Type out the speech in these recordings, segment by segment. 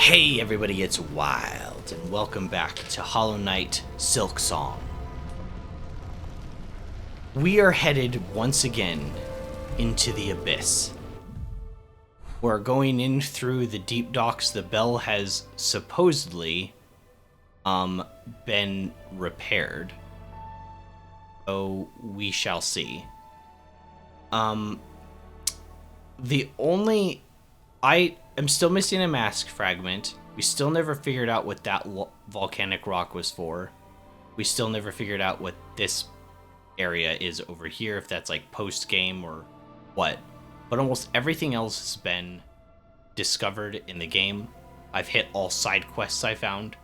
Hey everybody, it's Wild, and welcome back to Hollow Knight Silksong. We are headed once again into the abyss. We're going in through the deep docks. The bell has supposedly been repaired. So we shall see. I am still missing a mask fragment. We still never figured out what that volcanic rock was for. We still never figured out what this area is over here, if that's like post-game or what. But almost everything else has been discovered in the game. I've hit all side quests I found.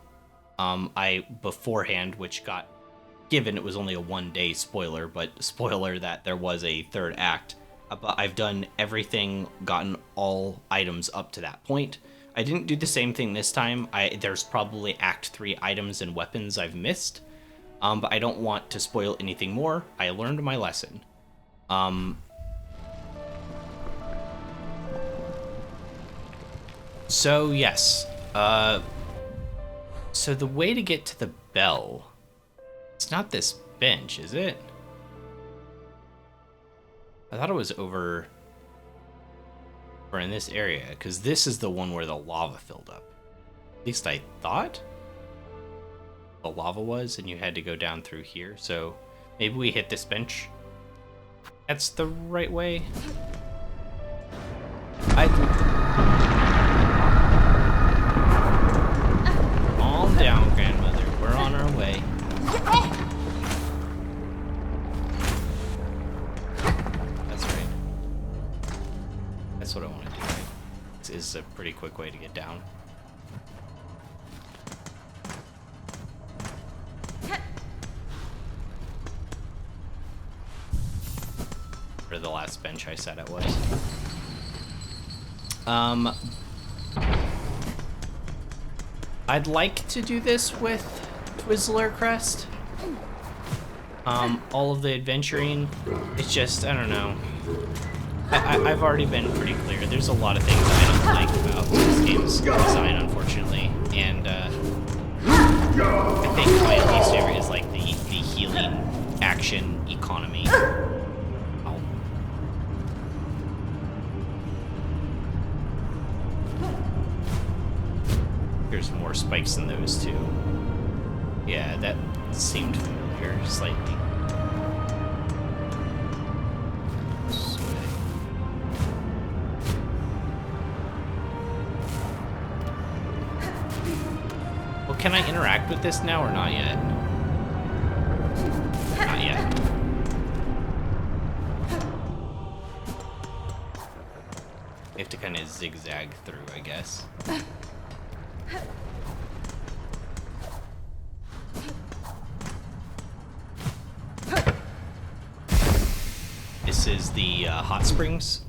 I beforehand, which got given, it was only a 1-day spoiler, but spoiler that there was a third act. But I've done everything, gotten all items up to that point. I didn't do the same thing this time. There's probably Act 3 items and weapons I've missed, but I don't want to spoil anything more. I learned my lesson. So yes, so the way to get to the bell, it's not this bench, is it? I thought it was over in this area, because this is the one where the lava filled up. At least I thought the lava was, and you had to go down through here. So maybe we hit this bench. That's the right way. Calm down, grandmother. We're on our way. That's what I want to do, right? This is a pretty quick way to get down. Or the last bench I said it was. I'd like to do this with Twizzler Crest. All of the adventuring, it's just, I don't know. I've already been pretty clear. There's a lot of things I don't like about this game's design, unfortunately, and I think my least favorite is like the healing action economy. Oh. There's more spikes than those two. Yeah, that seemed familiar slightly. Can I interact with this now or not yet? Not yet. You have to kind of zigzag through, I guess. This is the hot springs.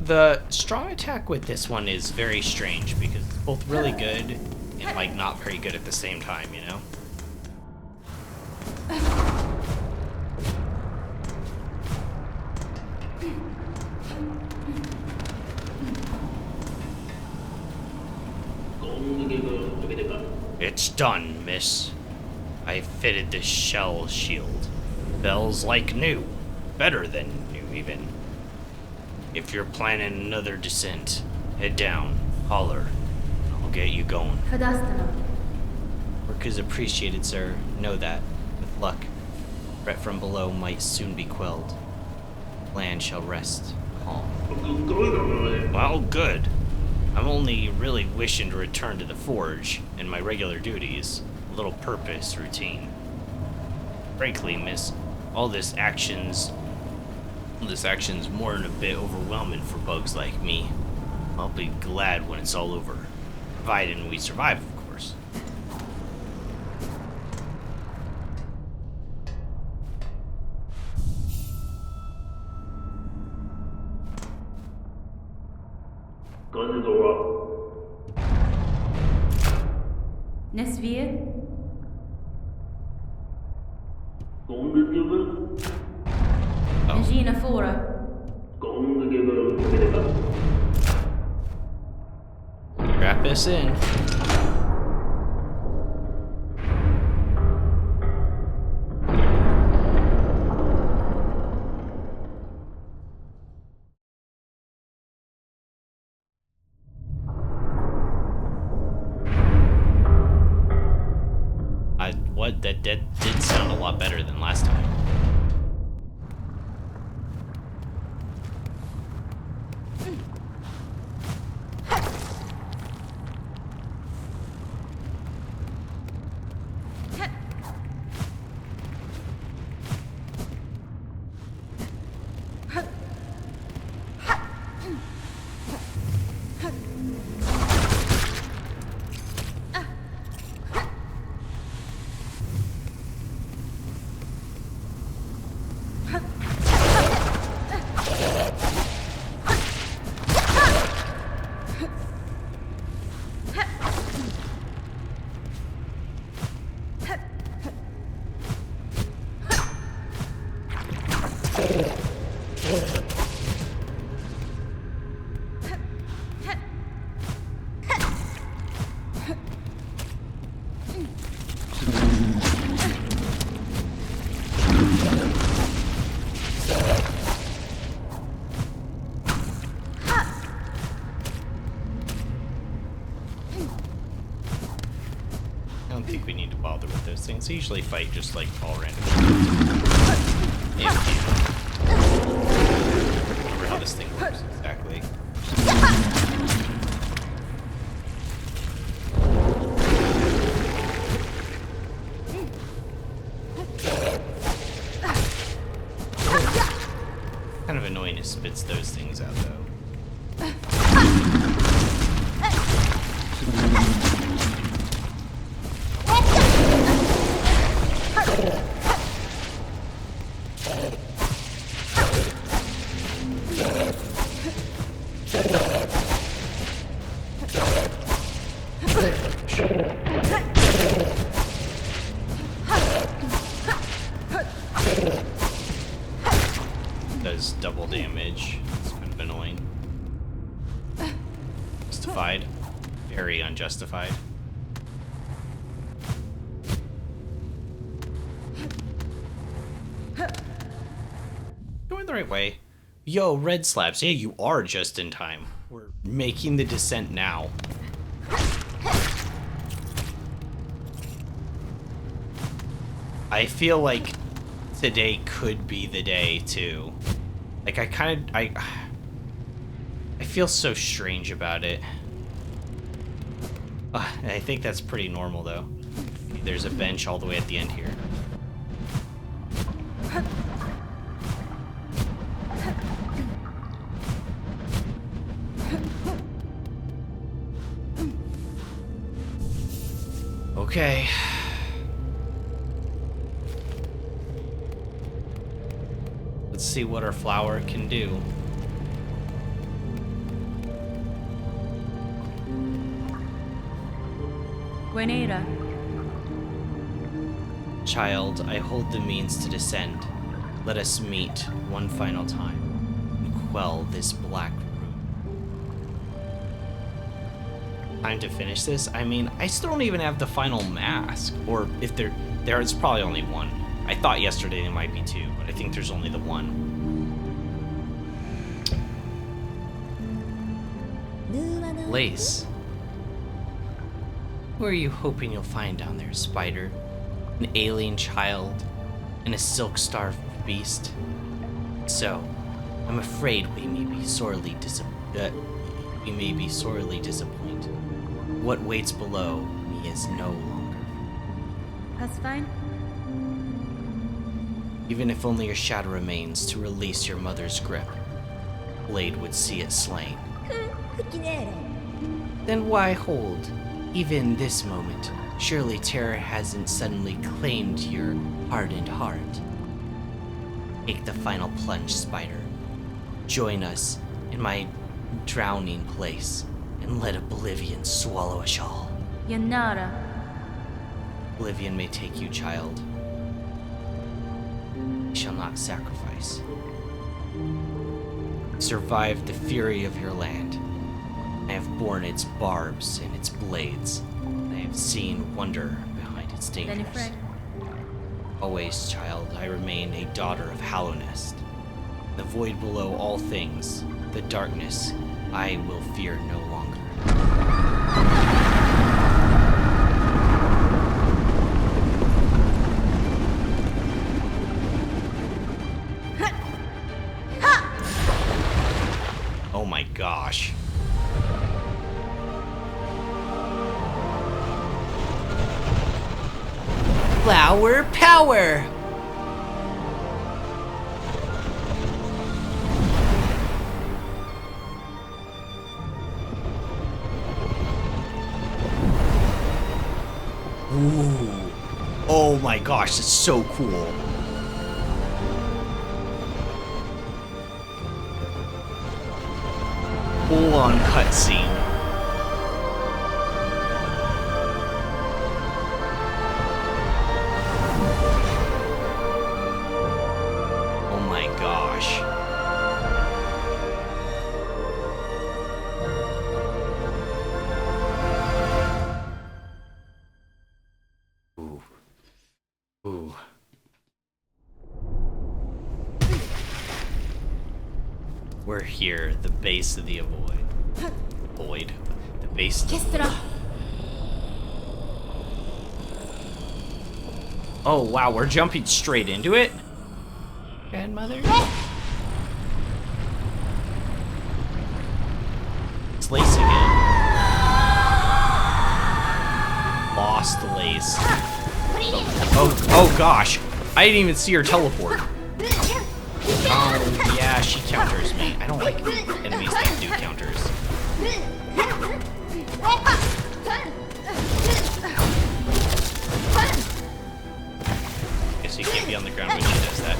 The strong attack with this one is very strange because it's both really good and like not very good at the same time, you know? It's done, miss. I fitted the shell shield. Bell's like new. Better than new, even. If you're planning another descent, head down, holler. I'll get you going. Work is appreciated, sir. Know that. With luck, threat from below might soon be quelled. Land shall rest calm. Well, good. I'm only really wishing to return to the forge and my regular duties. A little purpose routine. Frankly, miss, all this actions This action's more than a bit overwhelming for bugs like me. I'll be glad when it's all over. Provided we survive, of course. Nesvier? Regina Fora. Wrap us in. What? That did sound a lot better than last time. I don't think we need to bother with those things. They usually fight just like all random. Yeah. Remember how this thing works exactly. Kind of annoying it spits those things out though. Does double damage. It's kind of annoying. Justified. Very unjustified. Going the right way. Yo, red slabs. Yeah, you are just in time. We're making the descent now. I feel like today could be the day too. Like I feel so strange about it. I think that's pretty normal though. There's a bench all the way at the end here. Okay. Let's see what our flower can do. Guinera. Child, I hold the means to descend. Let us meet one final time and quell this black room. Time to finish this? I mean, I still don't even have the final mask. Or if there is probably only one. I thought yesterday there might be two, but I think there's only the one. Lace. Who are you hoping you'll find down there, Spider? An alien child? And a silk-starved beast? So, I'm afraid we may be sorely disappointed. What waits below me is no longer. That's fine. Even if only your shadow remains to release your mother's grip, Blade would see it slain. Then why hold? Even this moment, surely terror hasn't suddenly claimed your hardened heart. Take the final plunge, Spider. Join us in my drowning place, and let oblivion swallow us all. Yanara. Oblivion may take you, child. You shall not sacrifice. Survive the fury of your land. I have borne its barbs and its blades. I have seen wonder behind its dangers. Benefred. Always, child, I remain a daughter of Hallownest. The void below all things, the darkness, I will fear no longer. Oh my gosh. Flower power! Ooh. Oh my gosh, that's so cool. Full-on cutscene. Oh my gosh. Ooh. Ooh. We're here, the base of the void. The base of the void. Oh wow, we're jumping straight into it? Grandmother? It's Lace again. Lost the Lace. Oh gosh. I didn't even see her teleport. Oh yeah, she counters me. I don't like enemies that do counters. Guess you can't be on the ground when she does that.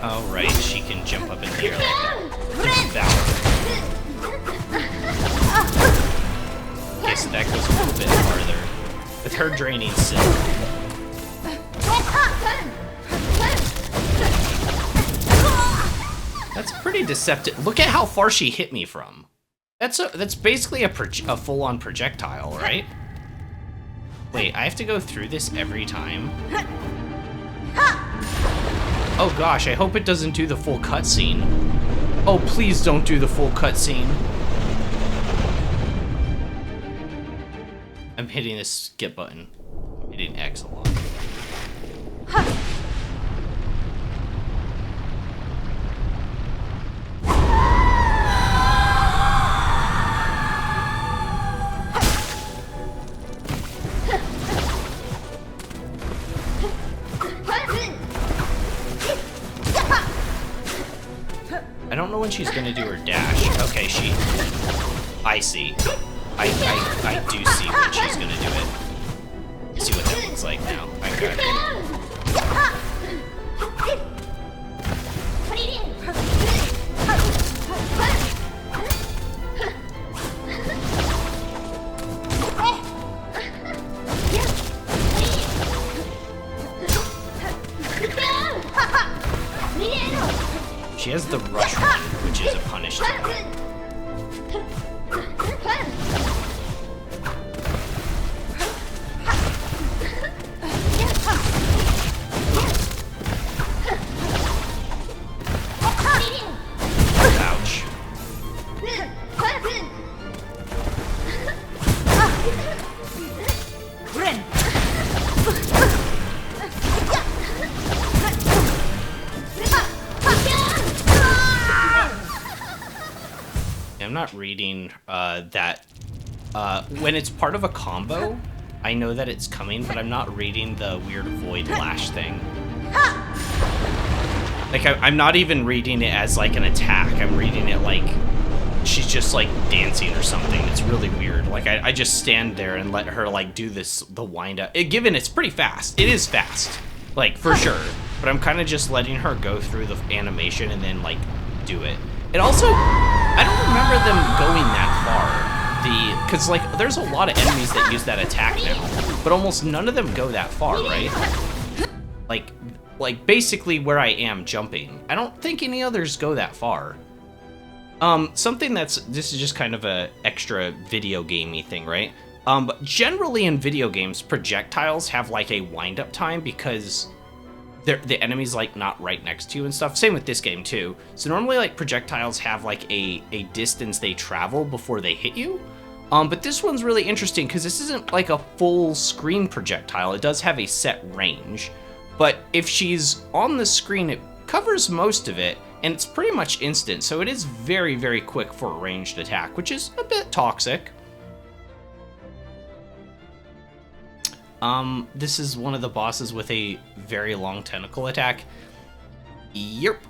Oh right, she can jump up in the air like that. Valor. Okay, so that goes a little bit farther. With her draining silk. That's pretty deceptive. Look at how far she hit me from. That's basically a full-on projectile, right? Wait, I have to go through this every time? Oh gosh, I hope it doesn't do the full cutscene. Oh, please don't do the full cutscene. I'm hitting this skip button. I'm hitting X a lot. I don't know when she's gonna do her dash. Okay, I see. I do see when she's gonna do it. Let's see what that looks like now. I got it. She has the rush run, which is a punish attack. Ouch. I'm not reading that. When it's part of a combo, I know that it's coming, but I'm not reading the weird void lash thing. Like, I'm not even reading it as, like, an attack. I'm reading it like she's just, like, dancing or something. It's really weird. Like, I just stand there and let her, like, do the wind-up. Given it's pretty fast. It is fast. Like, for sure. But I'm kind of just letting her go through the animation and then, like, do it. It also... I don't remember them going that far. Because, like, there's a lot of enemies that use that attack now. But almost none of them go that far, right? Like, basically where I am jumping. I don't think any others go that far. Something this is just kind of a extra video gamey thing, right? But generally in video games, projectiles have, like, a wind-up time because the enemy's, like, not right next to you and stuff. Same with this game, too. So normally, like, projectiles have, like, a distance they travel before they hit you. But this one's really interesting because this isn't, like, a full screen projectile. It does have a set range. But if she's on the screen, it covers most of it, and it's pretty much instant, so it is very, very quick for a ranged attack, which is a bit toxic. This is one of the bosses with a very long tentacle attack. Yep.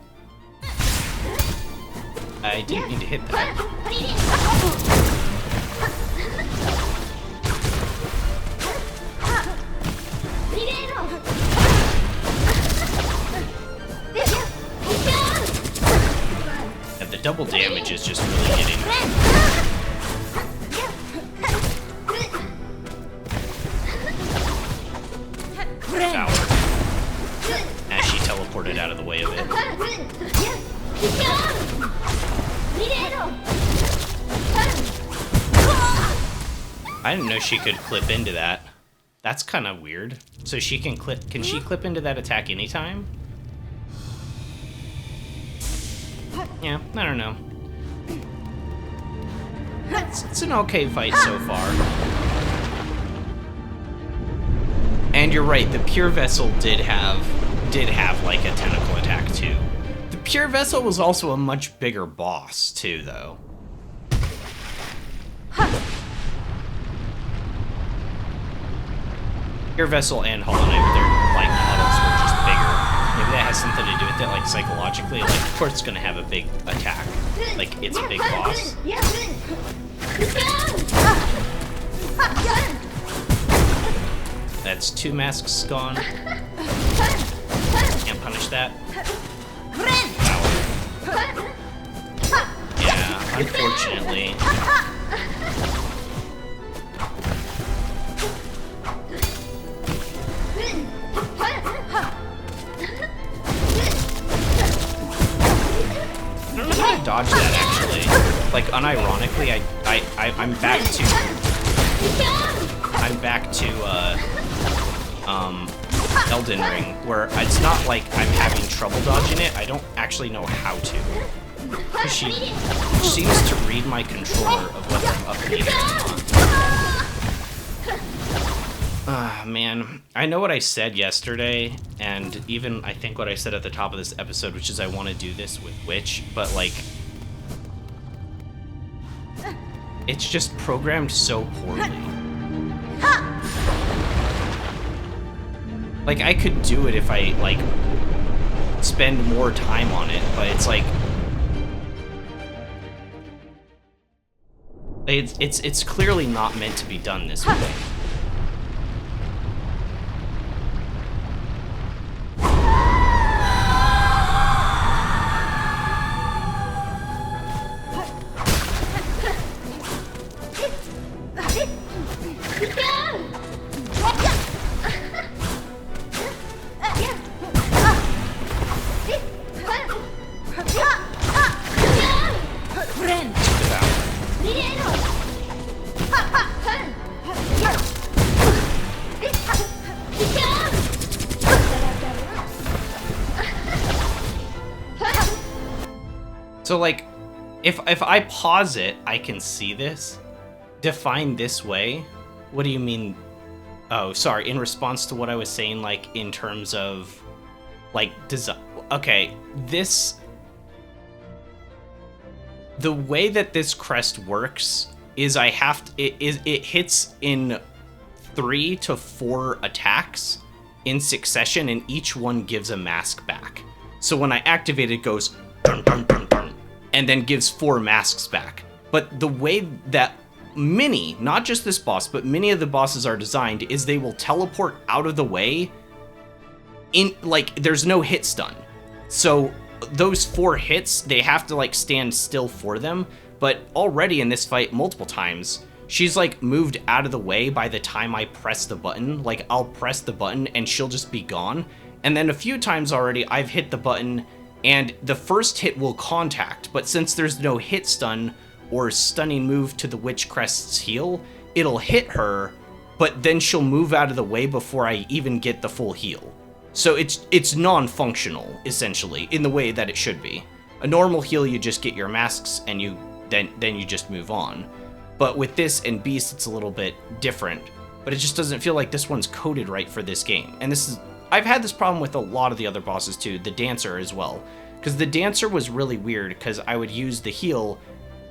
I didn't mean to hit that. The double damage is just really getting me. Power. As she teleported out of the way of it. I didn't know she could clip into that. That's kind of weird. So she can clip. Can she clip into that attack anytime? Yeah, I don't know. It's an okay fight so far. And you're right, the Pure Vessel did have like a tentacle attack too. The Pure Vessel was also a much bigger boss too, though. Pure Vessel and Hollow Knight, their like models were just bigger. Maybe that has something to do with it, like psychologically. Like, of course, it's gonna have a big attack. Like, it's a big boss. That's 2 masks gone. Can't punish that. Power. Yeah, unfortunately. I don't know how to dodge that, actually. Like, unironically, I'm back to... I'm back to, Elden Ring, where it's not like I'm having trouble dodging it, I don't actually know how to. She seems to read my controller of whether I'm up and or not. Ah, man. I know what I said yesterday, and even I think what I said at the top of this episode, which is I want to do this with Witch, but like... it's just programmed so poorly. Like, I could do it if I, like, spend more time on it, but it's like... It's clearly not meant to be done this way. So, like, if I pause it, I can see this. Defined this way? What do you mean? Oh, sorry, in response to what I was saying, like, in terms of, like, design. Okay, this the way that this crest works is it hits in 3 to 4 attacks in succession, and each one gives a mask back. So when I activate it, goes dun dun dun dun, and then gives 4 masks back. But the way that many, not just this boss, but many of the bosses are designed is they will teleport out of the way in, like, there's no hit stun. So those 4 hits, they have to like stand still for them. But already in this fight multiple times, she's like moved out of the way by the time I press the button. Like, I'll press the button and she'll just be gone. And then a few times already I've hit the button and the first hit will contact, but since there's no hit stun or stunning move to the witch crest's heal, it'll hit her, but then she'll move out of the way before I even get the full heal. So it's non-functional, essentially, in the way that it should be. A normal heal, you just get your masks and then you just move on. But with this and Beast, it's a little bit different, but it just doesn't feel like this one's coded right for this game. And I've had this problem with a lot of the other bosses too, the Dancer as well. Because the Dancer was really weird, because I would use the heal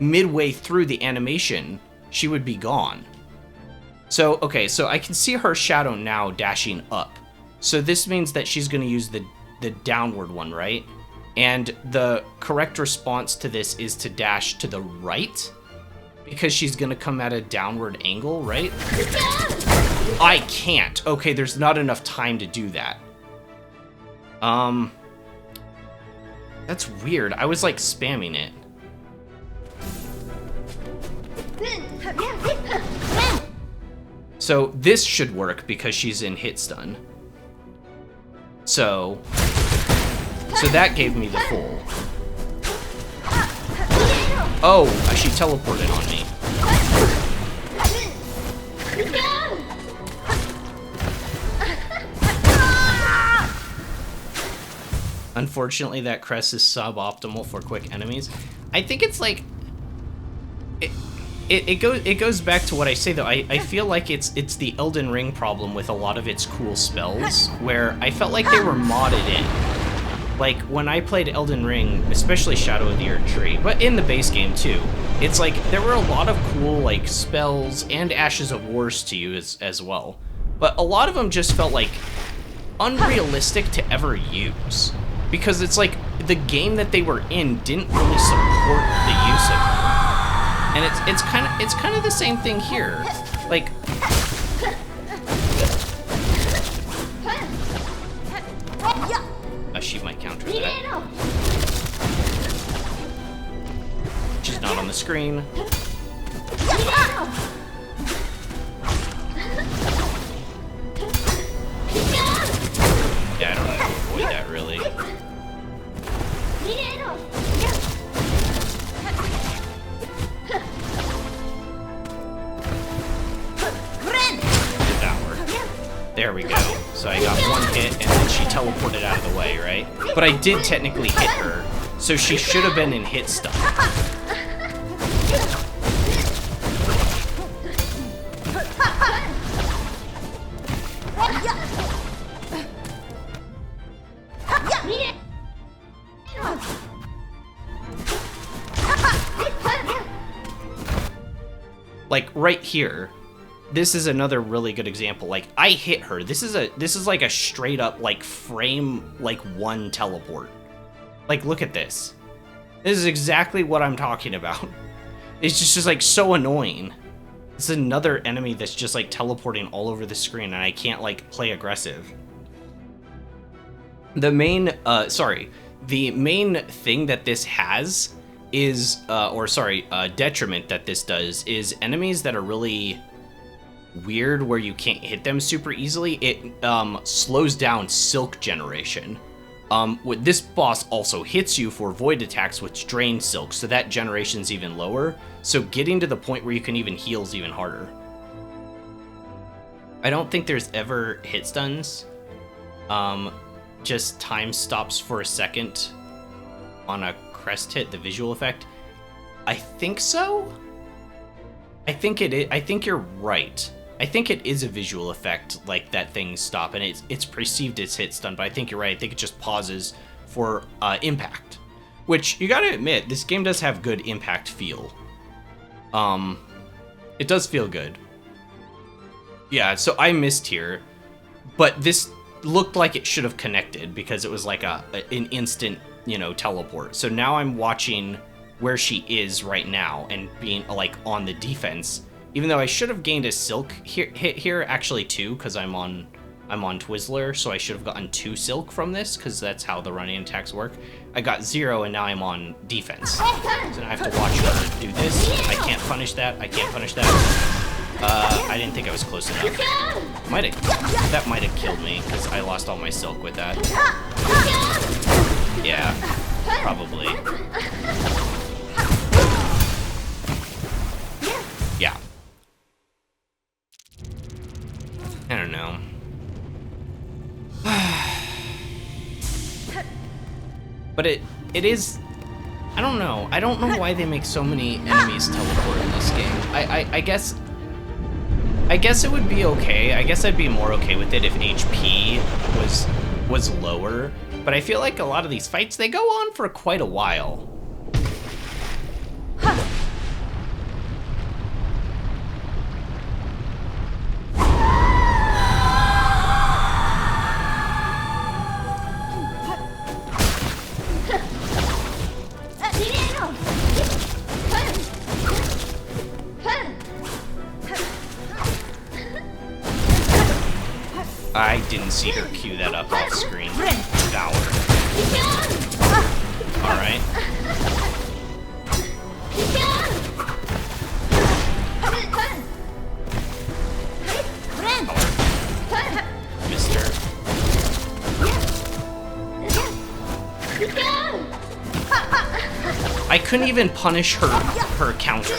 midway through the animation, she would be gone. So, okay, so I can see her shadow now dashing up. So this means that she's going to use the downward one, right? And the correct response to this is to dash to the right, because she's going to come at a downward angle, right? I can't. Okay, there's not enough time to do that. That's weird. I was like spamming it. So this should work because she's in hit stun. So that gave me the full. Oh, she teleported on me. Unfortunately, that crest is suboptimal for quick enemies. I think it's like it goes back to what I say though. I feel like it's the Elden Ring problem with a lot of its cool spells, where I felt like they were modded in. Like when I played Elden Ring, especially Shadow of the Earth Tree, but in the base game too, it's like there were a lot of cool like spells and Ashes of Wars to use as well. But a lot of them just felt like unrealistic to ever use. Because it's like the game that they were in didn't really support the use of them. And it's kind of the same thing here. Like she might counter that. She's not on the screen. Yeah, I don't know how to avoid that really. Did that work? There we go. So I got one hit and then she teleported out of the way, right? But I did technically hit her, so she should have been in hit stun. Like right here, this is another really good example. Like I hit her. This is like a straight up like frame like 1 teleport. Like look at this. This is exactly what I'm talking about. It's just like so annoying. It's another enemy that's just like teleporting all over the screen and I can't like play aggressive. The main thing that this has is, detriment that this does is enemies that are really weird where you can't hit them super easily, it slows down silk generation. With this boss also hits you for void attacks which drain silk, so that generation's even lower, so getting to the point where you can even heal is even harder. I don't think there's ever hit stuns. Just time stops for a second on a crest hit, the visual effect. I think so? I think it is. I think you're right. I think it is a visual effect, like that things stop and it's perceived as hit stun, but I think you're right. I think it just pauses for impact. Which, you gotta admit, this game does have good impact feel. It does feel good. Yeah, so I missed here, but this looked like it should have connected because it was like an instant, teleport. So now I'm watching where she is right now and being like on the defense, even though I should have gained a silk hit here actually 2 because I'm on Twizzler, so I should have gotten 2 silk from this because that's how the running attacks work. I got 0 and now I'm on defense. So now I have to watch her do this. I can't punish that. I can't punish that. I didn't think I was close enough. That might have killed me because I lost all my silk with that. Yeah, probably. Yeah. I don't know. But it is, I don't know. I don't know why they make so many enemies teleport in this game. I guess it would be okay. I guess I'd be more okay with it if HP was lower. But I feel like a lot of these fights, they go on for quite a while. I didn't see her cue that up off screen. Devour. Alright. Mister. I couldn't even punish her counter.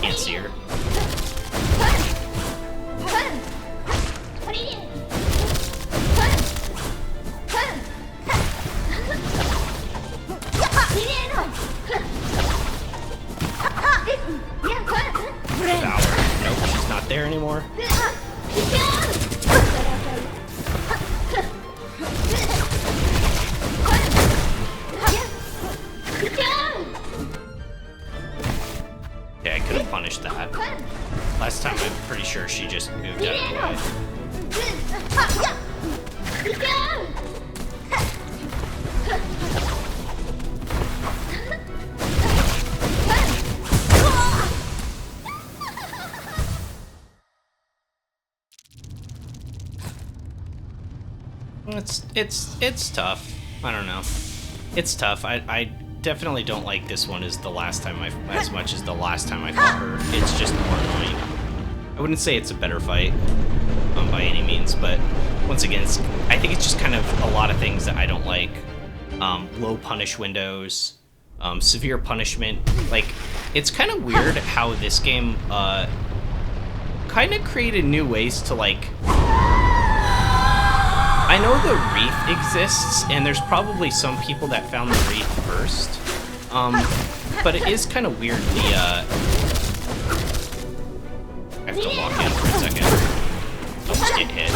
Can't see her. Nope, she's not there anymore. Okay, I could have punished that. Last time I'm pretty sure she just moved out of the way. It's tough. I don't know. It's tough. I definitely don't like this one as much as the last time I fought her. It's just more annoying. I wouldn't say it's a better fight by any means, but once again, I think it's just kind of a lot of things that I don't like. Low punish windows, severe punishment. Like, it's kind of weird how this game kind of created new ways to, like... I know the wreath exists, and there's probably some people that found the wreath first. But it is kind of weird, I have to walk in for a second. I'll just get hit.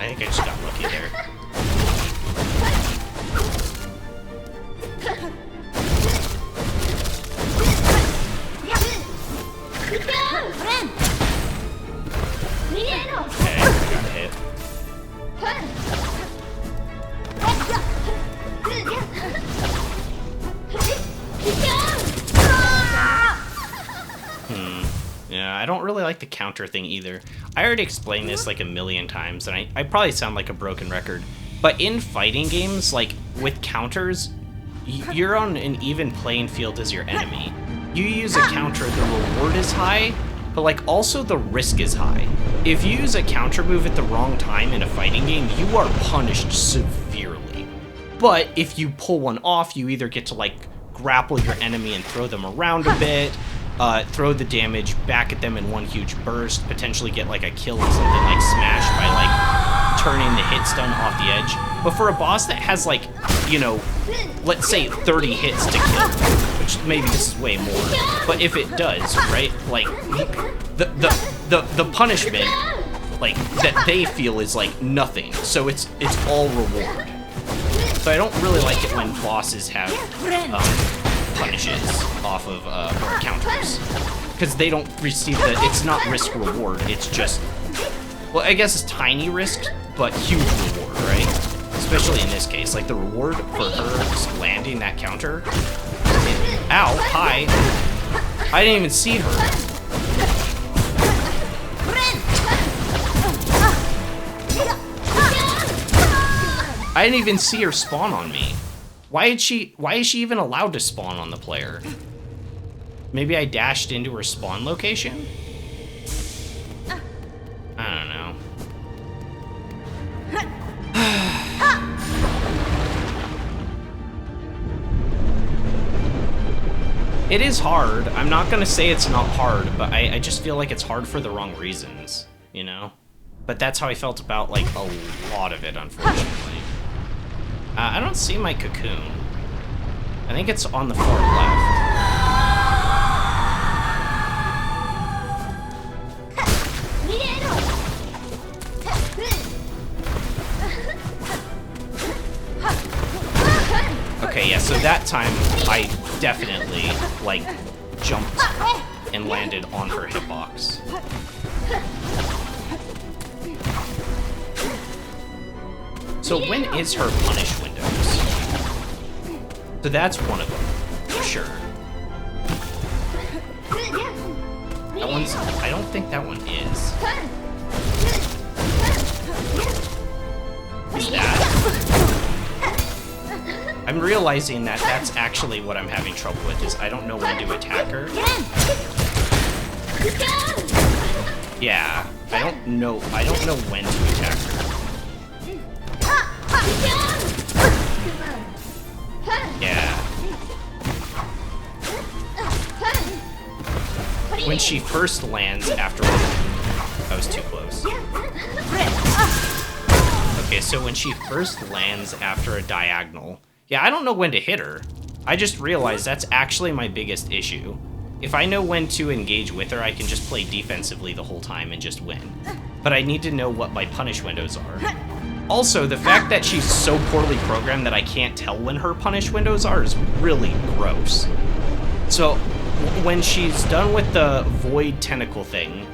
I think I just got lucky there. Okay, I got hit. Yeah, I don't really like the counter thing either. I already explained this like a million times, and I probably sound like a broken record. But in fighting games, like, with counters, you're on an even playing field as your enemy. You use a counter, the reward is high, but like also the risk is high. If you use a counter move at the wrong time in a fighting game, you are punished severely. But if you pull one off, you either get to like grapple your enemy and throw them around a bit, throw the damage back at them in one huge burst, potentially get like a kill or something like Smash by like turning the hit stun off the edge. But for a boss that has like, you know, let's say 30 hits to kill, which maybe this is way more, but if it does, right, like the punishment like that they feel is like nothing, so it's all reward. So I don't really like it when bosses have punishes off of or counters, because they don't receive it's not risk reward, it's just, well, I guess it's tiny risk but huge reward, right? Especially in this case, like the reward for her landing that counter. Ow, hi. I didn't even see her. I didn't even see her spawn on me. Why is she even allowed to spawn on the player? Maybe I dashed into her spawn location? I don't know. It is hard. I'm not gonna say it's not hard, but I just feel like it's hard for the wrong reasons, you know? But that's how I felt about, like, a lot of it, unfortunately. I don't see my cocoon. I think it's on the far left. Okay, yeah, so that time I definitely, like, jumped and landed on her hitbox. So when is her punish windows? So that's one of them, for sure. That one's, I don't think that one is. Is that? I'm realizing that that's actually what I'm having trouble with, is I don't know when to attack her. Yeah, I don't know when to attack her. Yeah. When she first lands after... I was too close. Okay, so when she first lands after a diagonal... Yeah, I don't know when to hit her. I just realized that's actually my biggest issue. If I know when to engage with her, I can just play defensively the whole time and just win. But I need to know what my punish windows are. Also, the fact that she's so poorly programmed that I can't tell when her punish windows are is really gross. So, when she's done with the void tentacle thing,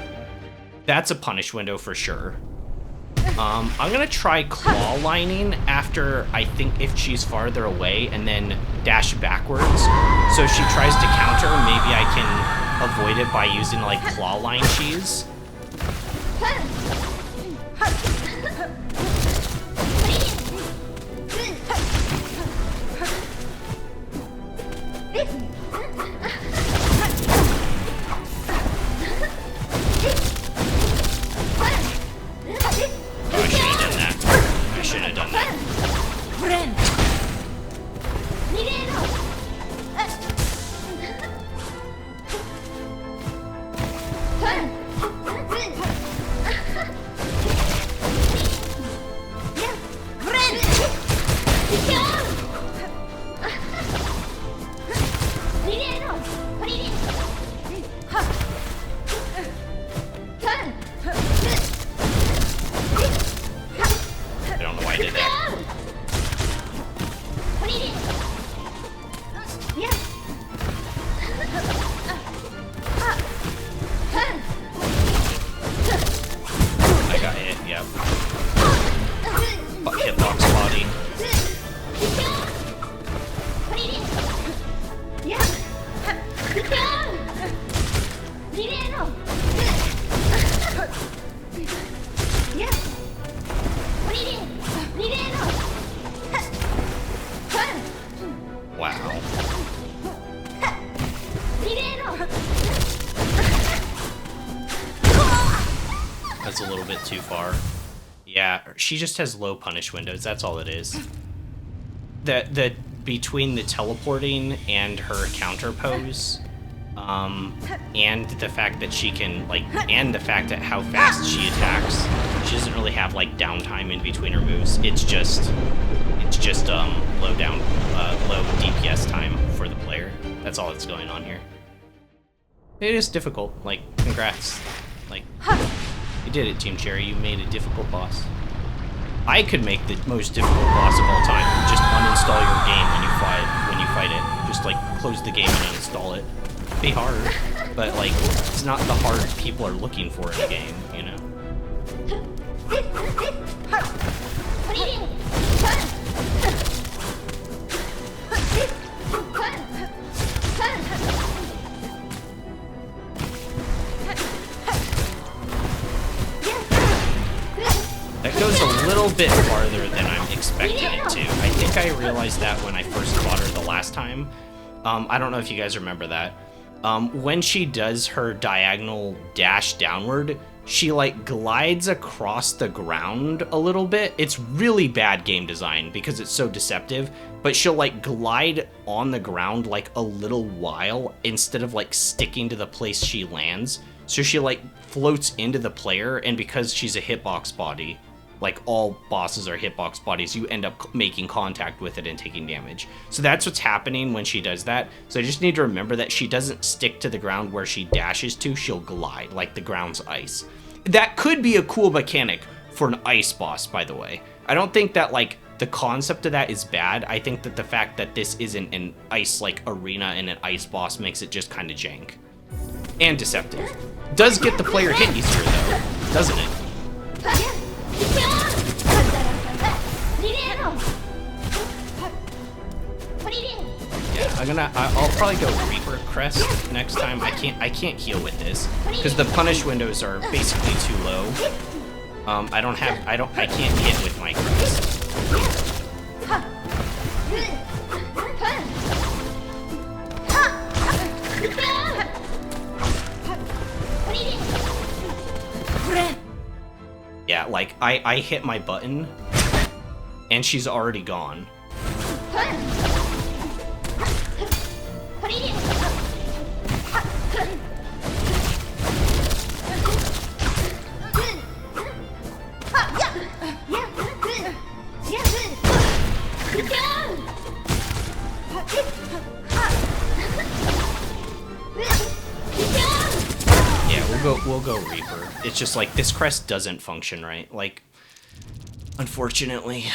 that's a punish window for sure. I'm gonna try claw lining after, I think, if she's farther away, and then dash backwards. So if she tries to counter, maybe I can avoid it by using, like, claw line cheese. That's a little bit too far. Yeah, she just has low punish windows. That's all it is. The between the teleporting and her counter pose, and the fact that she can and the fact that how fast she attacks, she doesn't really have like downtime in between her moves. It's just low DPS time for the player. That's all that's going on here. It is difficult. Like, congrats. Like, you did it, Team Cherry. You made a difficult boss. I could make the most difficult boss of all time. Just uninstall your game when you fight it. Just like close the game and uninstall it. It'd be hard, but like it's not the hard people are looking for in a game, you know. That goes a little bit farther than I'm expecting it to. I think I realized that when I first fought her the last time. I don't know if you guys remember that. When she does her diagonal dash downward, she like glides across the ground a little bit. It's really bad game design because it's so deceptive, but she'll like glide on the ground like a little while instead of like sticking to the place she lands. So she like floats into the player, and because she's a hitbox body, like all bosses are hitbox bodies, you end up making contact with it and taking damage. So that's what's happening when she does that. So I just need to remember that she doesn't stick to the ground where she dashes to, she'll glide, like the ground's ice. That could be a cool mechanic for an ice boss, by the way. I don't think that like the concept of that is bad. I think that the fact that this isn't an ice like arena and an ice boss makes it just kind of jank. And deceptive. Does get the player hit easier though, doesn't it? Yeah, I'll probably go Reaper Crest next time. I can't heal with this because the punish windows are basically too low. I can't hit with my crest. Yeah, like I hit my button and she's already gone. We'll go Reaper. It's just like this crest doesn't function right. Like, unfortunately.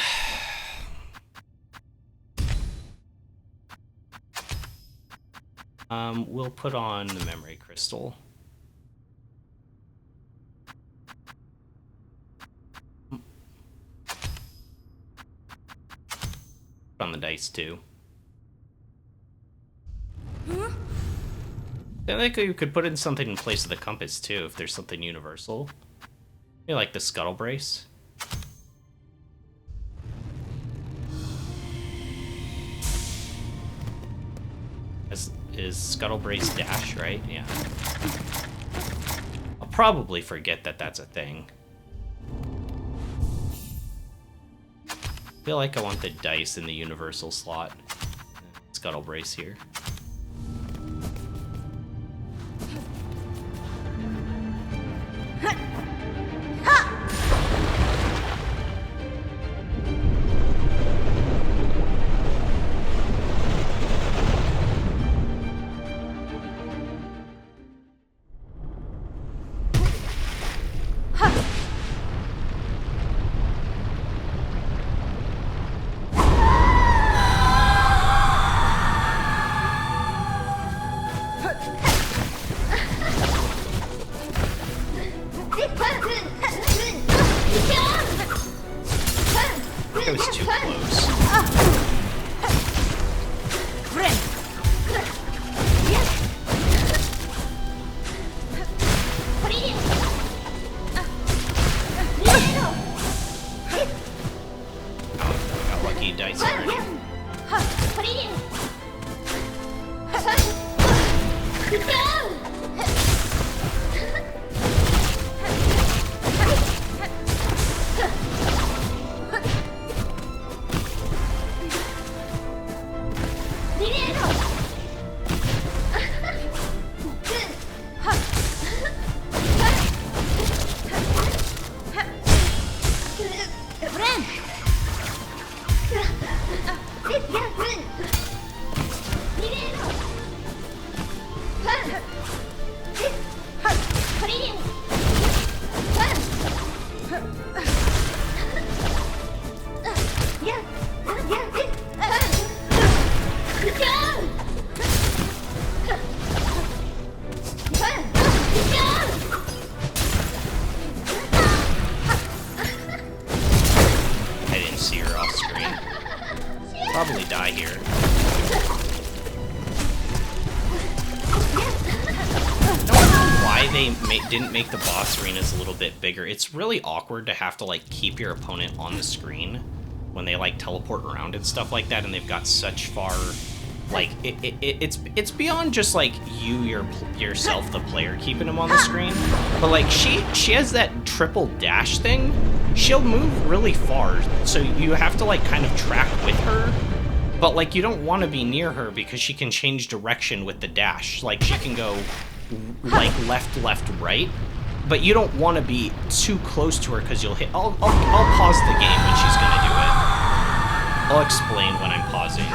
We'll put on the memory crystal. Put on the dice too. I think you could put in something in place of the compass too, if there's something universal. Maybe like the scuttle brace. Is scuttle brace dash, right? Yeah. I'll probably forget that that's a thing. I feel like I want the dice in the universal slot. Scuttle brace here. they didn't make the boss arenas a little bit bigger. It's really awkward to have to like keep your opponent on the screen when they like teleport around and stuff like that, and they've got such far, like it's beyond just like yourself the player keeping them on the screen, but like she has that triple dash thing. She'll move really far, so you have to like kind of track with her, but like you don't want to be near her because she can change direction with the dash. Like she can go like left, right, but you don't want to be too close to her because you'll hit. I'll pause the game when she's gonna do it. I'll explain when I'm pausing.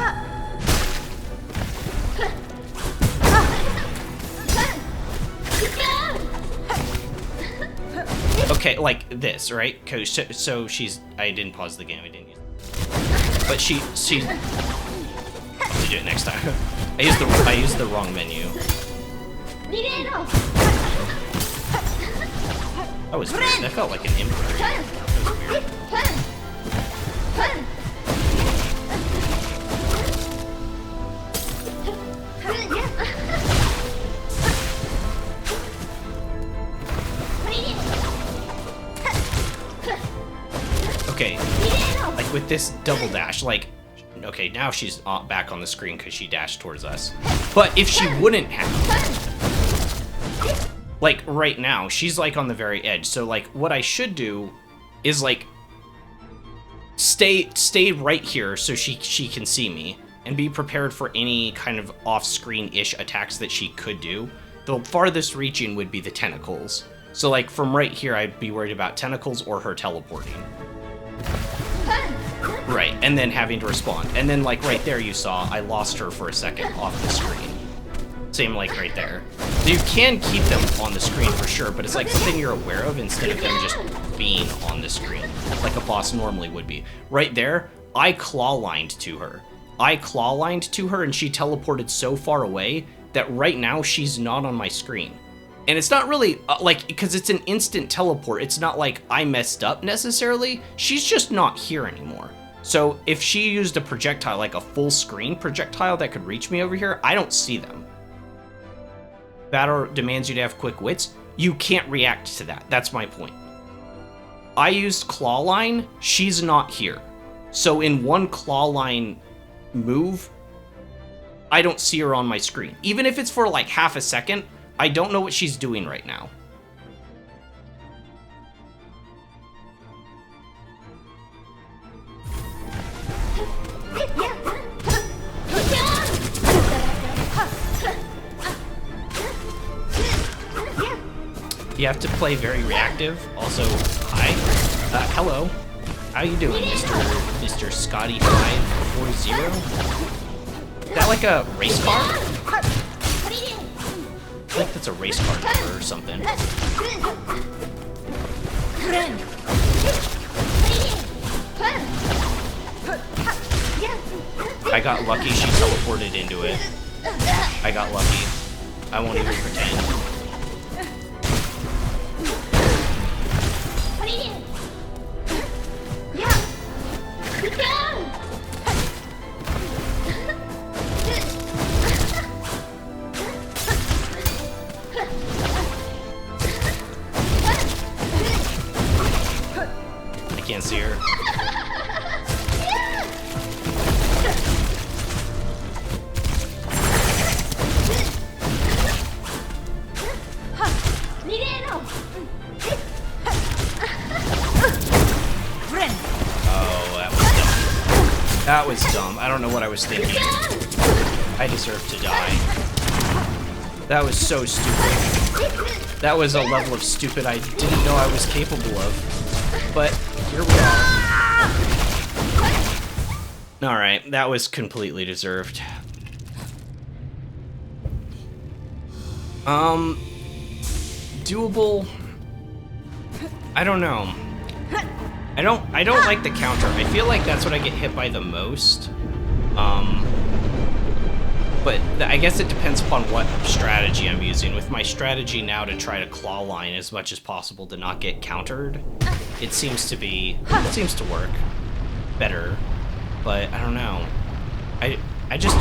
Okay, like this, right? So she's. I didn't pause the game. I didn't use it. But she. I'll do it next time. I used the wrong menu. That was weird. That felt like an inversion. That was weird. Okay, like with this double dash, like, okay, now she's back on the screen because she dashed towards us. But if she wouldn't have, like right now, she's like on the very edge. So like what I should do is like stay right here so she can see me and be prepared for any kind of off-screen-ish attacks that she could do. The farthest reaching would be the tentacles. So like from right here, I'd be worried about tentacles or her teleporting. Right, and then having to respond. And then like right there you saw, I lost her for a second off the screen. Same like right there. So you can keep them on the screen for sure, but it's like something you're aware of instead of them just being on the screen, like a boss normally would be. Right there, I claw-lined to her. And she teleported so far away that right now she's not on my screen. And it's not really, like, because it's an instant teleport. It's not like I messed up necessarily. She's just not here anymore. So if she used a projectile, like a full screen projectile that could reach me over here, I don't see them. Battle demands you to have quick wits. You can't react to that. That's my point. I used claw line. She's not here. So in one claw line move, I don't see her on my screen. Even if it's for like half a second, I don't know what she's doing right now. You have to play very reactive. Also, hi. Hello. How you doing, Mr. Scotty 540? Is that like a race car? I think that's a race car number or something. I got lucky, she teleported into it. I got lucky. I won't even pretend. I can't see her. That was dumb. I don't know what I was thinking. I deserve to die. That was so stupid. That was a level of stupid I didn't know I was capable of. But here we are. Alright, that was completely deserved. Doable? I don't know. I don't like the counter. I feel like that's what I get hit by the most. But I guess it depends upon what strategy I'm using. With my strategy now to try to claw line as much as possible to not get countered, it seems to work better. But I don't know. I just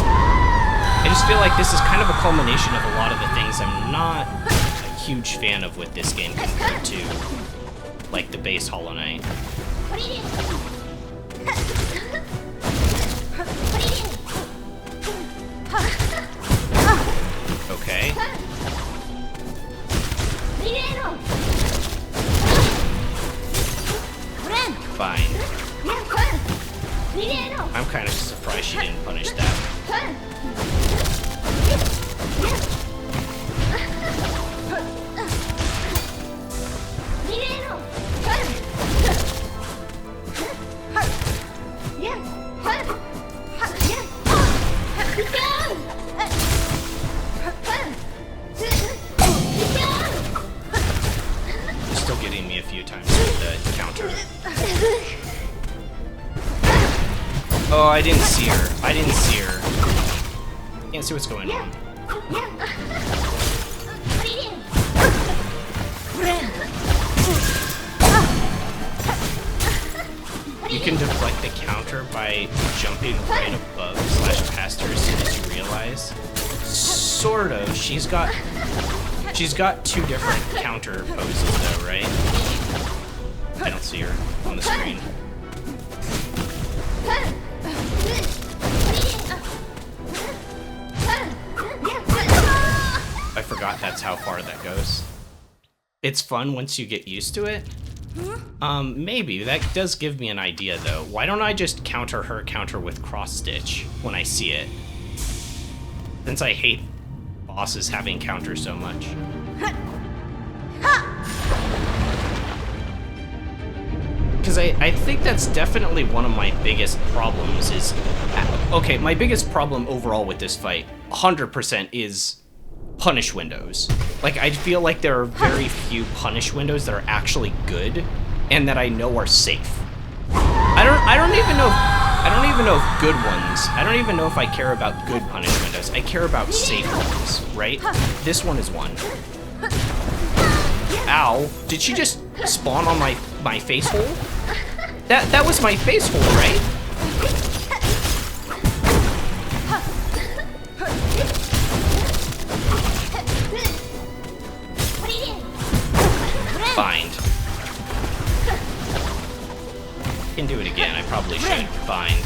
feel like this is kind of a culmination of a lot of the things I'm not a huge fan of with this game compared to, like, the base Hollow Knight. Okay. Fine. I'm kind of surprised she didn't punish that. You're still getting me a few times with the counter. Oh, I didn't see her. I didn't see her. Can't see what's going on. You can deflect the counter by jumping right above / past her as soon as you realize. Sort of. She's got two different counter poses though, right? I don't see her on the screen. I forgot that's how far that goes. It's fun once you get used to it. Maybe. That does give me an idea, though. Why don't I just counter her counter with cross-stitch when I see it? Since I hate bosses having counter so much. Because I think that's definitely one of my biggest problems is... Okay, my biggest problem overall with this fight, 100% is punish windows. Like, I feel like there are very few punish windows that are actually good and that I know are safe. I don't even know if good ones. I don't even know if I care about good punish windows. I care about safe ones, right? This one is one. Ow. Did she just spawn on my face hole? That was my face hole, right? Bind. Can do it again. I probably should. Bind.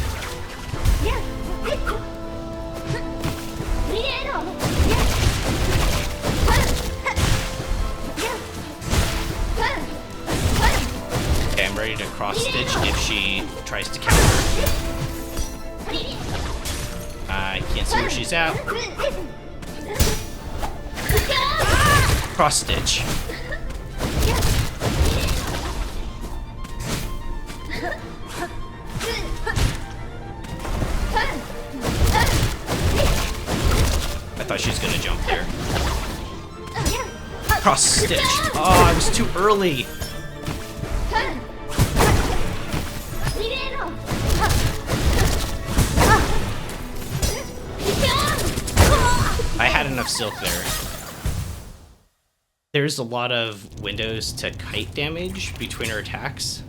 Okay, I'm ready to cross stitch if she tries to counter. I can't see where she's at. Cross stitch. I thought she was gonna jump there. Cross stitch. Oh, I was too early. I had enough silk there. There's a lot of windows to kite damage between her attacks.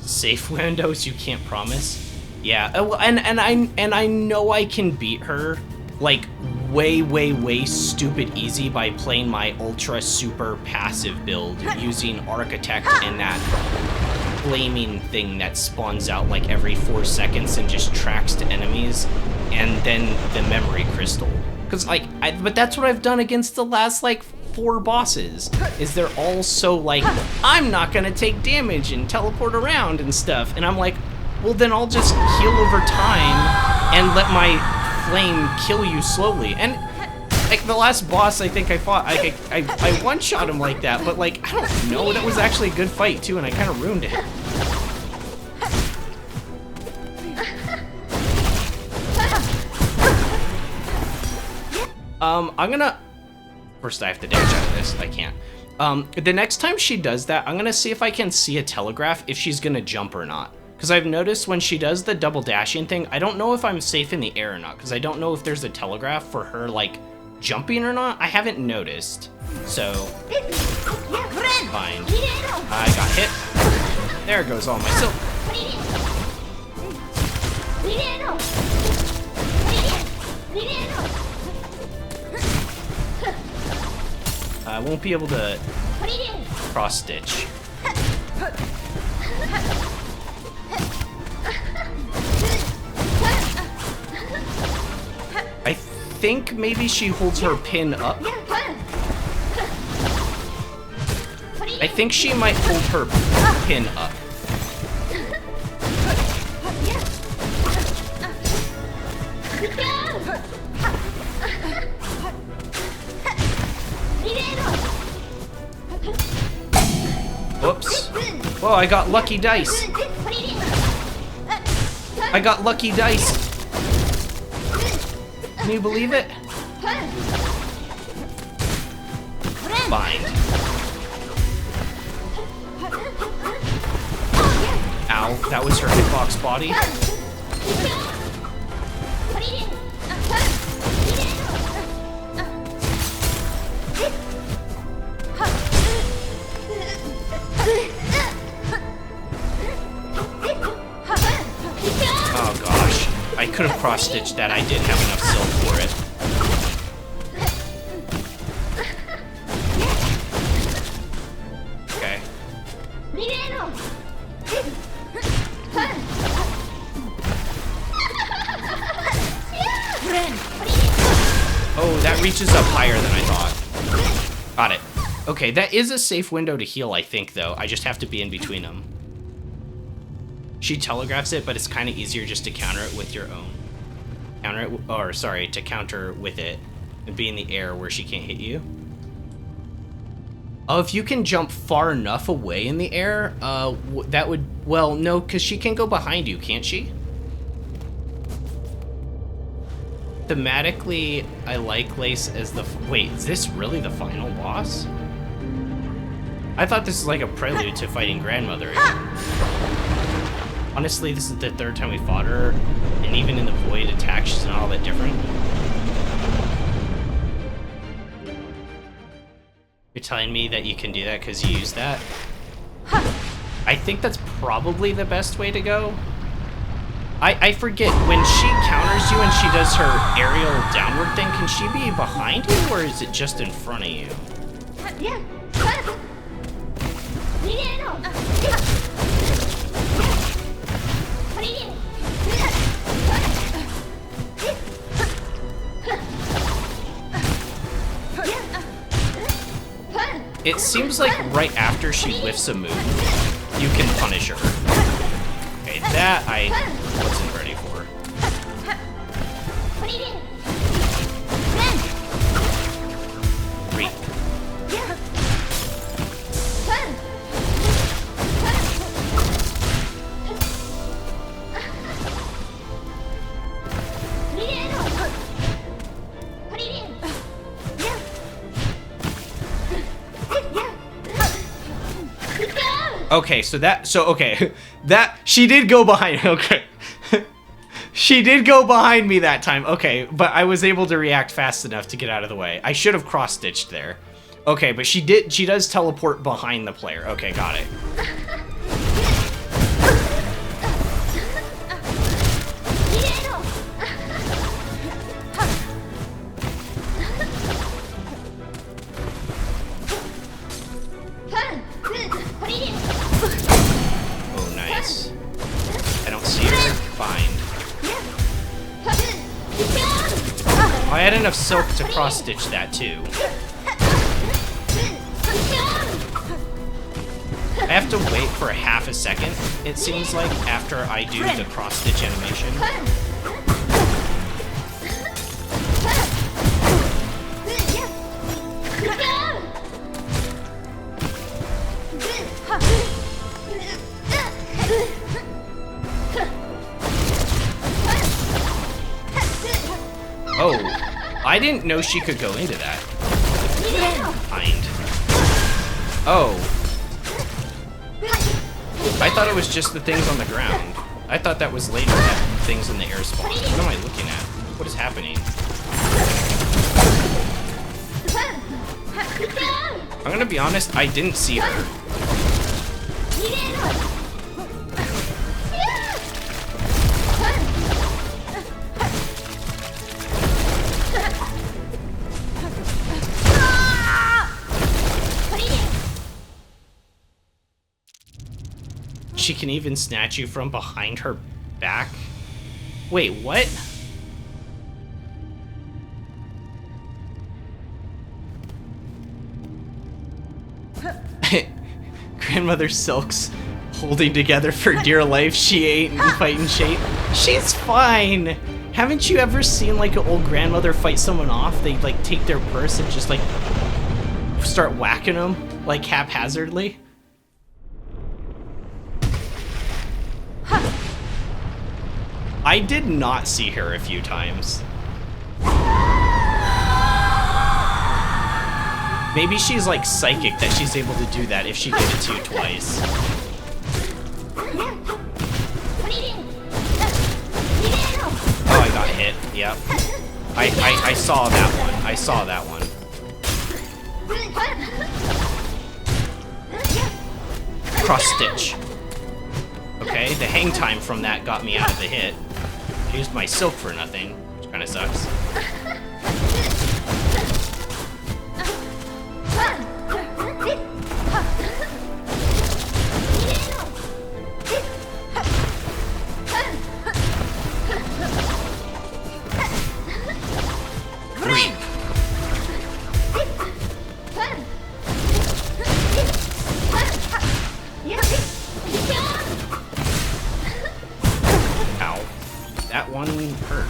Safe windows you can't promise. Yeah, and I know I can beat her like way stupid easy by playing my ultra super passive build using Architect and that flaming thing that spawns out like every 4 seconds and just tracks to enemies, and then the memory crystal. Cause but that's what I've done against the last like 4 bosses, is they're all so like, I'm not gonna take damage and teleport around and stuff, and I'm like, well then I'll just heal over time and let my flame kill you slowly. And like the last boss I think I fought, I one-shot him like that, but like, I don't know, that was actually a good fight too, and I kind of ruined it. I'm gonna... First I have to dash out of this, I can't. The next time she does that, I'm gonna see if I can see a telegraph if she's gonna jump or not. Because I've noticed when she does the double dashing thing, I don't know if I'm safe in the air or not, because I don't know if there's a telegraph for her, like, jumping or not. I haven't noticed. So, fine. I got hit. There goes all my silk. I won't be able to cross stitch. I think maybe she holds her pin up. I think she might hold her pin up. Whoops. Whoa, I got lucky dice. I got lucky dice. Can you believe it? Fine. Ow, that was her hitbox body. Oh gosh, I could have cross-stitched that. I didn't have enough silk for it. Okay. Oh, that reaches up higher than I thought. Got it. Okay, that is a safe window to heal, I think, though. I just have to be in between them. She telegraphs it, but it's kind of easier just to counter it with your own. To counter with it and be in the air where she can't hit you. Oh, if you can jump far enough away in the air, that would... Well, no, because she can go behind you, can't she? Thematically, I like Lace as the... Wait, is this really the final boss? I thought this was like a prelude to fighting Grandmother. Honestly, this is the third time we fought her, and even in the Void attack, she's not all that different. You're telling me that you can do that because you use that? I think that's probably the best way to go. I forget, when she counters you and she does her aerial downward thing, can she be behind you, or is it just in front of you? It seems like right after she whiffs a move, you can punish her. Okay, that I wasn't ready for. Great. Okay, that she did go behind. Okay. She did go behind me that time. Okay, but I was able to react fast enough to get out of the way. I should have cross-stitched there. Okay, but she does teleport behind the player. Okay, got it. Oh, nice. I don't see her. Fine. I had enough silk to cross-stitch that, too. I have to wait for half a second, it seems like, after I do the cross-stitch animation. Oh, I didn't know she could go into that. Behind. Oh. I thought it was just the things on the ground. I thought that was later that things in the air spawn. What am I looking at? What is happening? I'm gonna be honest, I didn't see her. She can even snatch you from behind her back? Wait, what? Grandmother Silk's holding together for dear life. She ain't fighting shit. She's fine. Haven't you ever seen like an old grandmother fight someone off? They like take their purse and just like start whacking them like haphazardly. I did not see her a few times. Maybe she's like psychic that she's able to do that if she did it to you twice. Oh, I got hit. Yep. I saw that one. I saw that one. Cross stitch. Okay, the hang time from that got me out of the hit. I used my silk for nothing, which kind of sucks. Ow. That one hurt.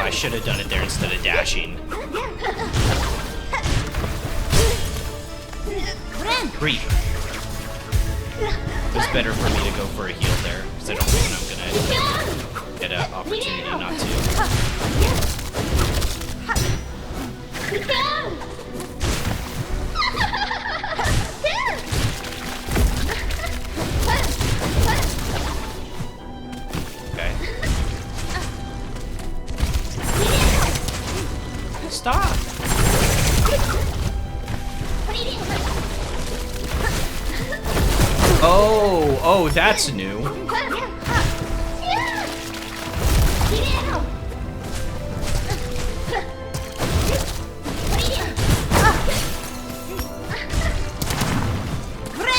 I should have done it there instead of dashing. Breathe. It was better for me to go for a heal there, because I don't know when I'm gonna get an opportunity not to. Okay. Stop! Oh, that's new.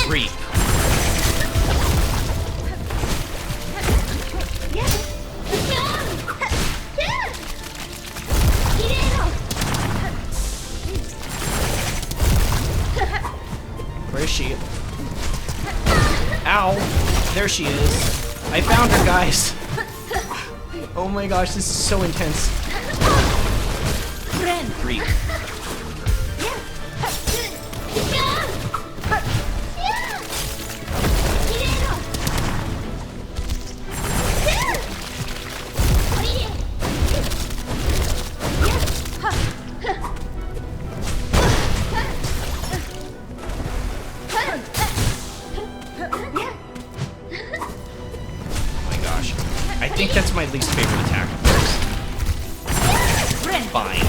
Reap. Where is she? Ow! There she is. I found her, guys. Oh my gosh, this is so intense. Reap. I think that's my least favorite attack of hers. Bind.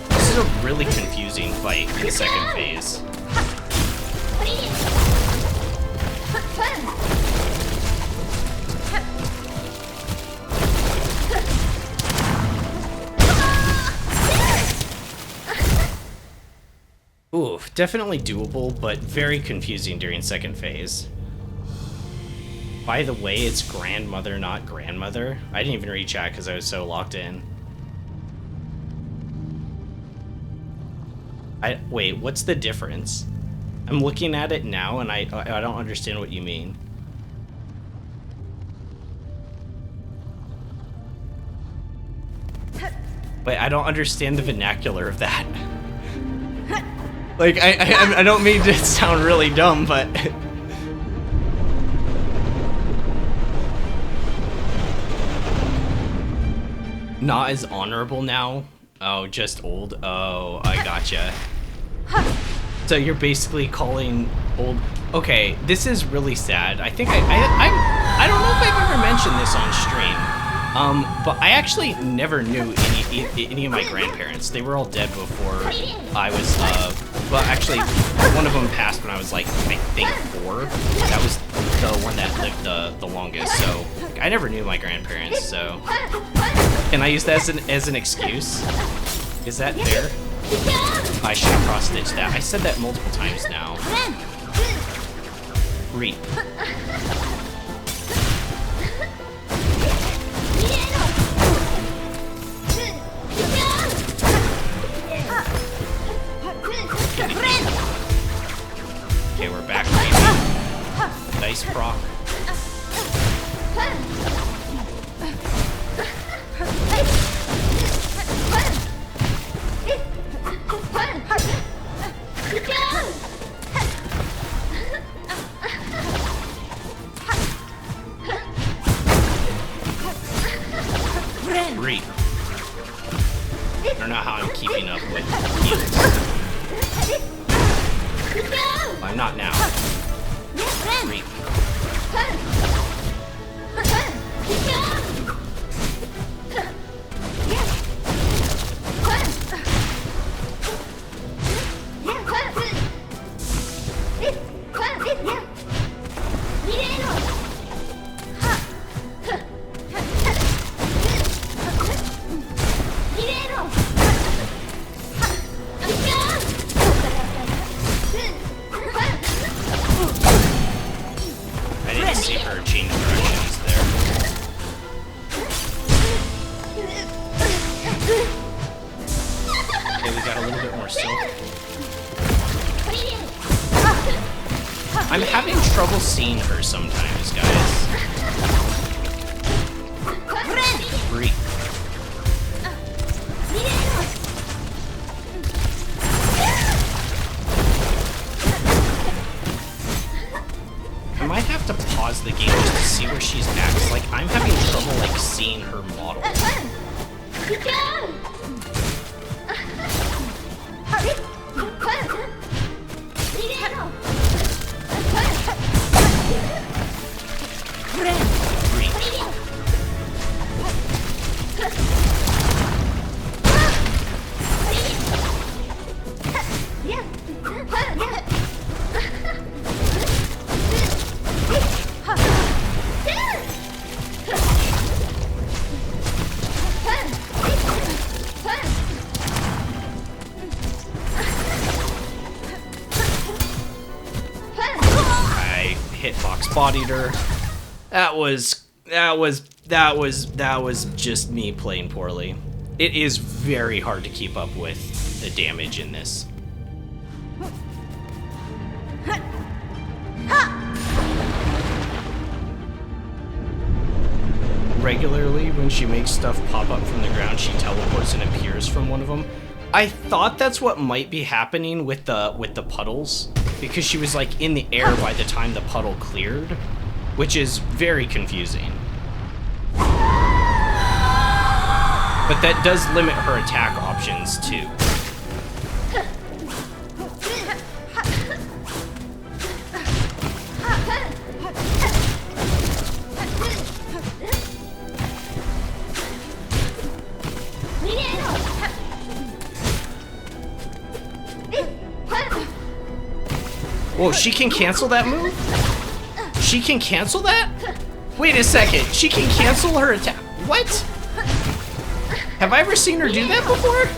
This is a really confusing fight in the second phase. Ooh, definitely doable, but very confusing during second phase. By the way, it's grandmother, not grandmother. I didn't even read chat because I was so locked in. Wait, what's the difference? I'm looking at it now and I don't understand what you mean. Wait, I don't understand the vernacular of that. Like, I don't mean to sound really dumb, but... Not as honorable now? Oh, just old? Oh, I gotcha. So you're basically calling old... Okay, this is really sad. I think I don't know if I've ever mentioned this on stream. But I actually never knew any of my grandparents. They were all dead before I was, well, actually, one of them passed when I was, like, I think 4. That was the one that lived the longest, so I never knew my grandparents, so... Can I use that as an excuse? Is that fair? I should have cross-stitched that. I said that multiple times now. Reap. Okay, we're back reaping. Dice proc. Reap. I don't know how I'm keeping up with heals. I'm not now. Reap. I didn't see her change directions there. Okay, we got a little bit more silk. I'm having trouble seeing her sometimes, guys. Reap. I might have to pause the game just to see where she's at, 'cause, like, I'm having trouble, like, seeing her model. Reap. I hitbox bodied her. That was just me playing poorly. It is very hard to keep up with the damage in this. Regularly, when she makes stuff pop up from the ground, she teleports and appears from one of them. I thought that's what might be happening with the puddles, because she was like in the air by the time the puddle cleared, which is very confusing. But that does limit her attack options too. Whoa, she can cancel that move? She can cancel that? Wait a second, she can cancel her attack. What? Have I ever seen her do that before?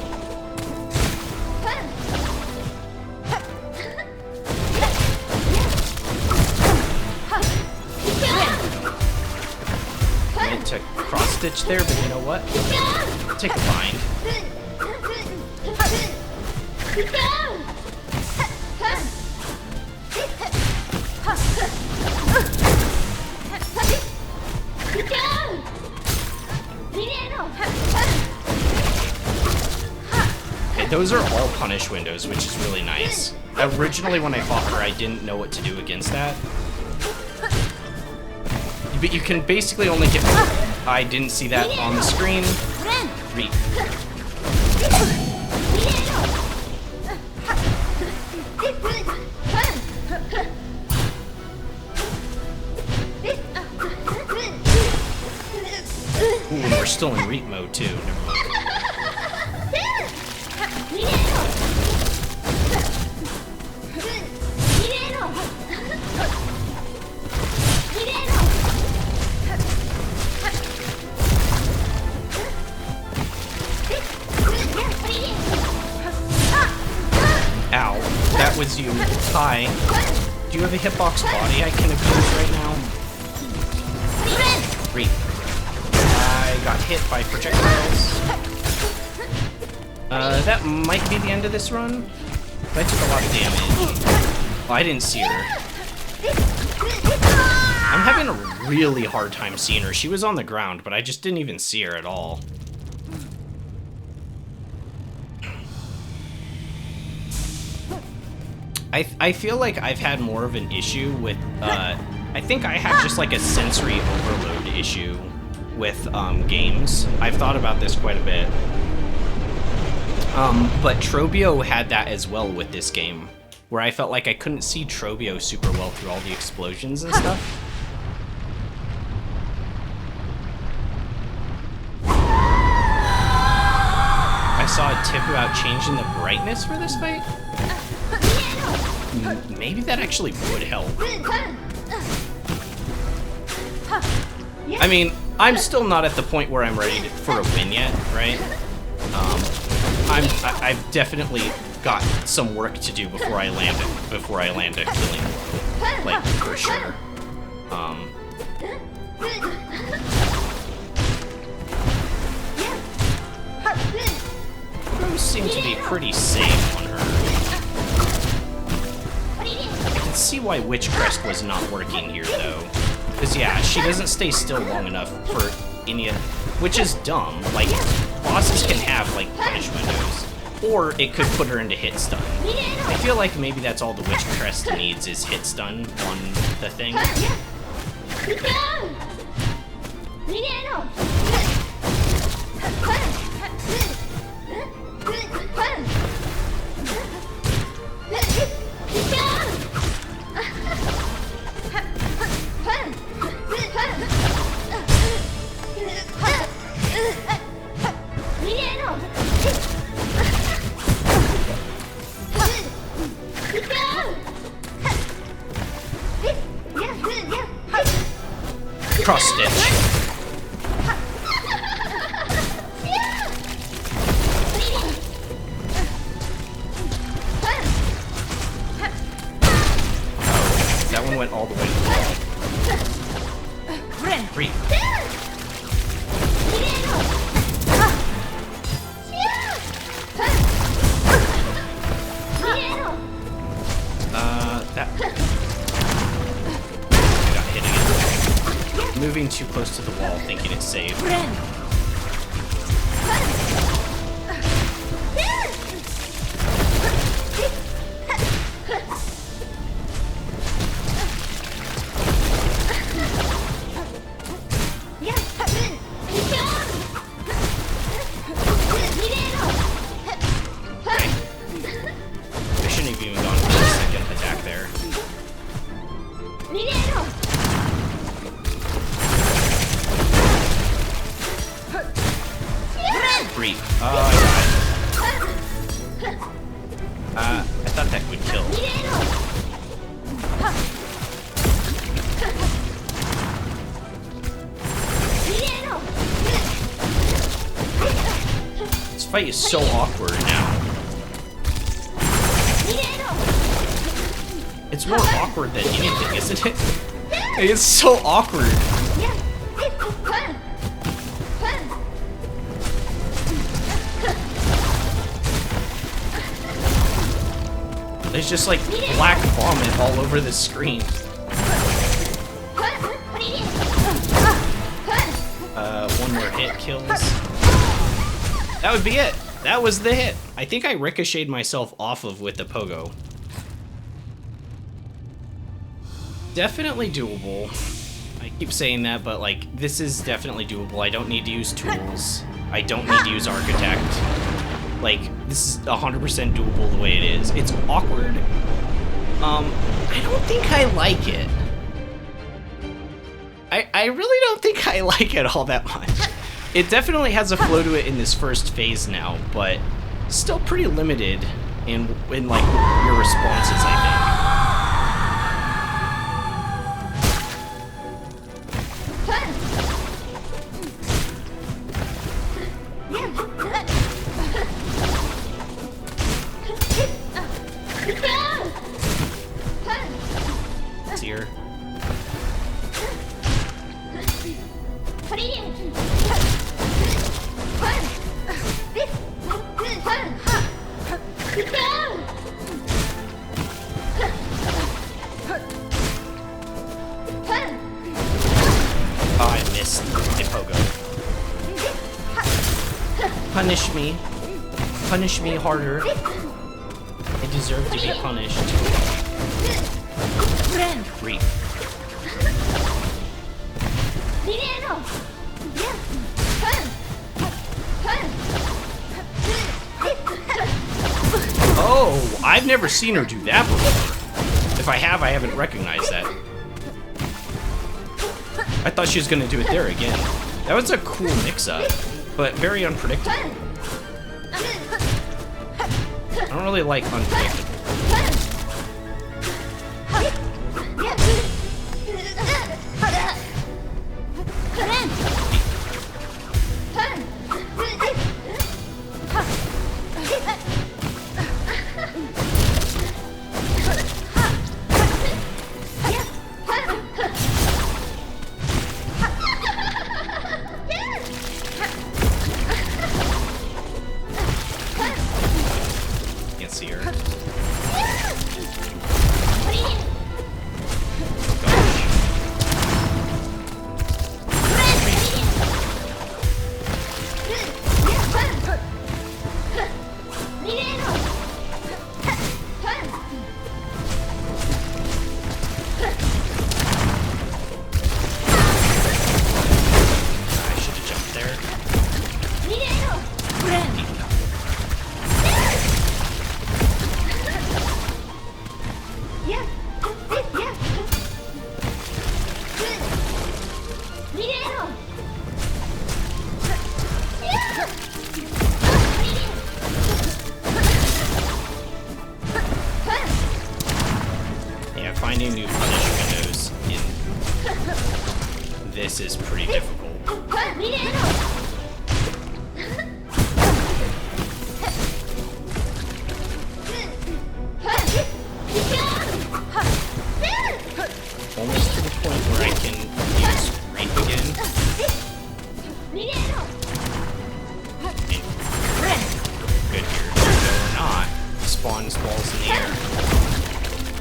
I meant to cross-stitch there, but you know what? I'll take a bind. Okay, those are all punish windows, which is really nice. Originally, when I fought her, I didn't know what to do against that. But you can basically only get... I didn't see that on the screen. Reap. Ooh. still in reap mode too. Never mind. Ow, that was you. Hi. Do you have a hitbox body I can abuse right now? Reap. I got hit by projectiles. That might be the end of this run. I took a lot of damage. Oh, I didn't see her. I'm having a really hard time seeing her. She was on the ground, but I just didn't even see her at all. I feel like I've had more of an issue with, I think I have just like a sensory overload issue with games. I've thought about this quite a bit. But Trobio had that as well with this game, where I felt like I couldn't see Trobio super well through all the explosions and stuff. I saw a tip about changing the brightness for this fight. Maybe that actually would help. I mean, I'm still not at the point where I'm ready for a win yet, right? I've definitely got some work to do before I land a killing blow, like for sure. Those seem to be pretty safe on her. I can see why Witch Crest was not working here though, because yeah, she doesn't stay still long enough for any of, which is dumb. Like, bosses can have like punish windows, or it could put her into hit stun. I feel like maybe that's all the Witch Crest needs is hit stun on the thing. Cross stitch. That one went all the way to the wall. Reap. That. I got hit again. Moving too close to the wall, thinking it's safe. I shouldn't have even gone for the second attack there. Reap. Oh, I thought that would kill. This fight is so awkward now. It's more awkward than anything, isn't it? It's so awkward. There's just like black vomit all over the screen. One more hit kills. That would be it. That was the hit. I think I ricocheted myself off of with the pogo. Definitely doable. I keep saying that, but like, this is definitely doable. I don't need to use tools. I don't need to use Architect. Like, this is 100% doable the way it is. It's awkward. I don't think I like it. I really don't think I like it all that much. It definitely has a flow to it in this first phase now, but still pretty limited in like your responses, I think. It's here. Oh, I missed the pogo. Punish me. Punish me harder. I deserve to be punished. Grief. Oh, I've never seen her do that before. If I have, I haven't recognized that. I thought she was gonna do it there again. That was a cool mix-up, but very unpredictable. I don't really like unpredictable. Can't see her. Finding new punish windows in this is pretty difficult. Almost to the point where I can use Reap again. And good here. Or not. Spawns balls in the air.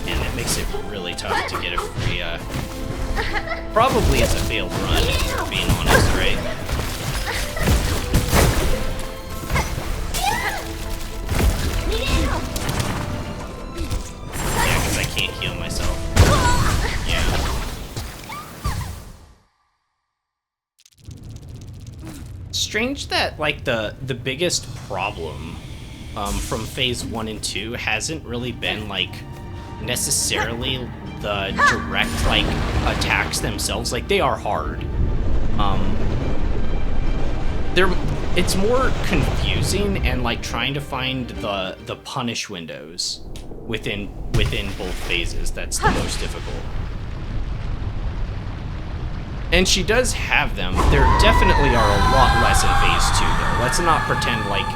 And it makes it really tough to get a free, probably it's a failed run, if we're being honest, right? Yeah, because I can't heal myself. Yeah. Strange that, like, the biggest problem, from phase 1 and 2 hasn't really been, like, necessarily the direct like attacks themselves. Like, they are hard. It's more confusing and like trying to find the punish windows within both phases that's the most difficult. And she does have them. There definitely are a lot less in phase 2 though. Let's not pretend like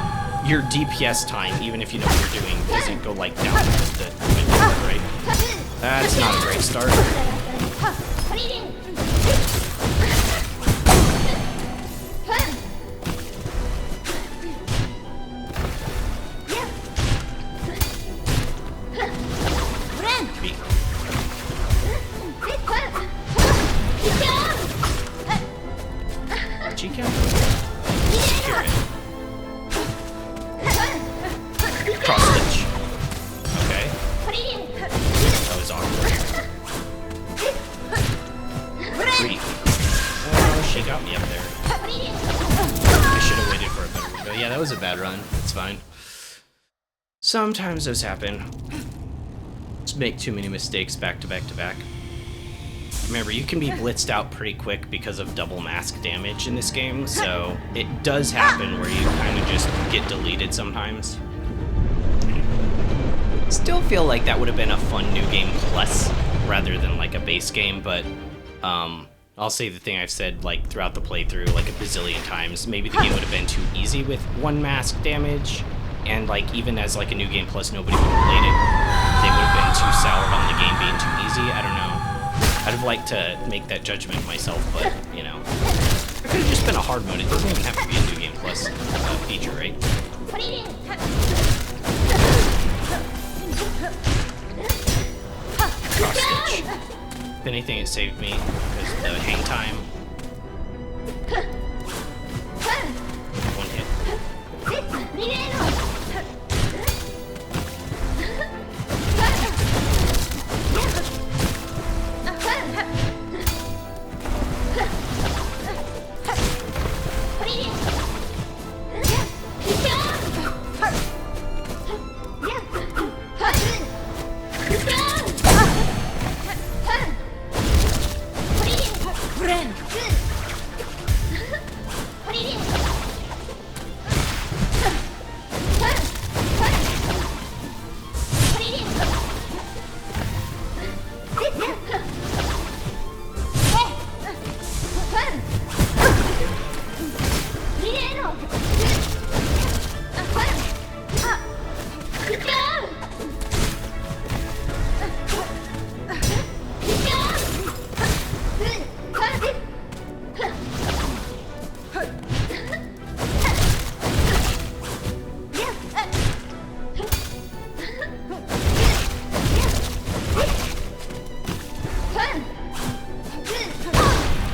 your DPS time, even if you know what you're doing, doesn't go like down the window, right? That's not a great start. Chica? Cross stitch. Okay. That was awkward. Three. Oh, she got me up there. I should have waited for a better window. Yeah, that was a bad run. It's fine. Sometimes those happen. Just make too many mistakes back to back to back. Remember, you can be blitzed out pretty quick because of double mask damage in this game, so it does happen where you kind of just get deleted sometimes. Still feel like that would have been a fun new game plus rather than like a base game, but I'll say the thing I've said like throughout the playthrough like a bazillion times. Maybe the game would have been too easy with one mask damage, and like even as like a new game plus nobody would have played it. They would have been too soured on the game being too easy. I don't know. I'd have liked to make that judgment myself, but you know, it could have just been a hard mode. It doesn't even have to be a new game plus feature, right? Cross stitch. If anything, it saved me because the hang time. One hit.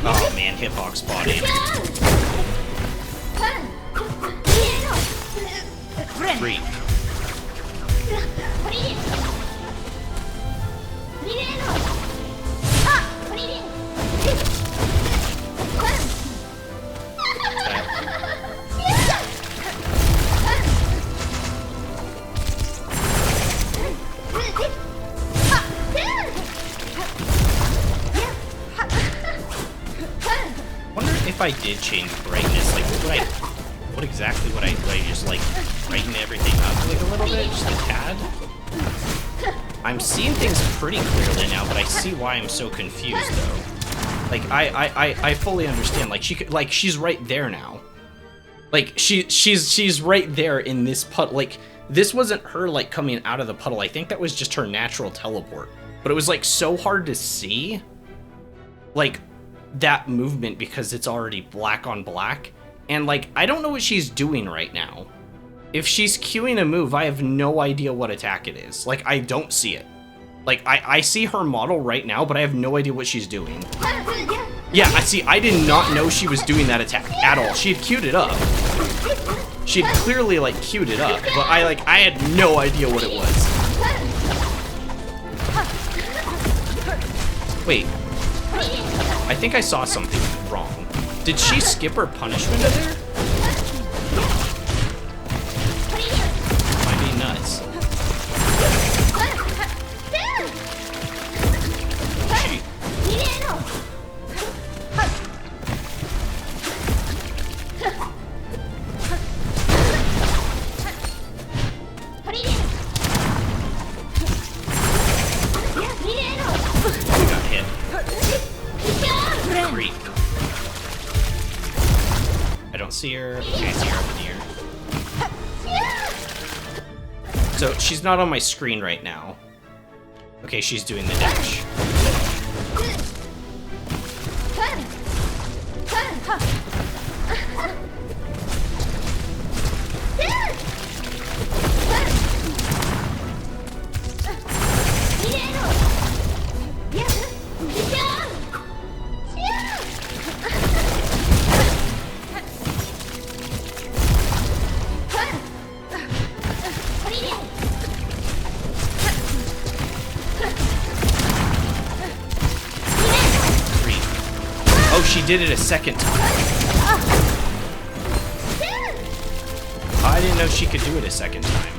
Oh man, hitbox body. Three. If I did change brightness, like what exactly would I just like brighten everything up like a little bit, just a tad? I'm seeing things pretty clearly now, but I see why I'm so confused though. Like I fully understand. Like she's right there now. Like she's right there in this puddle. Like this wasn't her like coming out of the puddle. I think that was just her natural teleport. But it was like so hard to see. Like that movement because it's already black on black, and like I don't know what she's doing right now. If she's queuing a move, I have no idea what attack it is. Like I don't see it. Like I see her model right now, but I have no idea what she's doing. Yeah, I did not know she was doing that attack at all. She had queued it up. She had clearly like queued it up, but I had no idea what it was. Wait. I think I saw something wrong. Did she skip her punishment in there? Might be nuts. See her. Okay, I see her up in the air. So she's not on my screen right now. Okay, she's doing the dash. She did it a second time. I didn't know she could do it a second time.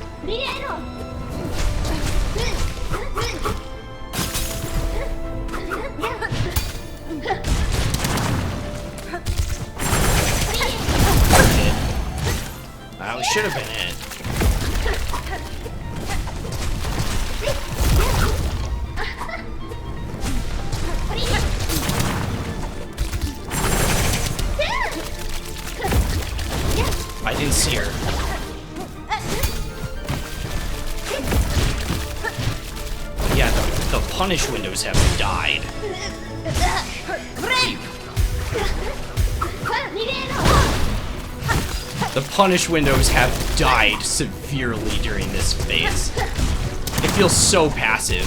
should have been it. I didn't see her. Yeah, the punish windows have died. The punish windows have died severely during this phase. It feels so passive.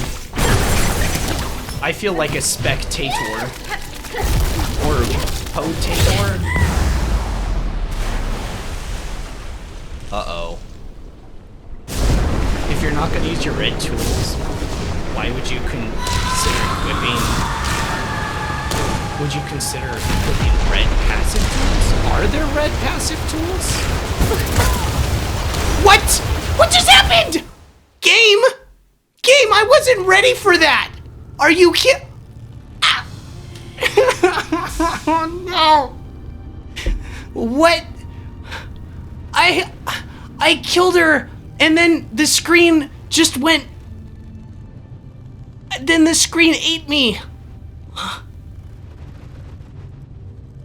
I feel like a spectator. Or potator. Uh-oh. If you're not gonna use your red tools, why would you consider equipping... Would you consider equipping red passive tools? Are there red passive tools? What? What just happened? Game? Game, I wasn't ready for that! Are you kidding? Ah. Oh no! What? I killed her, and then the screen just went... Then the screen ate me.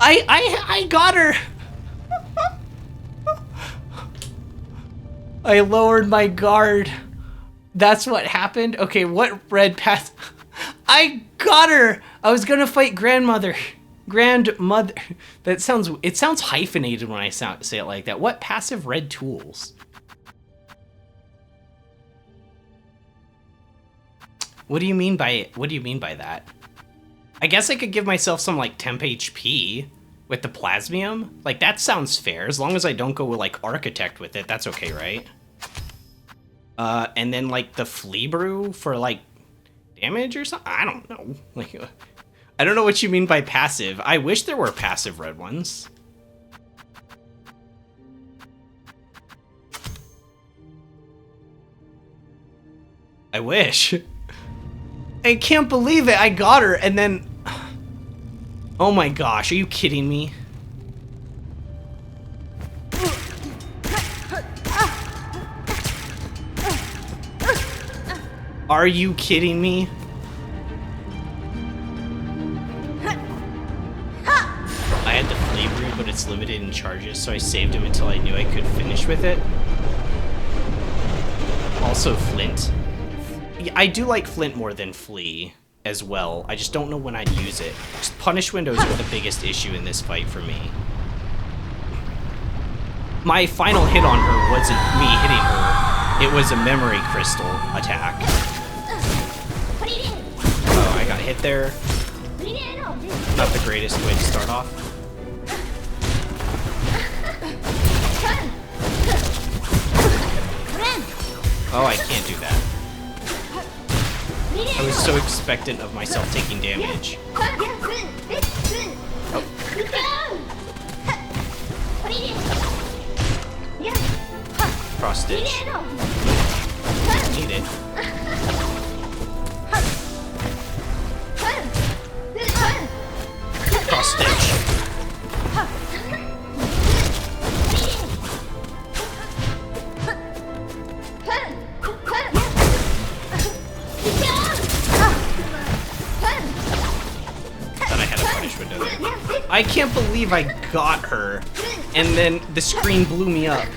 I got her. I lowered my guard. That's what happened? Okay, what red path? I got her. I was gonna fight grandmother. Grandmother. It sounds hyphenated when I say it like that. What passive red tools? What do you mean by that? I guess I could give myself some like temp HP with the plasmium. Like that sounds fair as long as I don't go with like architect with it. That's okay, right? And then like the flea brew for like damage or something. I don't know. Like I don't know what you mean by passive. I wish there were passive red ones. I wish. I can't believe it. I got her and then... Oh my gosh, are you kidding me? Are you kidding me? I had the flea brew, but it's limited in charges, so I saved him until I knew I could finish with it. Also Flint. I do like Flint more than Flea as well. I just don't know when I'd use it. Just punish windows are the biggest issue in this fight for me. My final hit on her wasn't me hitting her. It was a memory crystal attack. Oh, I got hit there. Not the greatest way to start off. Oh, I can't do that. I was so expectant of myself taking damage. Oh. Cross stitch. Need it. Cross stitch. I can't believe I got her, and then the screen blew me up.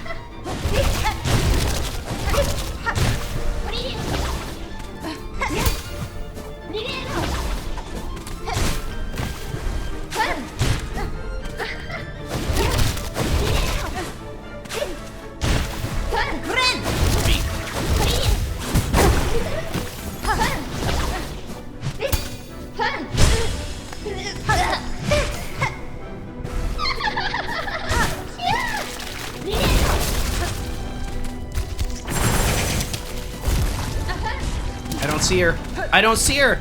See her. I don't see her.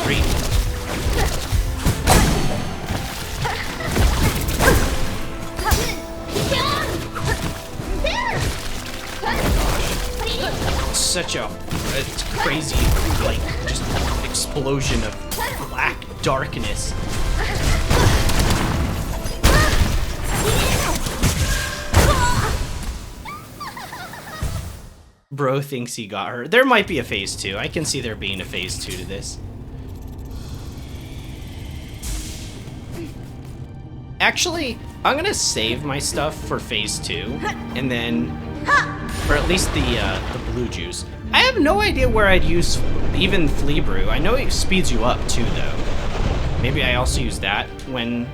Three. Such a crazy, like, just explosion of black darkness. Bro thinks he got her. There might be a phase 2. I can see there being a phase 2 to this. Actually, I'm gonna save my stuff for phase 2, and then, or at least the blue juice. I have no idea where I'd use even flea brew. I know it speeds you up too, though. Maybe I also use that when.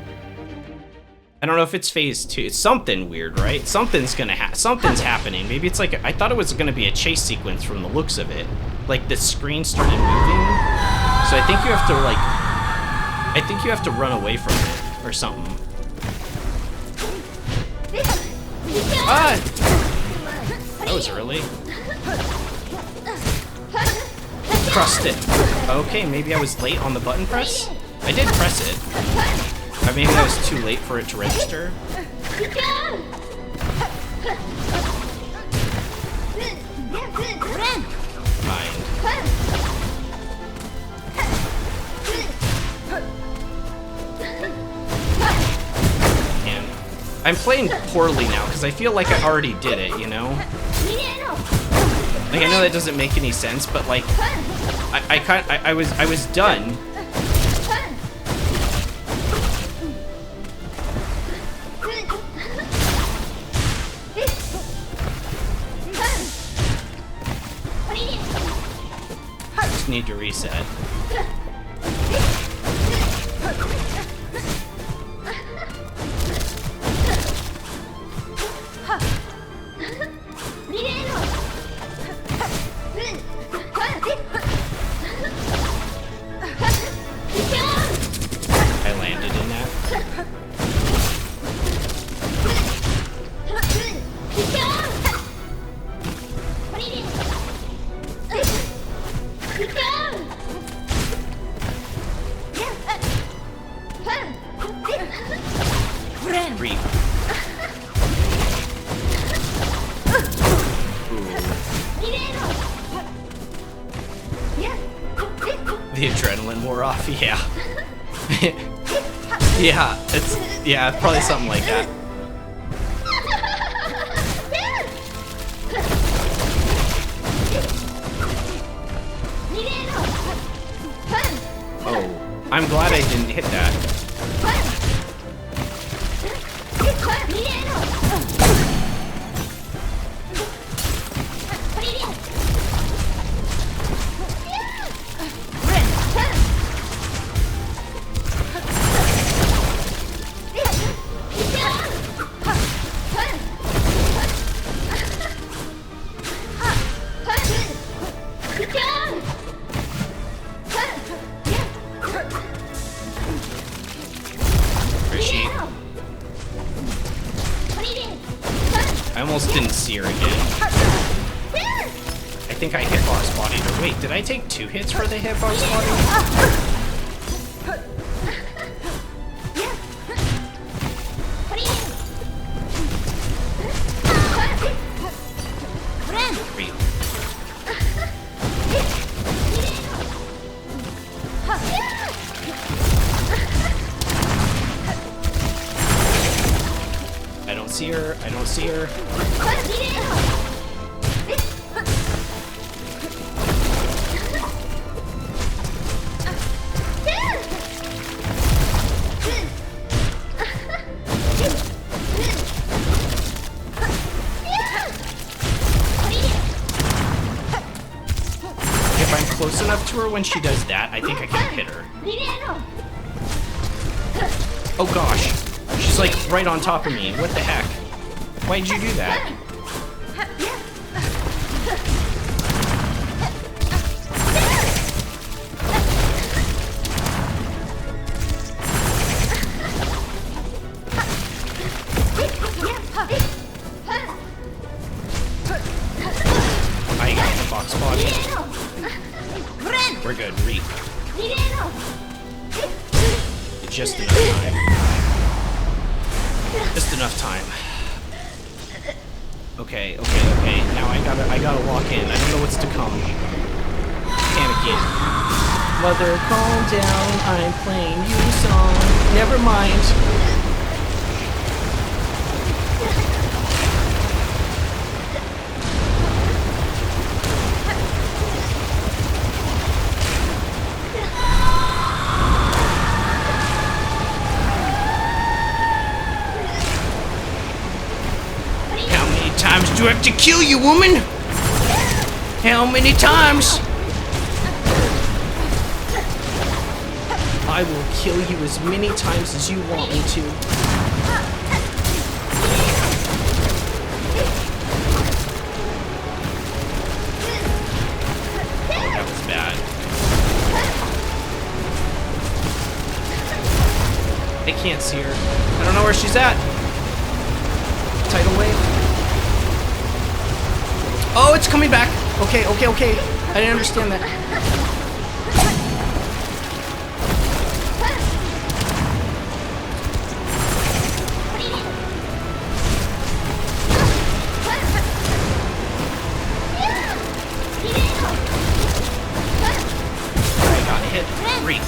I don't know if it's phase 2. It's something weird, right? Something's happening. Maybe it's like I thought it was gonna be a chase sequence from the looks of it. Like the screen started moving, so I think you have to run away from it or something. Ah! That was early. Crushed it. Okay, maybe I was late on the button press? I did press it. Or maybe I was too late for it to register. Mind. And I'm playing poorly now because I feel like I already did it, you know? Like I know that doesn't make any sense, but like I was done. Just need to reset. I landed in that. Reap. The adrenaline wore off, yeah. Yeah, probably something like that. Oh, I'm glad I didn't hit that. I almost didn't see her again. I think I hitbox bodied her. Wait, did I take 2 hits for the hitbox body? I don't see her. I don't see her. If I'm close enough to her when she does that, I think I can hit her. Oh gosh. She's like right on top of me. What the heck? Why'd you do that? I got the box body. We're good. Reap. Just enough time. Just enough time. Okay. Now I gotta walk in. I don't know what's to come. Panicking. Mother, calm down. I'm playing you a song. Never mind. How many times do I have to kill you, woman? How many times? I will kill you as many times as you want me to. Oh, that was bad. I can't see her. I don't know where she's at. Tidal wave. Oh, it's coming back. Okay. I didn't understand that. I got hit. Great.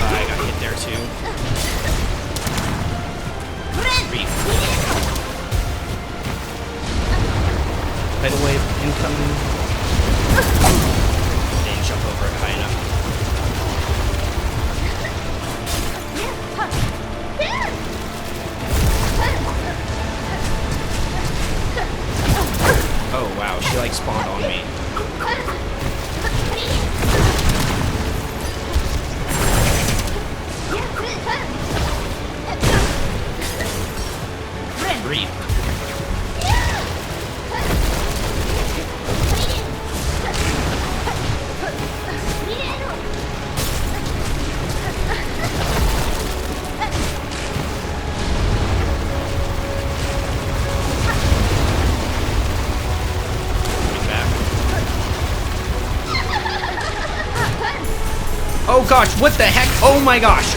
I got hit there too. Tidal wave incoming. Didn't jump over it high enough. Oh wow, she like spawned on me. Breathe. Oh gosh, what the heck? Oh my gosh.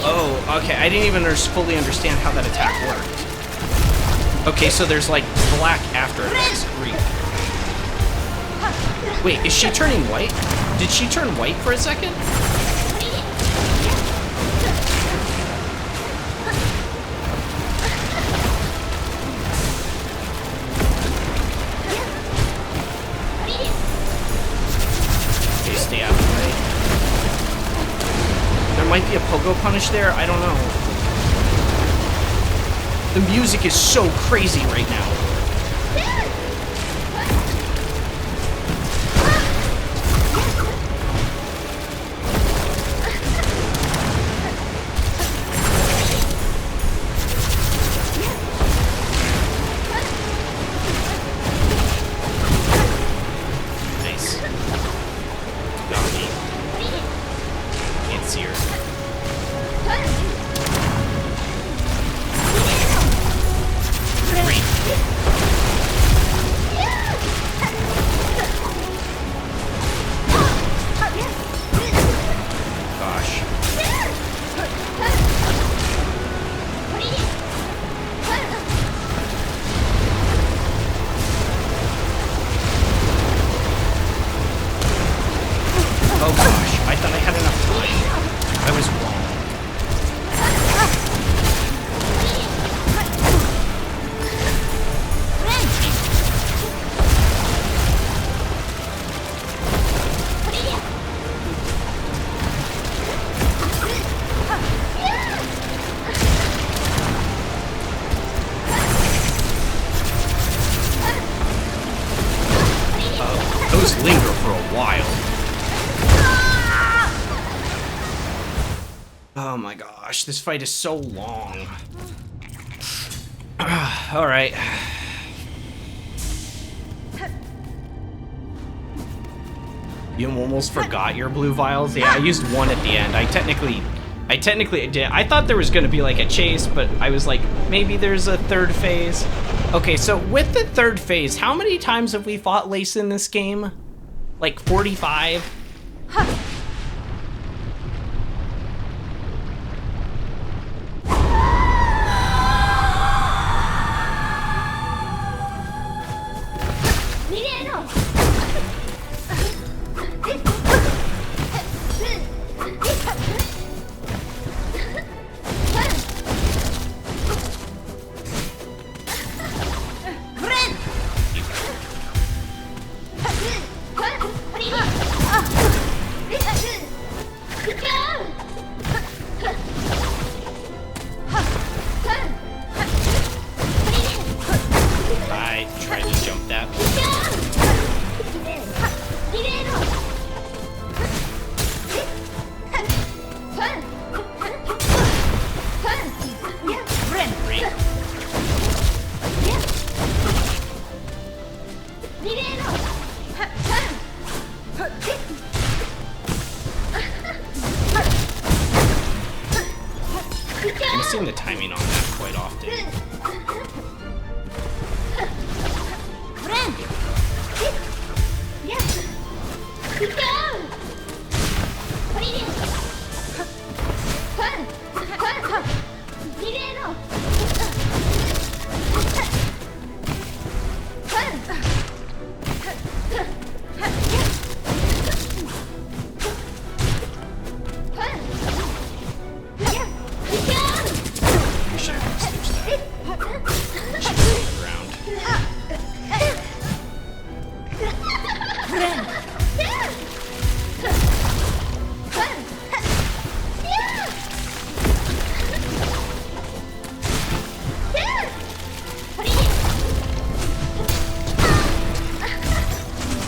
Oh, okay, I didn't even fully understand how that attack worked. Okay, so there's like black after effects. Wait, is she turning white? Did she turn white for a second? Stay out of the way. There might be a pogo punish there, I don't know. The music is so crazy right now. Oh gosh, I thought I had enough time. I was wrong. Oh, those linger for a while. Oh my gosh, this fight is so long. Alright. You almost forgot your blue vials? Yeah, I used one at the end. I technically did. I thought there was gonna be like a chase, but I was like, maybe there's a third phase. Okay, so with the third phase, how many times have we fought Lace in this game? Like 45? I tried to jump that. I'm missing the timing on that quite often. I should have switched that. Should be on the ground.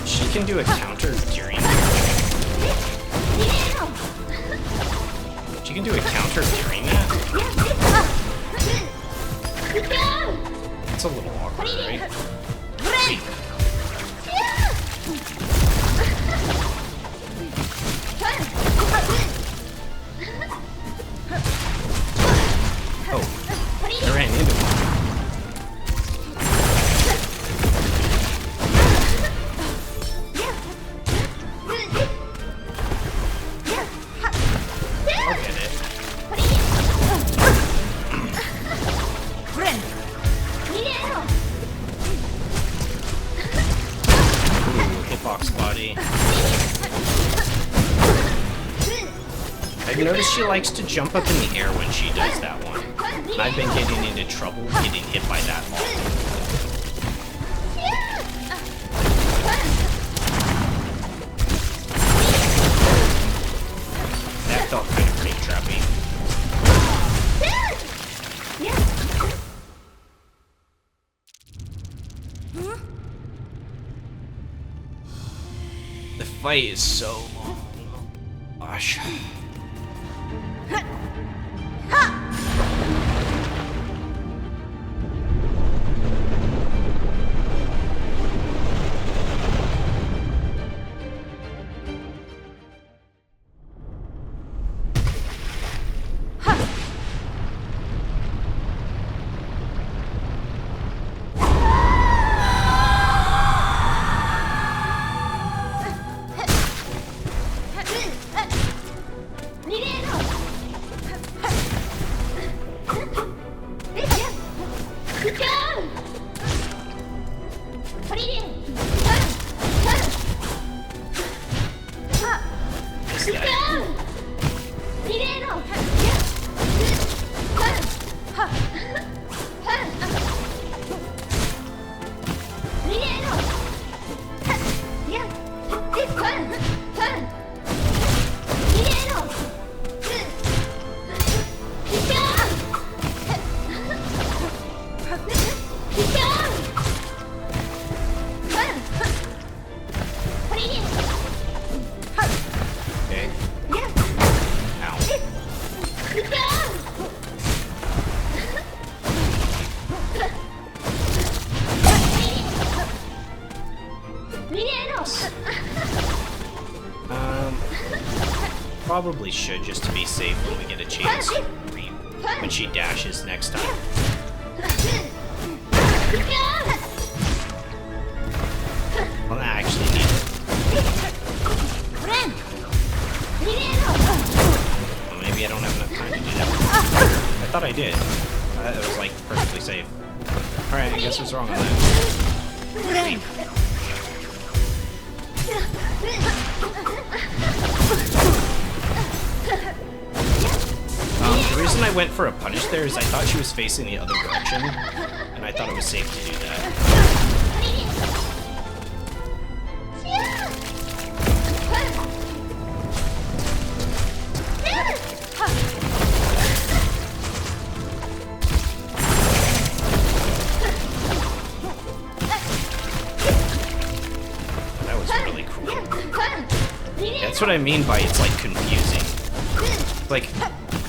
She can do a counter during that. She can do a counter during that? It's a little awkward, right? Wait. Oh, I ran into one. I'll get it. Ooh, hitbox body. I've noticed she likes to jump up in the air when she does that one. And I've been getting into trouble getting hit by that often. That felt kind of creep trappy. The fight is so long. Gosh. Missed that. Okay. Ow. Probably should, just to be safe when we get a chance. When she dashes next time. thought I did. It was like perfectly safe. Alright, I guess what's wrong on that? Wait. The reason I went for a punish there is I thought she was facing the other direction, and I thought it was safe to do that. That was really cool. That's what I mean by it's like confusing. Like,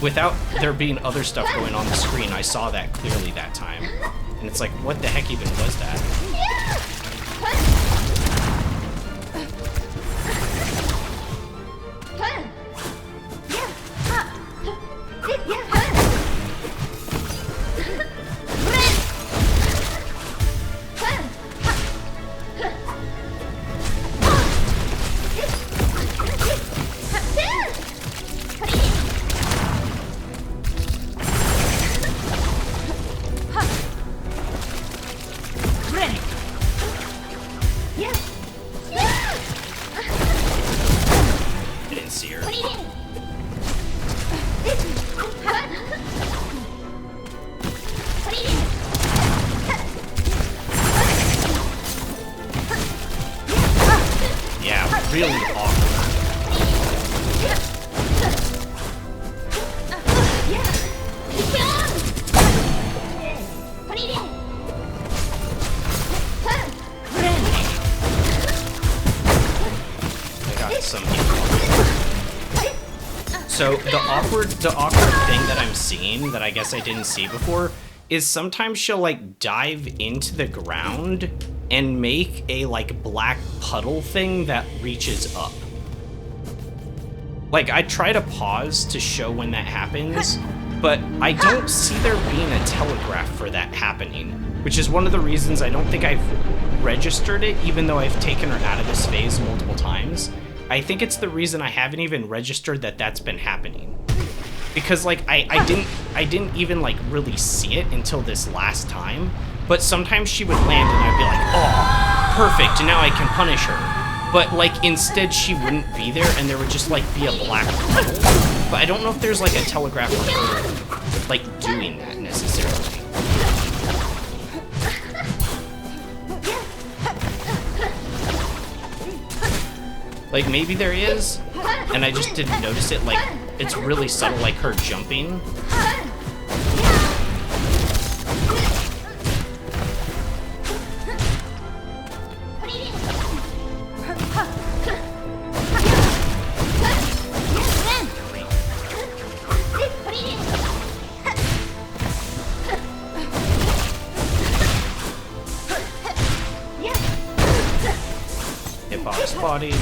without there being other stuff going on the screen, I saw that clearly that time. And it's like, what the heck even was that? Really awkward. I got some. So the awkward thing that I'm seeing that I guess I didn't see before is sometimes she'll like dive into the ground and make a like black puddle thing that reaches up. Like, I try to pause to show when that happens, but I don't see there being a telegraph for that happening, which is one of the reasons I don't think I've registered it, even though I've taken her out of this phase multiple times. I think it's the reason I haven't even registered that that's been happening. Because like I didn't even like really see it until this last time. But sometimes she would land and I'd be like, oh, perfect, now I can punish her. But like instead she wouldn't be there and there would just like be a black puddle. But I don't know if there's like a telegraph for her like doing that necessarily. Like maybe there is, and I just didn't notice it. Like it's really subtle, like her jumping. Hitbox body.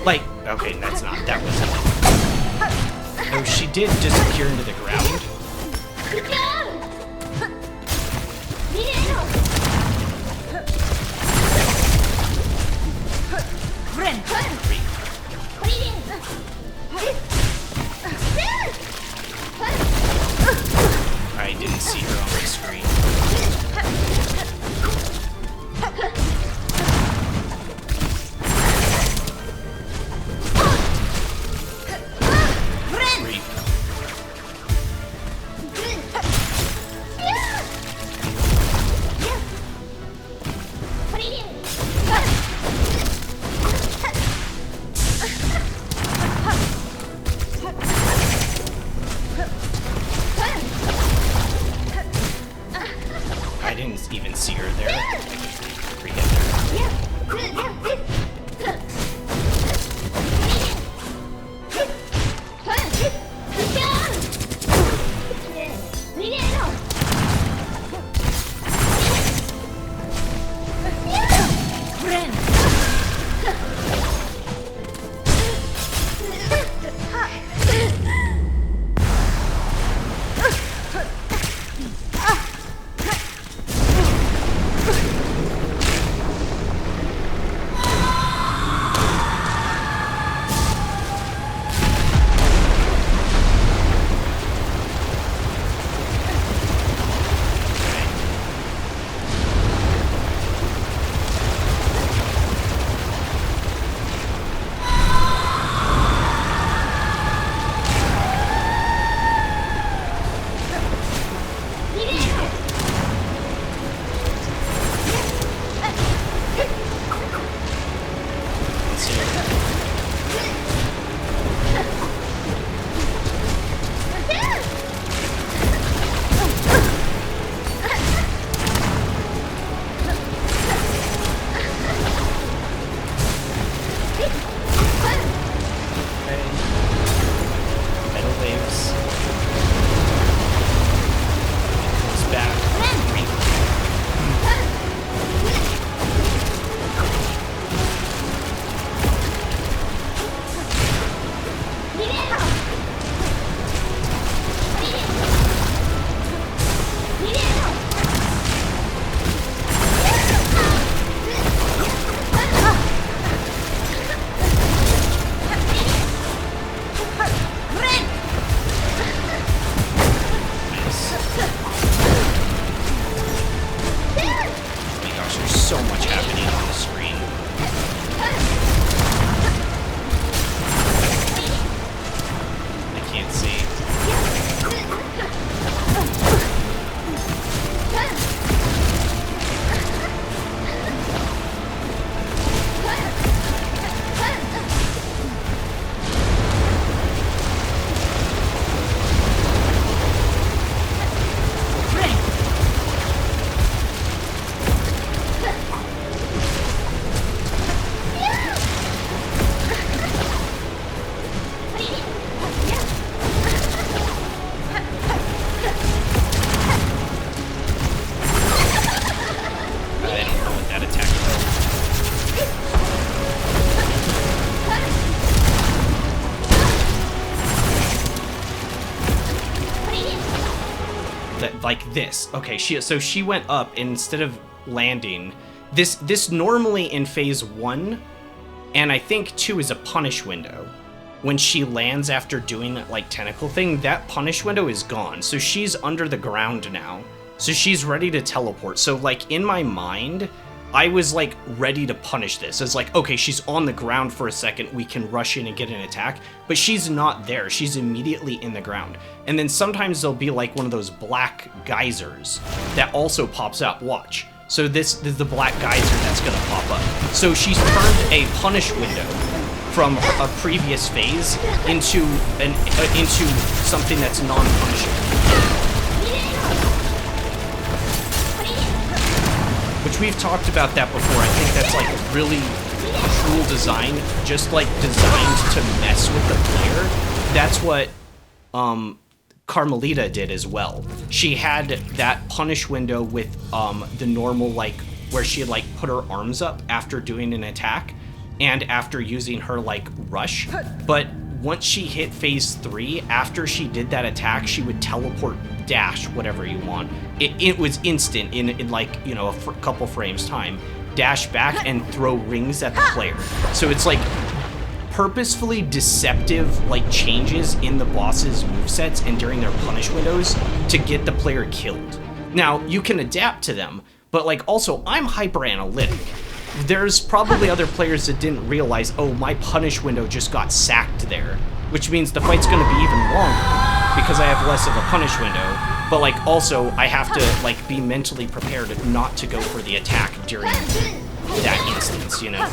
Like, okay, that's not, that wasn't it. Oh, she did disappear into the ground. I didn't see her on my screen. much happening on the screen. I can't see. Like this. Okay, she went up, and instead of landing, this normally in phase 1 and I think 2 is a punish window. When she lands after doing that like tentacle thing, that punish window is gone. So she's under the ground now. So she's ready to teleport. So like in my mind, I was like ready to punish this. It's like, okay, she's on the ground for a second, we can rush in and get an attack, but she's not there. She's immediately in the ground. And then sometimes there'll be like one of those black geysers that also pops up. Watch. So this is the black geyser that's gonna pop up. So she's turned a punish window from a previous phase into something that's non-punishable. Which we've talked about that before. I think that's like really cruel design, just like designed to mess with the player. That's what Carmelita did as well. She had that punish window with the normal like where she had like put her arms up after doing an attack and after using her like rush. But once she hit phase 3, after she did that attack, she would teleport, dash, whatever you want. It was instant in like, you know, a couple frames time. Dash back and throw rings at the player. So it's like purposefully deceptive like changes in the boss's movesets and during their punish windows to get the player killed. Now, you can adapt to them, but like also I'm hyper analytic. There's probably other players that didn't realize, oh, my punish window just got sacked there, which means the fight's gonna be even longer because I have less of a punish window. But like also I have to like be mentally prepared not to go for the attack during that instance, you know?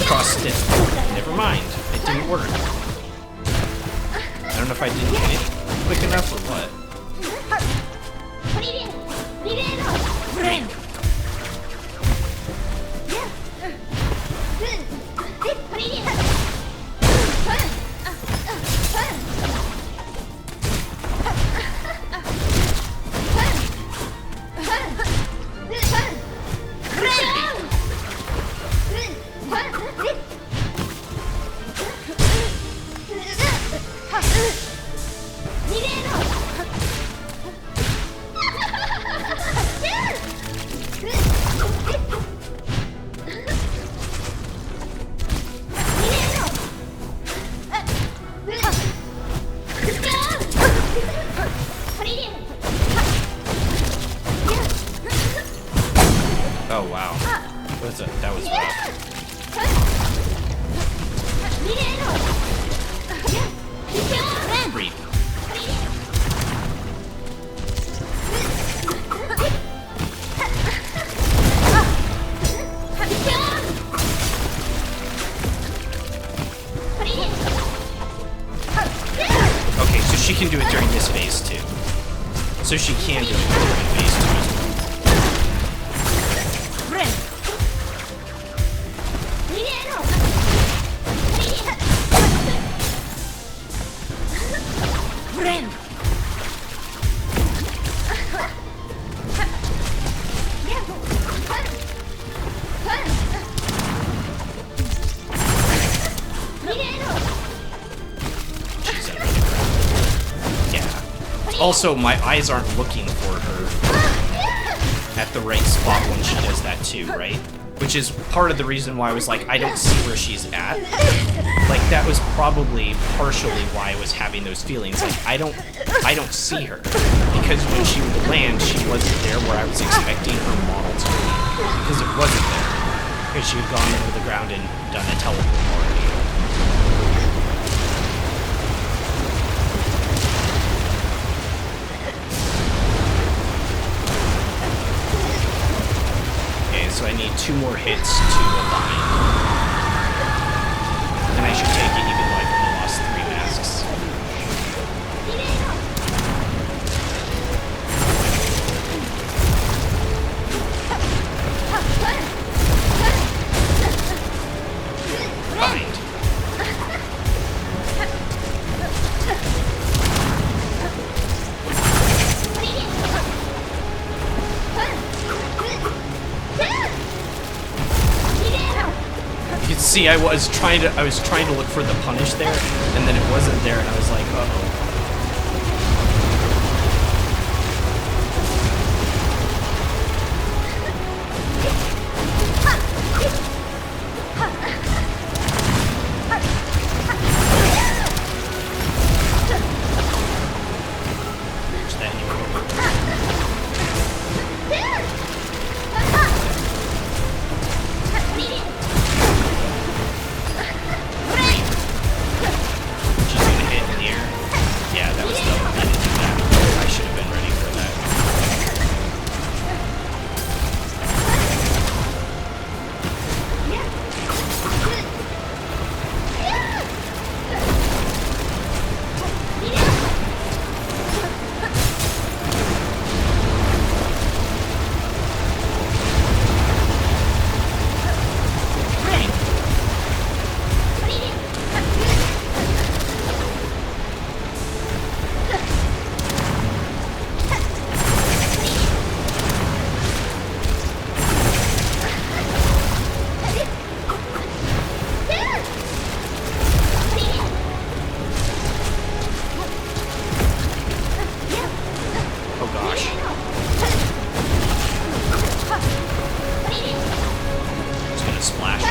Crossed it. Never mind. It didn't work. I don't know if I didn't hit it quick enough or what. Oh wow. That was rough. Breathe. Okay, so she can do it during this phase too. So she can do it during phase 2 as well. Also, my eyes aren't looking for her at the right spot when she does that too, right? Which is part of the reason why I was like, I don't see where she's at. Like, that was probably partially why I was having those feelings. Like, I don't see her. Because when she would land, she wasn't there where I was expecting her model to be. Because it wasn't there. Because she had gone over the ground and done a teleport already. Okay, so I need 2 more hits to align. And I should take it even though I've only lost 3 masks. Bind. You can see I was trying to look for the punish there, and then it wasn't there, and I was like, uh-oh. There's that new She's gonna hit in the air. Yeah, that was dumb. I didn't do that. I should have been ready for that. Oh gosh. It's gonna splash.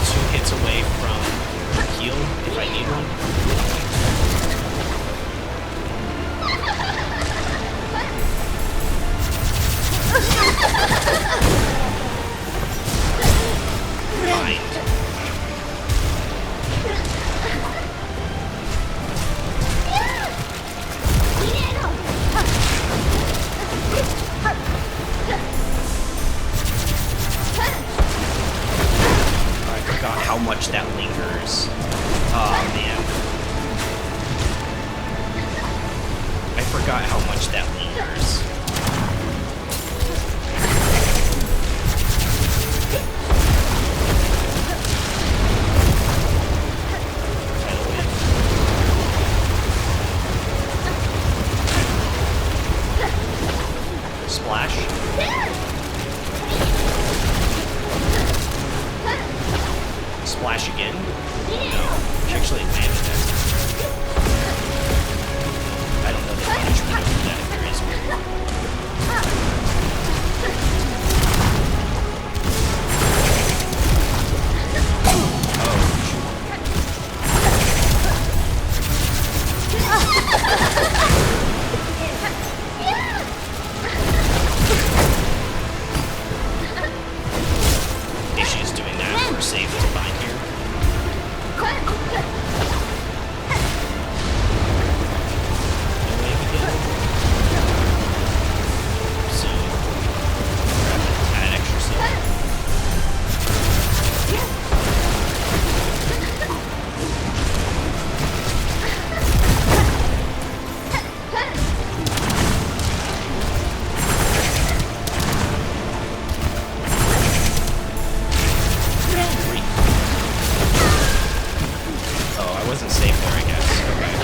Two hits away from heal if I need one. Bind. I forgot how much that lingers. Oh man. I forgot how much that lingers. Splash. Splash again? No. She actually landed that. I don't know the punishment of that if there is one. If she's doing that, we're safe to bind here. Maybe again. So, grab an extra soul. Oh, I wasn't safe there, I guess. Okay.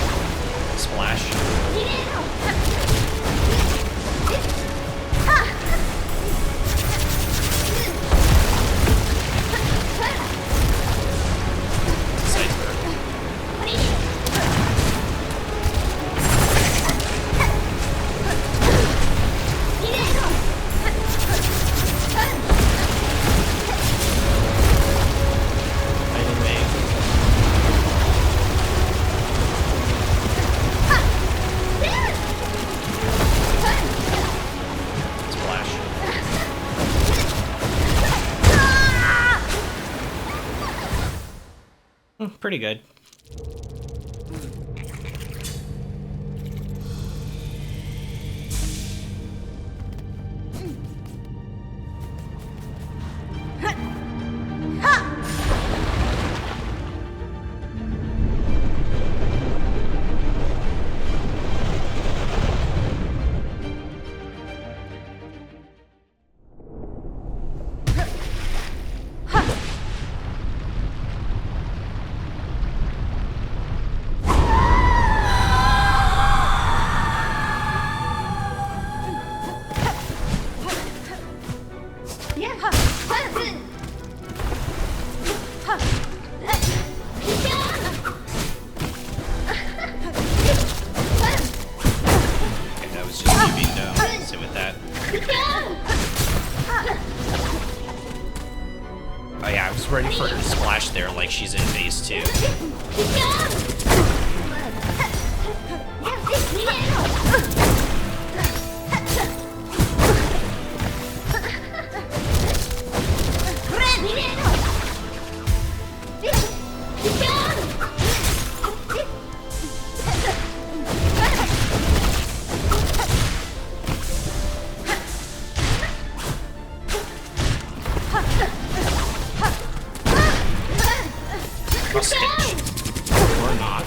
Pretty good. Okay, that was just me being dumb. Sit with that. Oh yeah, I was ready for her to splash there like she's in phase 2. Hostage. Or not.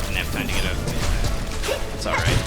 Didn't have time to get out of the way. It's alright.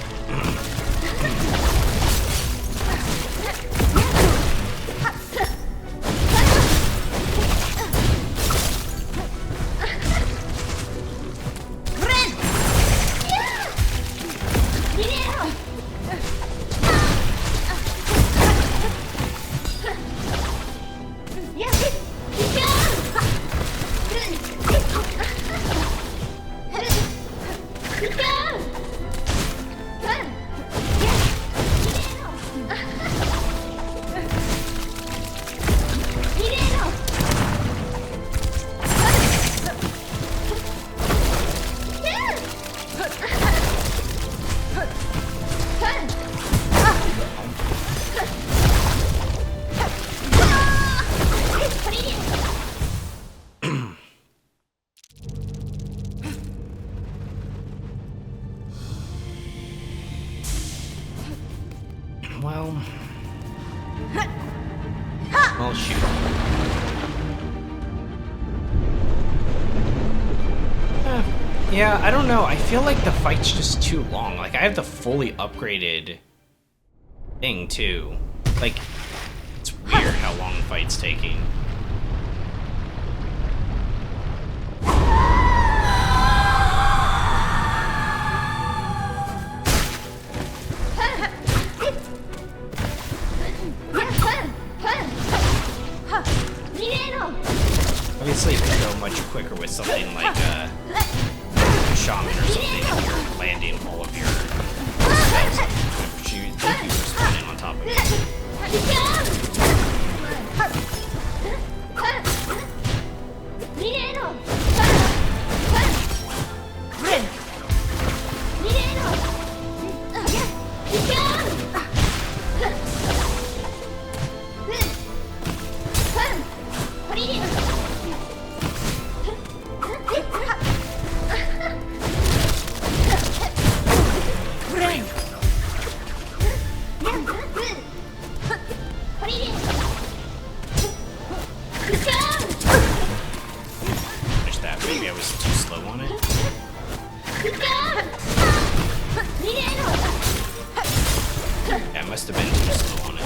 Well, shoot. Yeah, I don't know. I feel like the fight's just too long. Like, I have the fully upgraded thing, too. Like, it's weird how long the fight's taking. Obviously, it could go much quicker with something like Shaman or something if you're landing all of your spells. She was spawning on top of it. Maybe I was too slow on it. Yeah, I must have been too slow on it.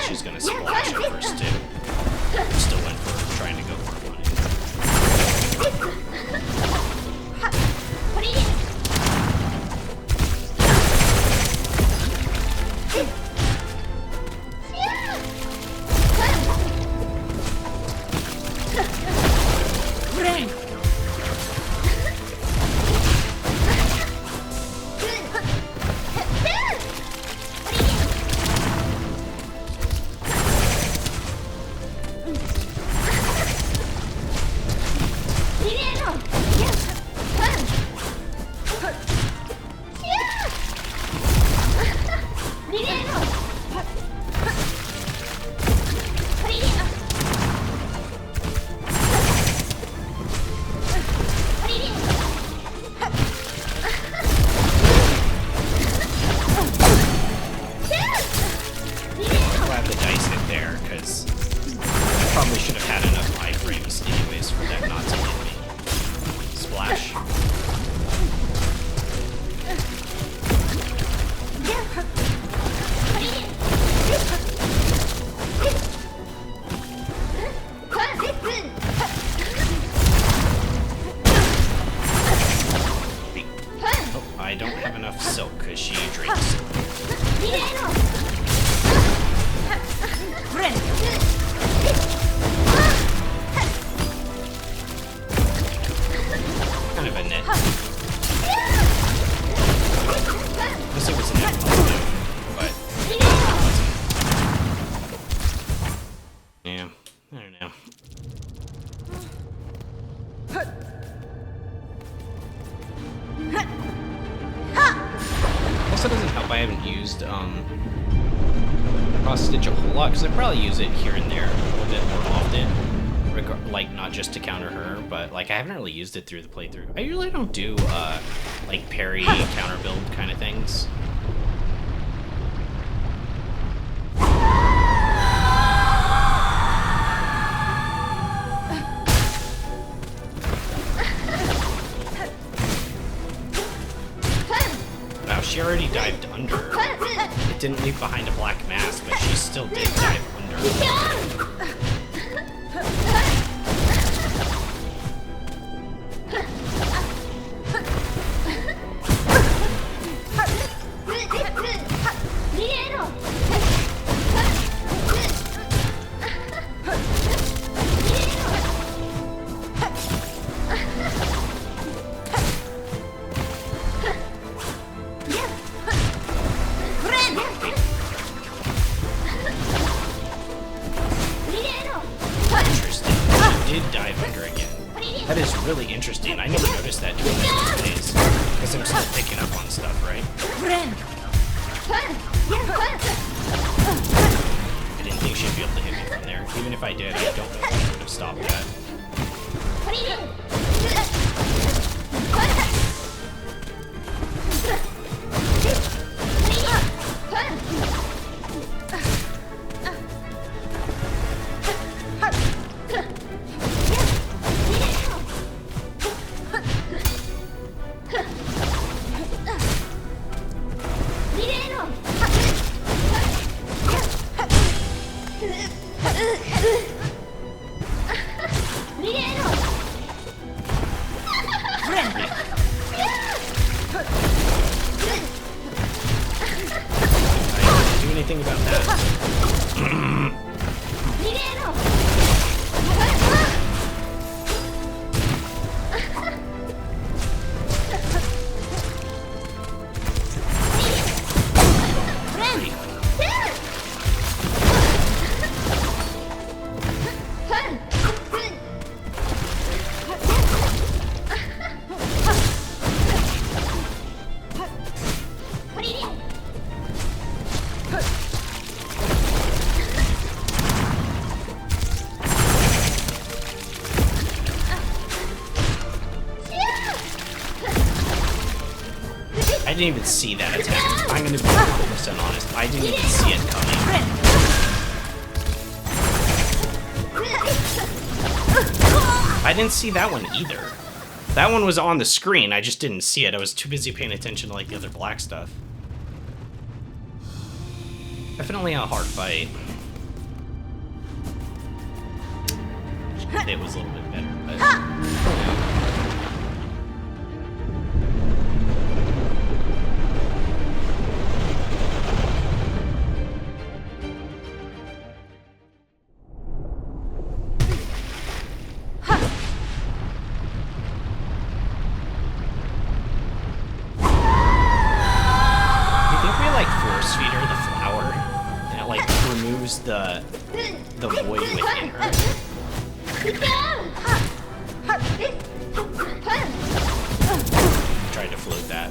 She's gonna splash at first too. Still went for trying to go for it. strings. Kind of a net. Guess it was a net positive, but it wasn't. Yeah, I don't know. Also doesn't help I haven't used cross stitch a whole lot, because I probably use it here and there a little bit more often. Like, not just to counter her, but like I haven't really used it through the playthrough. I usually don't do like parry counter build kind of things. Wow, she already dived under. It didn't leave behind a black mass, but she still did dive under. That is really interesting. I never noticed that during my plays. Because I'm still picking up on stuff, right? I didn't think she'd be able to hit me from there. Even if I did, I don't know if I would have stopped that. Anything about that. I didn't even see that attack. I'm gonna be 100% honest. I didn't even see it coming. I didn't see that one either. That one was on the screen, I just didn't see it. I was too busy paying attention to like the other black stuff. Definitely a hard fight. It was a little bit better, but... the void within her. Tried to float that.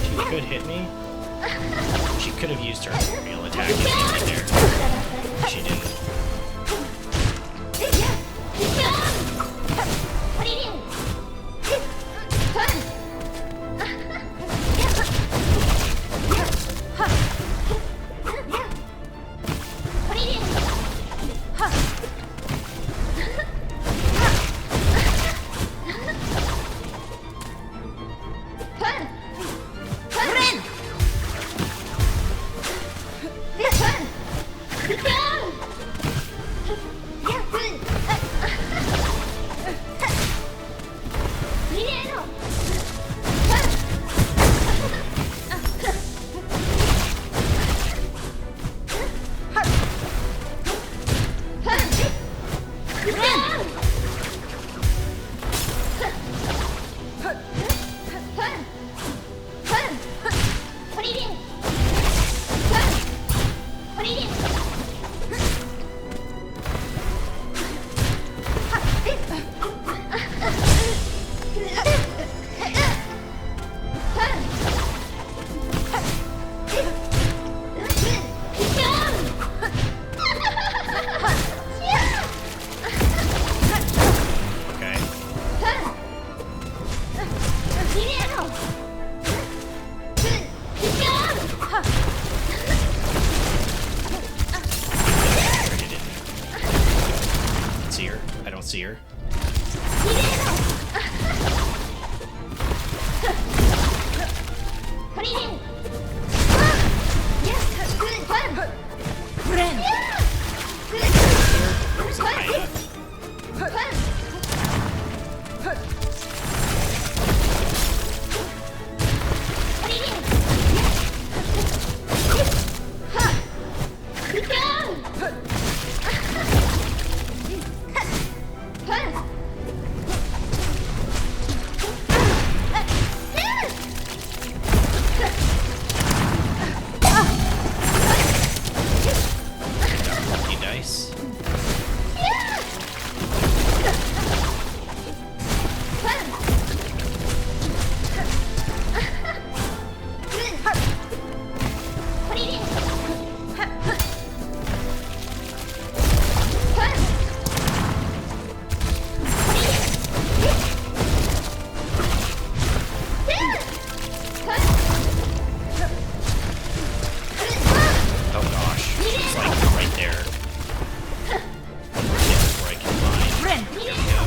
She could hit me. She could have used her real attack and hit me there. She didn't. see her. Was it Aya? Lucky dice. Oh gosh, she's like right there. Get before I can find. There we go.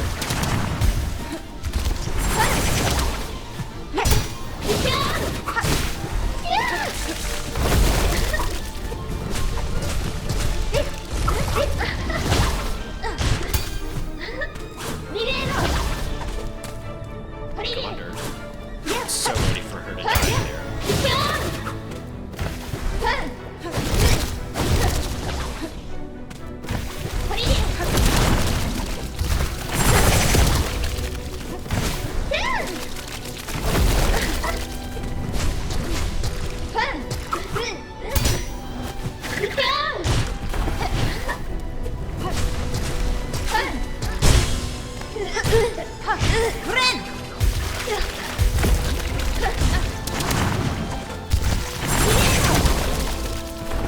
I wonder. So ready for her to die there.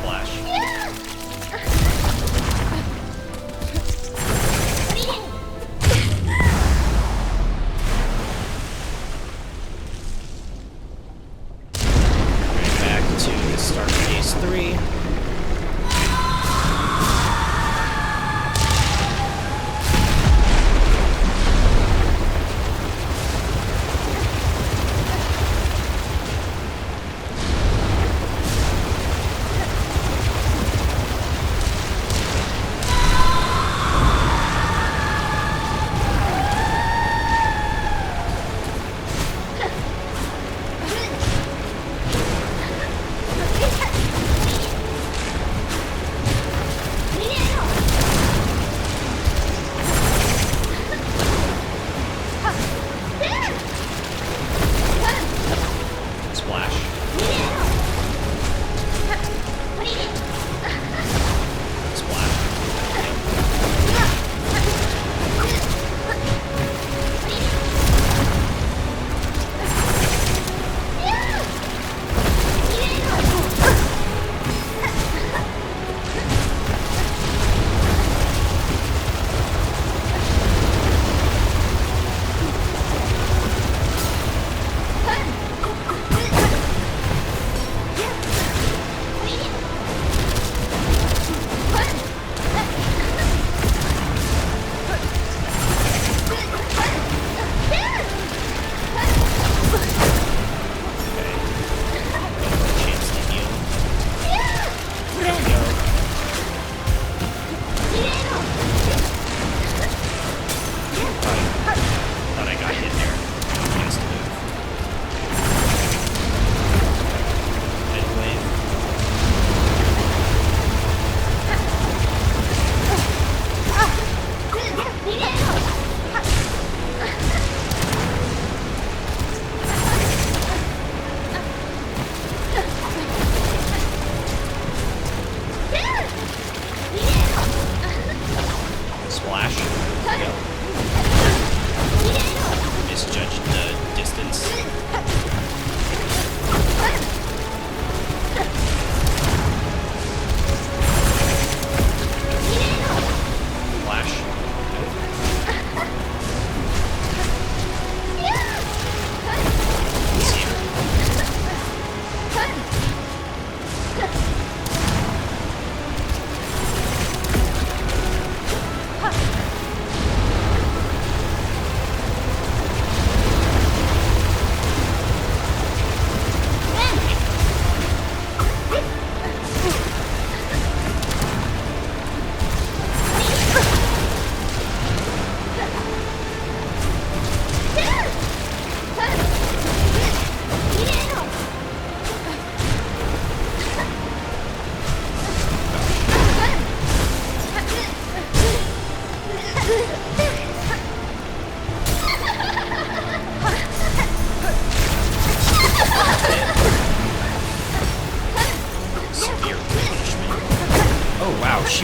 Flash. Back to the start of phase 3.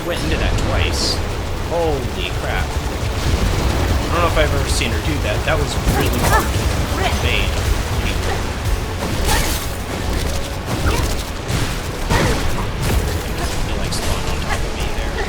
went into that twice. Holy crap. I don't know if I've ever seen her do that. That was really hard to evade. He likes spawned on top of me there.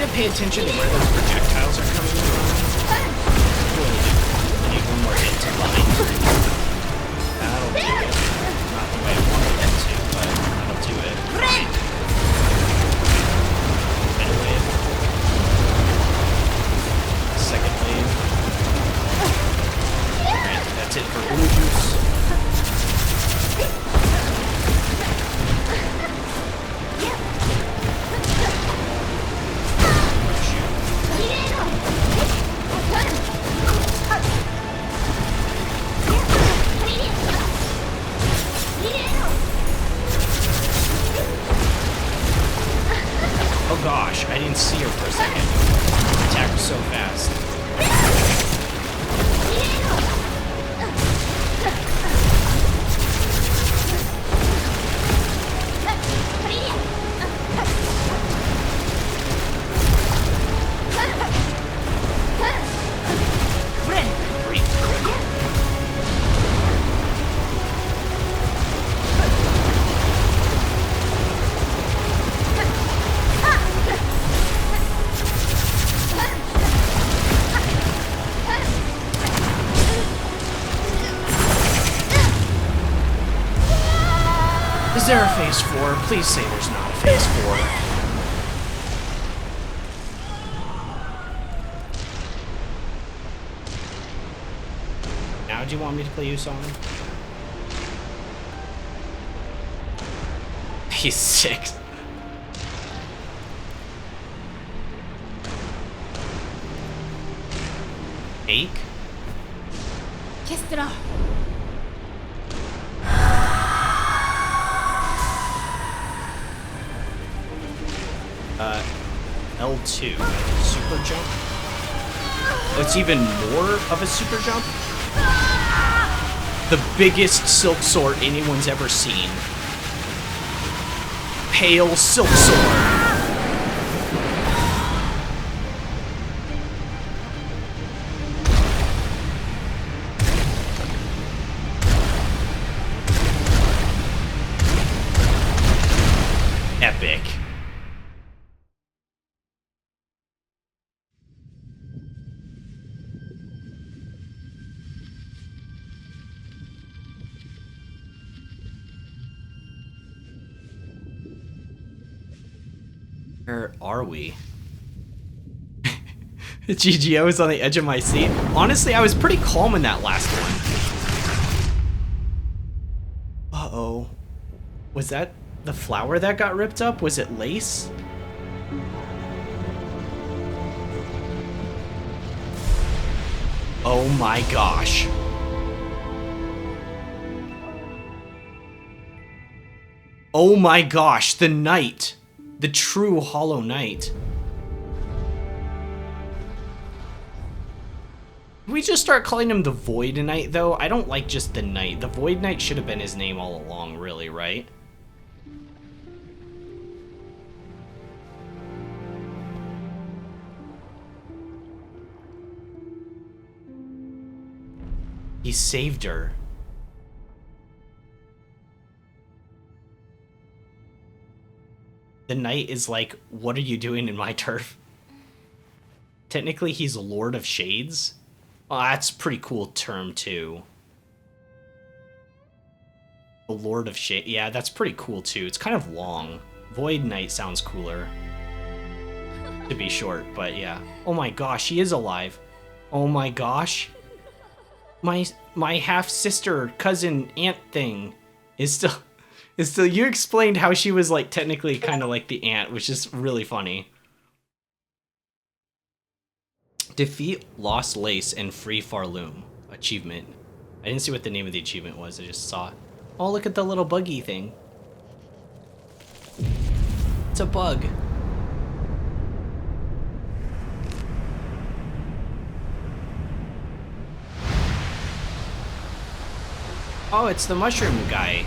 Pay attention to where those projectiles are coming from. I need one more hit to blind. That'll do it. Not the way I wanted it to, but that'll do it. Middle wave. Second wave. Alright, that's it for blue juice. Oh gosh, I didn't see her for a second. Attack was so fast. Is there a phase 4? Please say there's not a phase 4. Now do you want me to play you song? Phase 6. Ache? Kestra. L2, super jump. It's even more of a super jump. The biggest silk sword anyone's ever seen. Pale silk sword. Epic. Where are we? GGO is on the edge of my seat. Honestly, I was pretty calm in that last one. Uh-oh. Was that the flower that got ripped up? Was it lace? Oh my gosh. Oh my gosh, the knight. The true Hollow Knight. Can we just start calling him the Void Knight, though? I don't like just the Knight. The Void Knight should have been his name all along, really, right? He saved her. The knight is like, what are you doing in my turf? Technically, he's Lord of Shades. Oh, that's a pretty cool term, too. The Lord of Shades. Yeah, that's pretty cool, too. It's kind of long. Void Knight sounds cooler. To be short, but yeah. Oh my gosh, he is alive. Oh my gosh. My half-sister, cousin, aunt thing is still... you explained how she was like technically kind of like the aunt, which is really funny. Defeat Lost Lace and Free Farloom. Achievement. I didn't see what the name of the achievement was. I just saw, oh, look at the little buggy thing. It's a bug. Oh, it's the mushroom guy.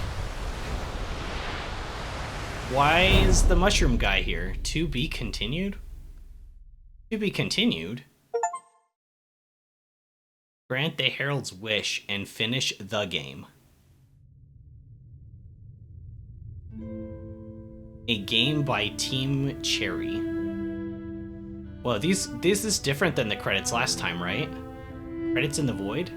Why is the mushroom guy here? To be continued? To be continued? Grant the Herald's wish and finish the game. A game by Team Cherry. Well, this is different than the credits last time, right? Credits in the Void?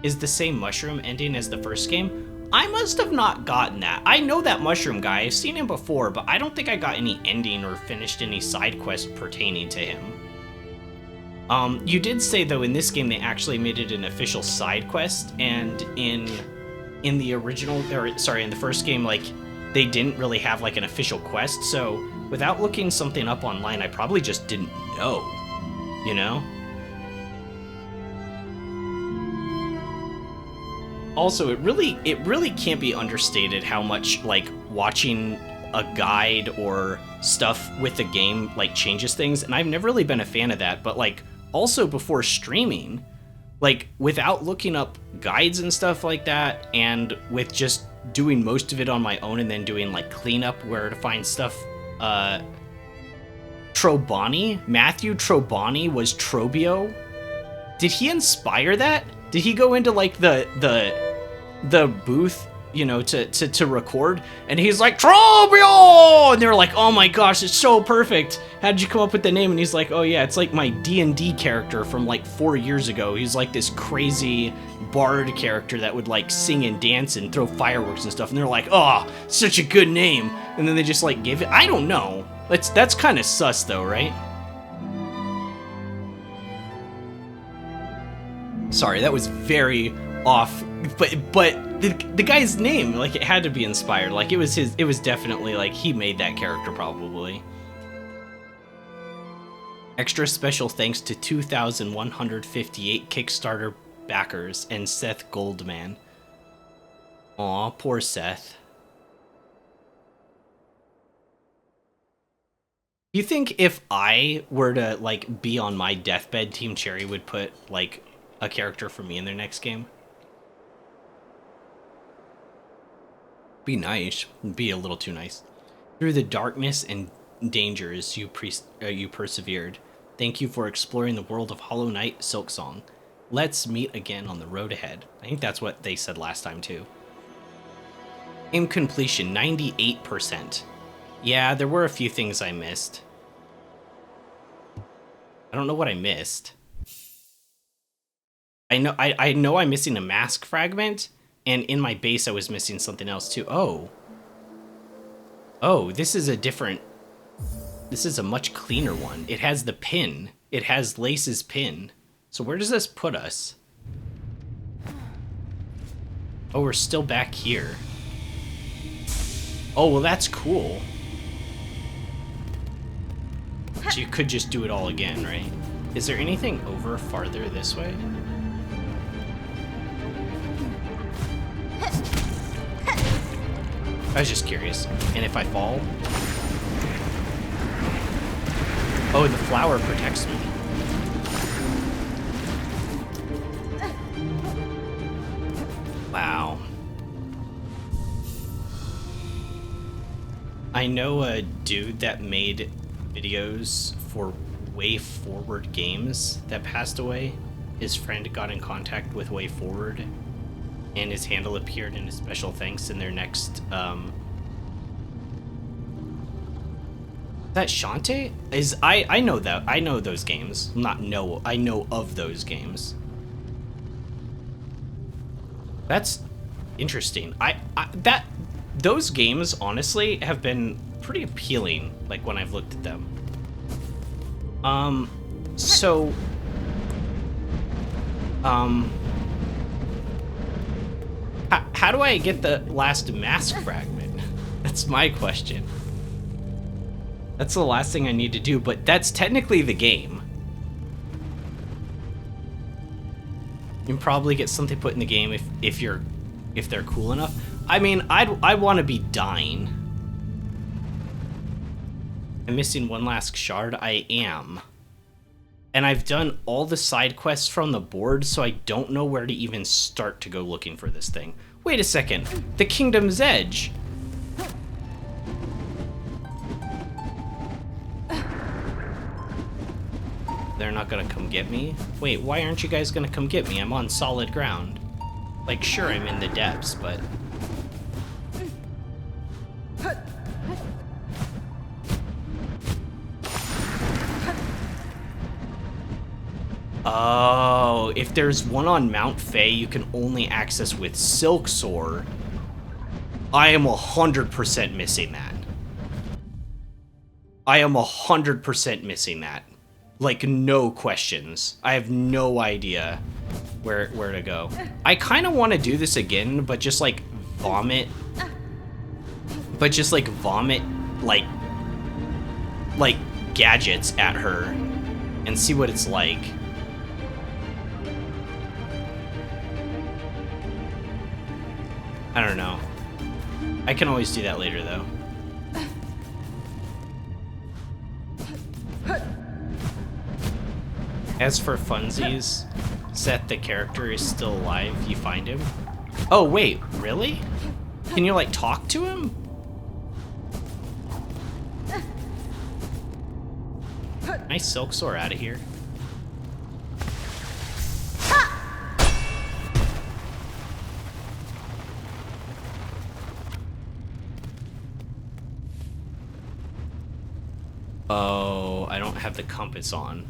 Is the same mushroom ending as the first game? I must have not gotten that. I know that mushroom guy. I've seen him before, but I don't think I got any ending or finished any side quest pertaining to him. You did say, though, in this game they actually made it an official side quest, and in the original, or sorry, in the first game, like, they didn't really have, like, an official quest, so without looking something up online, I probably just didn't know, you know? Also, it really can't be understated how much, like, watching a guide or stuff with the game, like, changes things, and I've never really been a fan of that, but, like, also before streaming, like, without looking up guides and stuff like that, and with just doing most of it on my own and then doing, like, cleanup where to find stuff, Matthew Trobani was Trobio? Did he inspire that? Did he go into, like, the booth, you know, to record, and he's like, Trobio! And they're like, oh my gosh, it's so perfect. How'd you come up with the name? And he's like, oh yeah, it's like my D&D character from like 4 years ago. He's like this crazy bard character that would like sing and dance and throw fireworks and stuff. And they're like, oh, such a good name. And then they just like gave it, I don't know. That's kind of sus though, right? Sorry, that was very off, but the guy's name, like, it had to be inspired. Like, it was definitely like he made that character probably. Extra special thanks to 2,158 Kickstarter backers and Seth Goldman. Aw, poor Seth. Do you think if I were to, like, be on my deathbed, Team Cherry would put, like, a character for me in their next game? Be nice. Be a little too nice. Through the darkness and dangers you persevered. Thank you for exploring the world of Hollow Knight, Silksong. Let's meet again on the road ahead. I think that's what they said last time too. Game completion, 98%. Yeah, there were a few things I missed. I don't know what I missed. I know I'm missing a mask fragment, and in my base I was missing something else too. Oh, this is a much cleaner one. It has the pin. It has Lace's pin. So where does this put us? Oh, we're still back here. Oh, well, that's cool. So you could just do it all again, right? Is there anything over farther this way? I was just curious. And if I fall? Oh, the flower protects me. Wow. I know a dude that made videos for Way Forward Games that passed away. His friend got in contact with Way Forward, and his handle appeared in a special thanks in their next, that Shantae? I know that. I know those games. I know of those games. That's interesting. Those games, honestly, have been pretty appealing, like, when I've looked at them. How do I get the last mask fragment? That's my question. That's the last thing I need to do, but that's technically the game. You can probably get something put in the game if they're cool enough. I mean, I want to be dying. I'm missing one last shard. I am. And I've done all the side quests from the board, so I don't know where to even start to go looking for this thing. Wait a second. The Kingdom's Edge. They're not gonna come get me? Wait, why aren't you guys gonna come get me? I'm on solid ground. Like, sure, I'm in the depths, but... Oh, if there's one on Mount Fae you can only access with Silksong, I am 100% missing that. I am 100% missing that. Like, no questions. I have no idea where to go. I kind of want to do this again, but just like vomit. But just like vomit, like gadgets at her and see what it's like. I don't know. I can always do that later, though. As for funsies, Seth the character is still alive. You find him. Oh, wait, really? Can you, like, talk to him? Nice Silksong out of here. Oh, I don't have the compass on.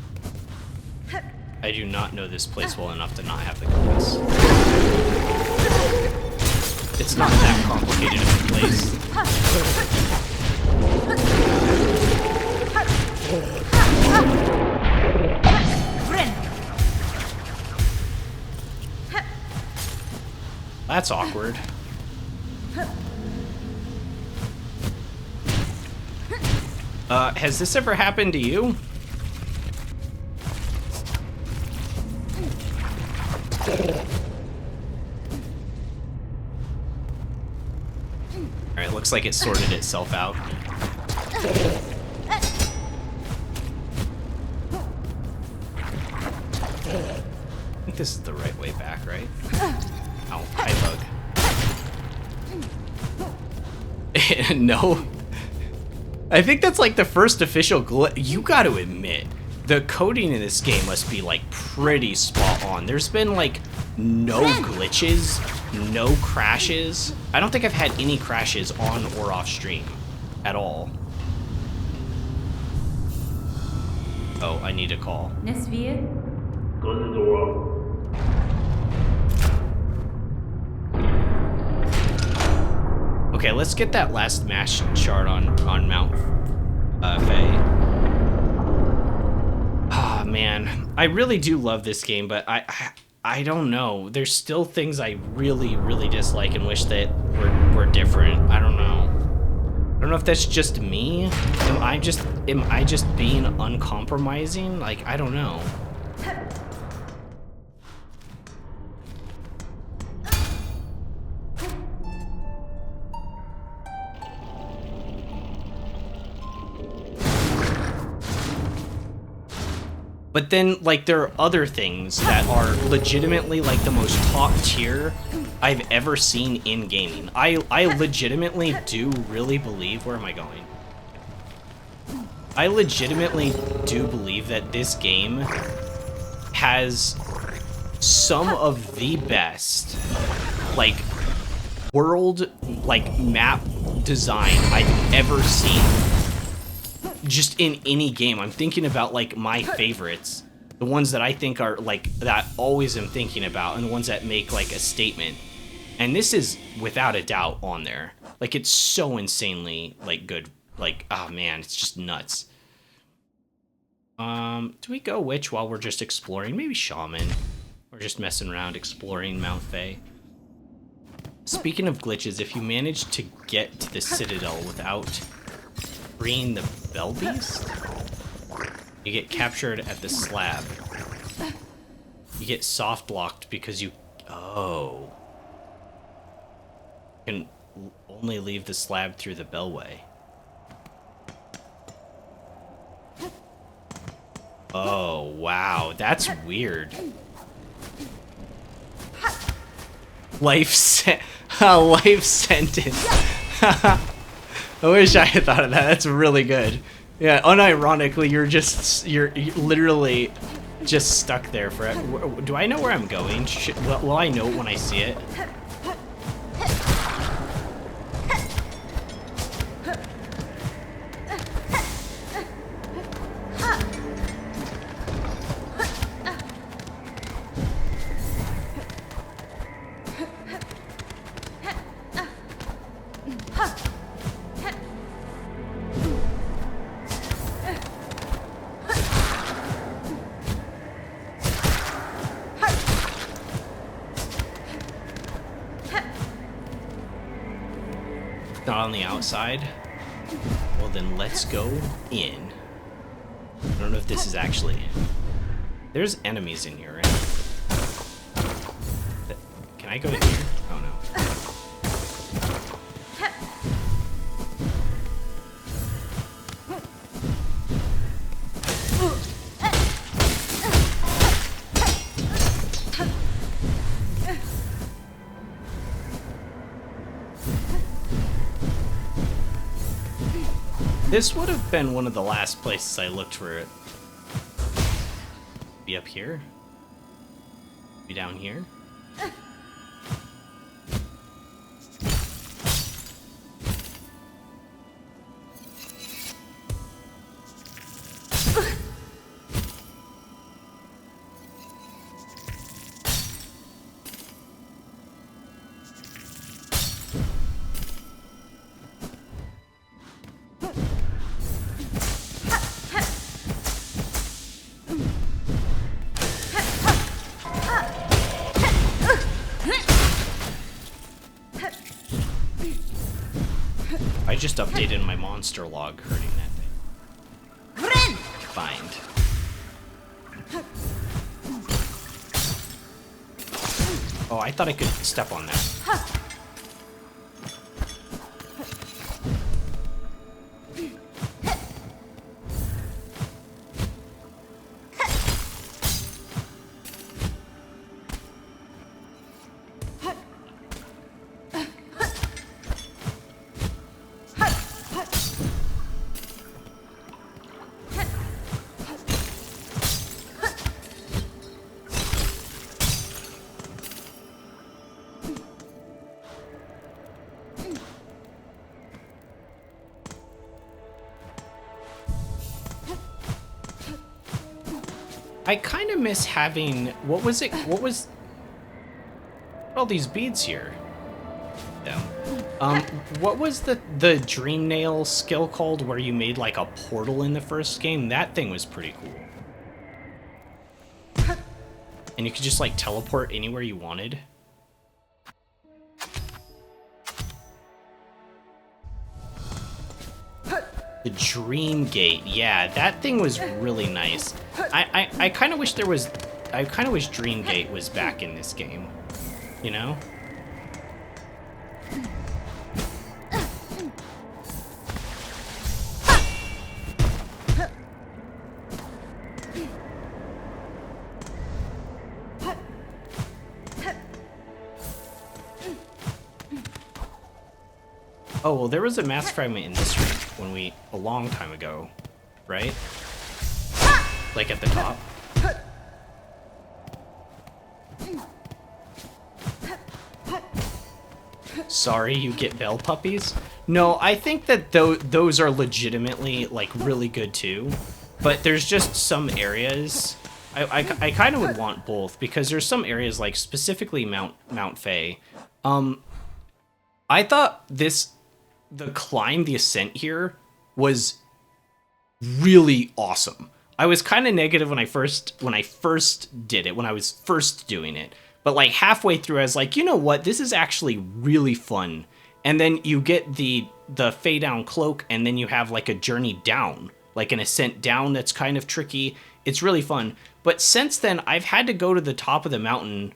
I do not know this place well enough to not have the compass. It's not that complicated of a place. That's awkward. Has this ever happened to you? Alright, looks like it sorted itself out. I think this is the right way back, right? Oh, hi, bug. No. I think that's like the first official glitch. You gotta admit, the coding in this game must be like pretty spot on. There's been like no glitches, no crashes. I don't think I've had any crashes on or off stream at all. Oh, I need a call. Nesvia? Go to the door. Okay, let's get that last mash shard on Mount Fae. Ah, man. I really do love this game, but I don't know. There's still things I really, really dislike and wish that were different. I don't know. I don't know if that's just me. Am I just being uncompromising? Like, I don't know. But then, like, there are other things that are legitimately, like, the most top tier I've ever seen in gaming. I legitimately do really believe... Where am I going? I legitimately do believe that this game has some of the best, like, world, like, map design I've ever seen. Just in any game. I'm thinking about like my favorites, the ones that I think are like that always am thinking about, and the ones that make like a statement, and this is without a doubt on there. Like, it's so insanely like good. Like, oh man, it's just nuts. Do we go witch while we're just exploring? Maybe shaman. We're just messing around exploring Mount Fae. Speaking of glitches, if you manage to get to the citadel without freeing the Bell Beast? You get captured at the slab. You get soft locked because you... Oh. You can only leave the slab through the bellway. Oh, wow. That's weird. A life sentence. I wish I had thought of that. That's really good. Yeah, unironically, you're literally just stuck there forever. Do I know where I'm going? Will I know it when I see it? Not on the outside? Well then let's go in. I don't know if this is actually in. There's enemies in here, right? Can I go in here? Oh no. This would have been one of the last places I looked for it. Be up here? Be down here? I just updated my monster log hurting that thing. Find. Oh, I thought I could step on that. I kind of miss having... What was all these beads here? Them. What was the dream nail skill called where you made like a portal in the first game? That thing was pretty cool. And you could just like teleport anywhere you wanted. The Dream Gate, yeah, that thing was really nice. I kind of wish there was... I kind of wish Dream Gate was back in this game. You know? Oh, well, there was a mass fragment in this room when a long time ago, right? Like at the top. Sorry, you get bell puppies? No, I think that those are legitimately, like, really good too. But there's just some areas... I kind of would want both, because there's some areas, like, specifically Mount Faye. I thought the climb, the ascent here, was really awesome. I was kind of negative when I first did it, when I was first doing it. But like halfway through, I was like, you know what? This is actually really fun. And then you get the the Fey Down cloak, and then you have like a journey down, like an ascent down that's kind of tricky. It's really fun. But since then, I've had to go to the top of the mountain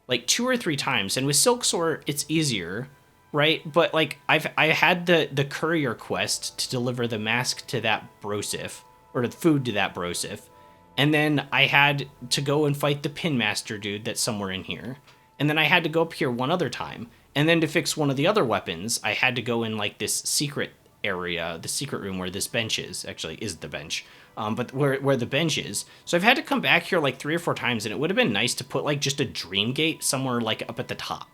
like 2 or 3 times, and with Silksong, it's easier, right? But like I had the courier quest to deliver the mask to that Brosif, or the food to that Brosif, and then I had to go and fight the Pin Master dude that's somewhere in here, and then I had to go up here one other time, and then to fix one of the other weapons, I had to go in like this secret area, the secret room where this bench is. Actually, is the bench. But where the bench is. So I've had to come back here like 3 or 4 times, and it would have been nice to put like just a dream gate somewhere like up at the top,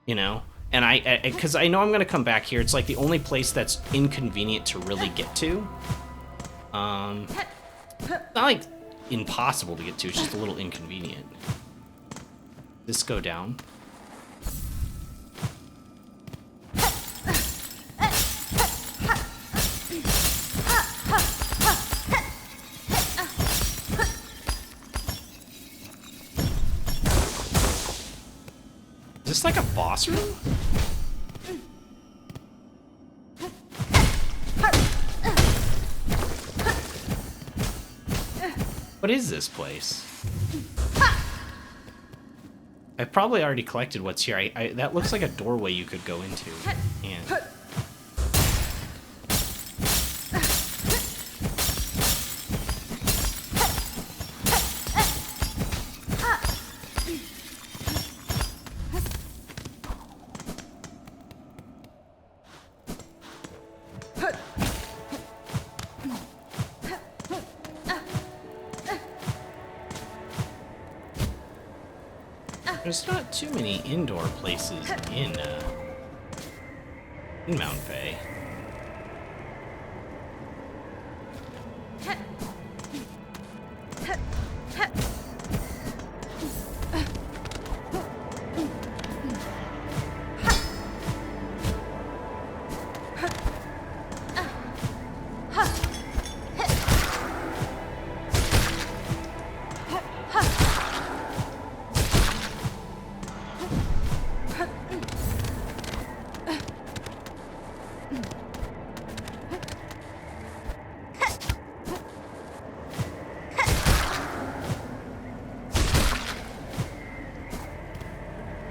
you know? And because I know I'm gonna come back here. It's like the only place that's inconvenient to really get to. Not like impossible to get to, it's just a little inconvenient. This go down. Is this like a boss room? What is this place? I probably already collected what's here. That looks like a doorway you could go into. And there's not too many indoor places in Mount Faye.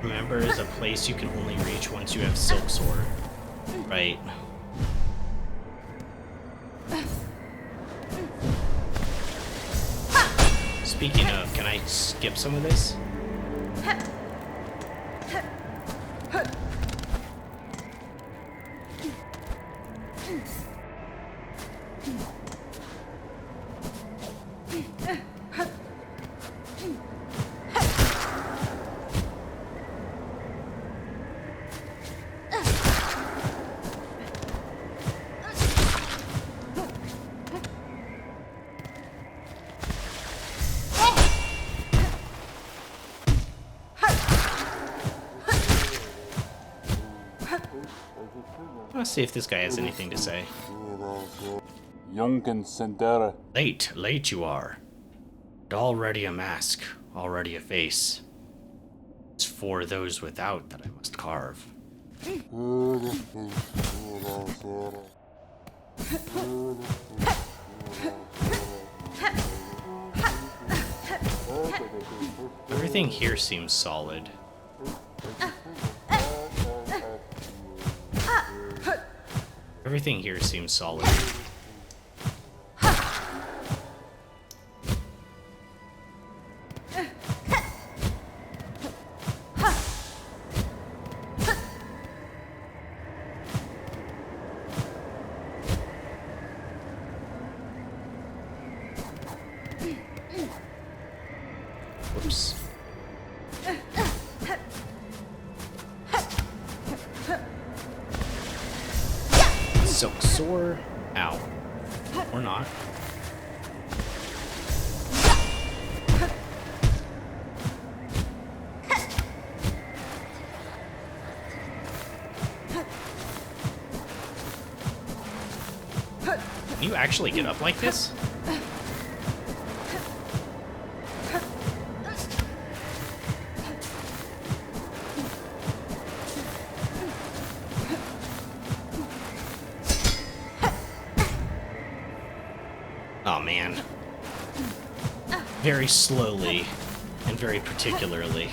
Remember, is a place you can only reach once you have Silksong, right? Speaking of, can I skip some of this? Let's see if this guy has anything to say. Young Sendera. Late you are. And already a mask, already a face. It's for those without that I must carve. Everything here seems solid. Everything here seems solid. Whoops. Silksong. Ow. Or not. Can you actually get up like this? Oh, man. Very slowly and very particularly.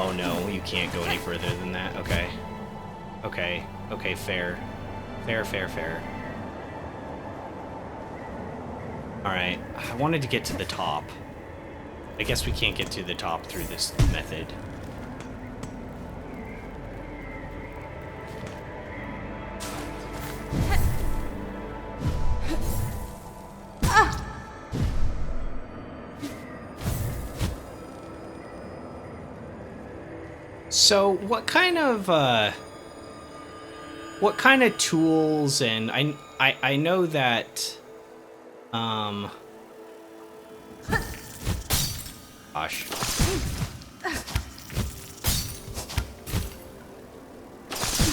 Oh no, you can't go any further than that. Okay. Okay. Okay, fair. Fair, fair, fair. Alright, I wanted to get to the top. I guess we can't get to the top through this method. So, what kind of tools, and I know that gosh.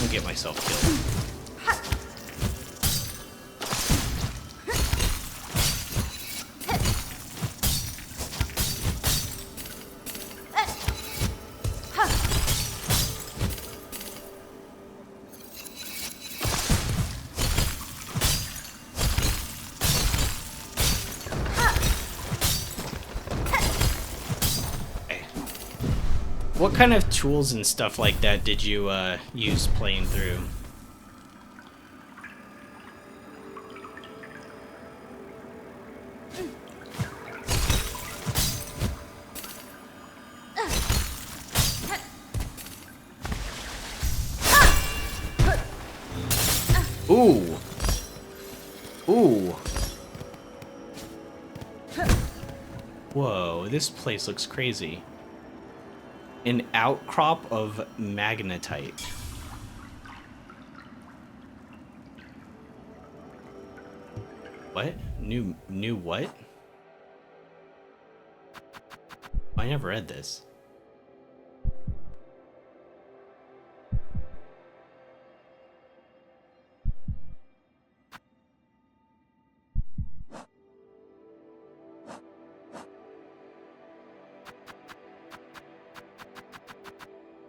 I'll get myself killed. What kind of tools and stuff like that did you use playing through? Ooh. Ooh. Whoa, this place looks crazy. An outcrop of magnetite. What? New what? I never read this.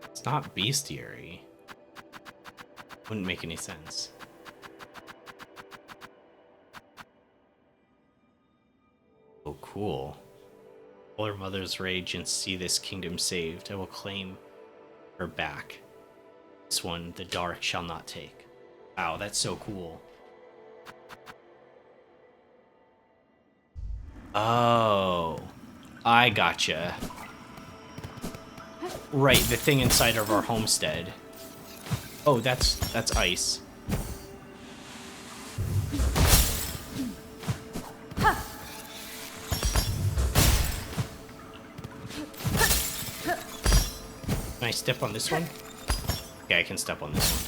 It's not bestiary. Wouldn't make any sense. Oh, cool. All her mother's rage and see this kingdom saved. I will claim her back. This one, the dark shall not take. Wow, that's so cool. Oh, I gotcha. Right, the thing inside of our homestead. Oh, that's ice. Can I step on this one? Yeah, I can step on this one.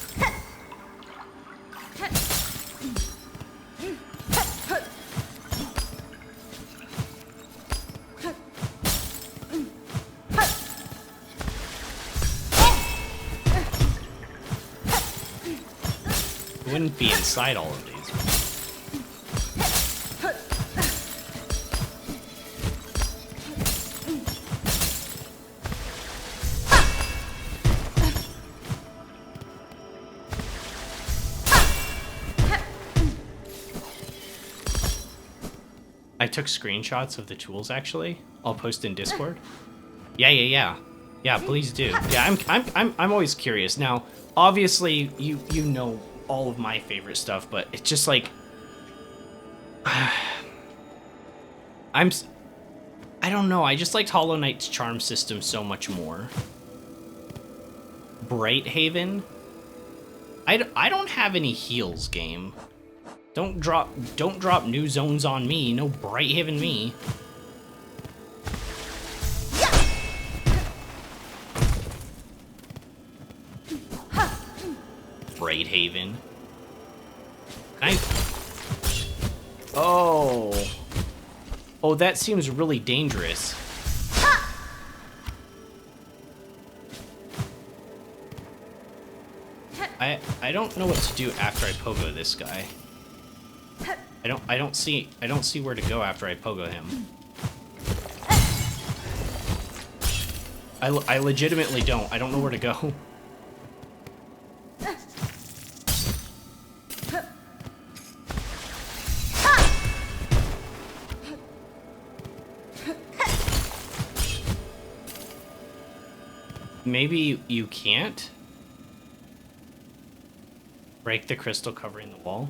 Wouldn't be inside all of these. I took screenshots of the tools actually. I'll post in Discord. Yeah. Yeah, please do. Yeah, I'm always curious. Now, obviously you know all of my favorite stuff, but it's just like I don't know, I just liked Hollow Knight's charm system so much more. Brighthaven, I don't have any heals, game. Don't drop new zones on me. No Brighthaven me. Brighthaven. Oh, that seems really dangerous. I don't know what to do after I pogo this guy. I don't see where to go after I pogo him. I legitimately don't. I don't know where to go. Maybe you can't break the crystal covering the wall.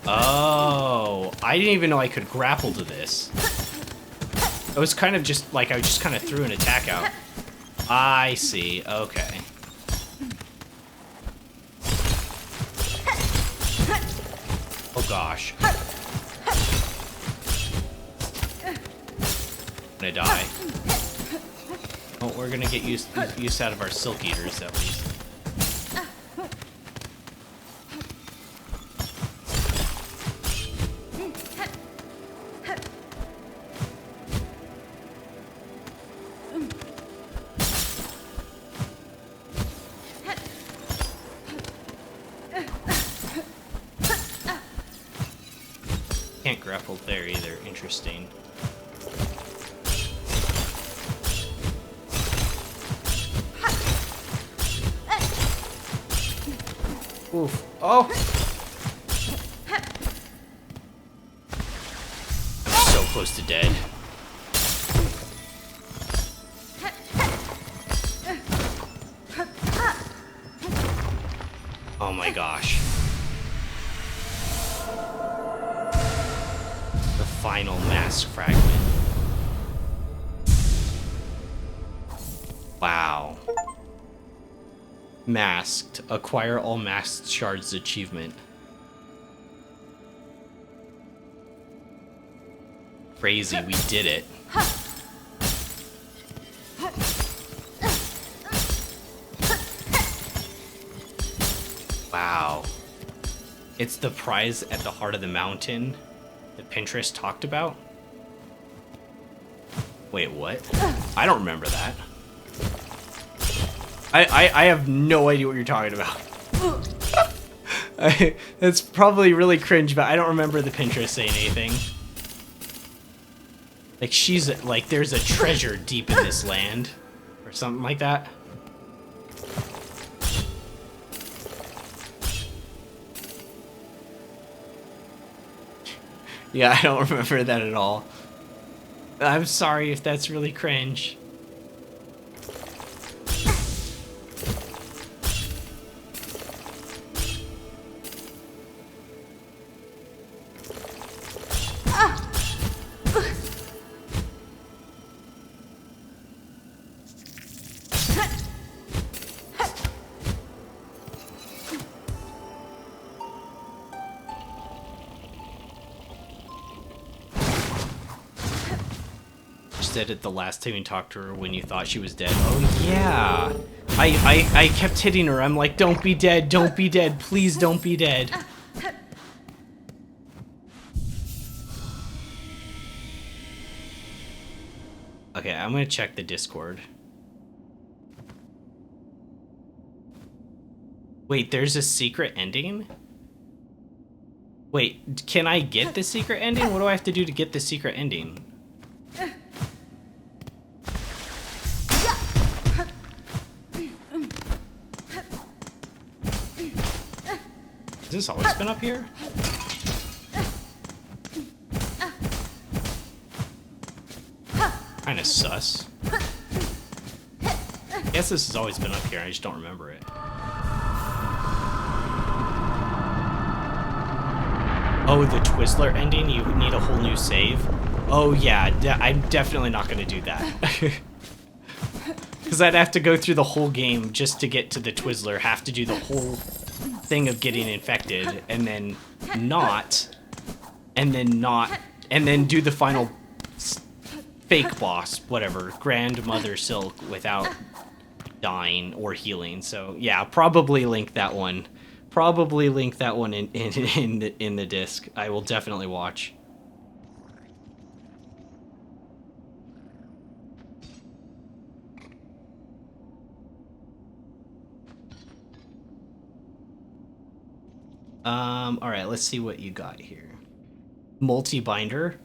Oh, I didn't even know I could grapple to this. It was kind of just like I just kind of threw an attack out. I see. Okay. Oh gosh. I'm gonna die. Oh, we're gonna get use out of our silk eaters at least. Can't grapple there either. Interesting. Oof. Oh! I'm so close to dead. Oh my gosh. The final mask fragment. Wow. Masked. Acquire all masked shards achievement. Crazy, we did it. Wow. It's the prize at the heart of the mountain that Pinterest talked about? Wait, what? I don't remember that. I have no idea what you're talking about. It's probably really cringe, but I don't remember the Pinterest saying anything. Like, she's, like, there's a treasure deep in this land. Or something like that. Yeah, I don't remember that at all. I'm sorry if that's really cringe. Said it the last time you talked to her when you thought she was dead. Oh yeah. I kept hitting her. I'm like, don't be dead, don't be dead, please don't be dead. Okay, I'm gonna check the Discord. Wait, there's a secret ending? Wait, can I get the secret ending? What do I have to do to get the secret ending? Has this always been up here? Kinda sus. I guess this has always been up here, I just don't remember it. Oh, the Twizzler ending? You need a whole new save? Oh yeah, I'm definitely not gonna do that. Because I'd have to go through the whole game just to get to the Twizzler, have to do the whole thing of getting infected, and then not, and then do the final fake boss, whatever, Grandmother Silk, without dying or healing. So yeah, probably link that one. Probably link that one in the disc. I will definitely watch. Alright, let's see what you got here. Multi-binder.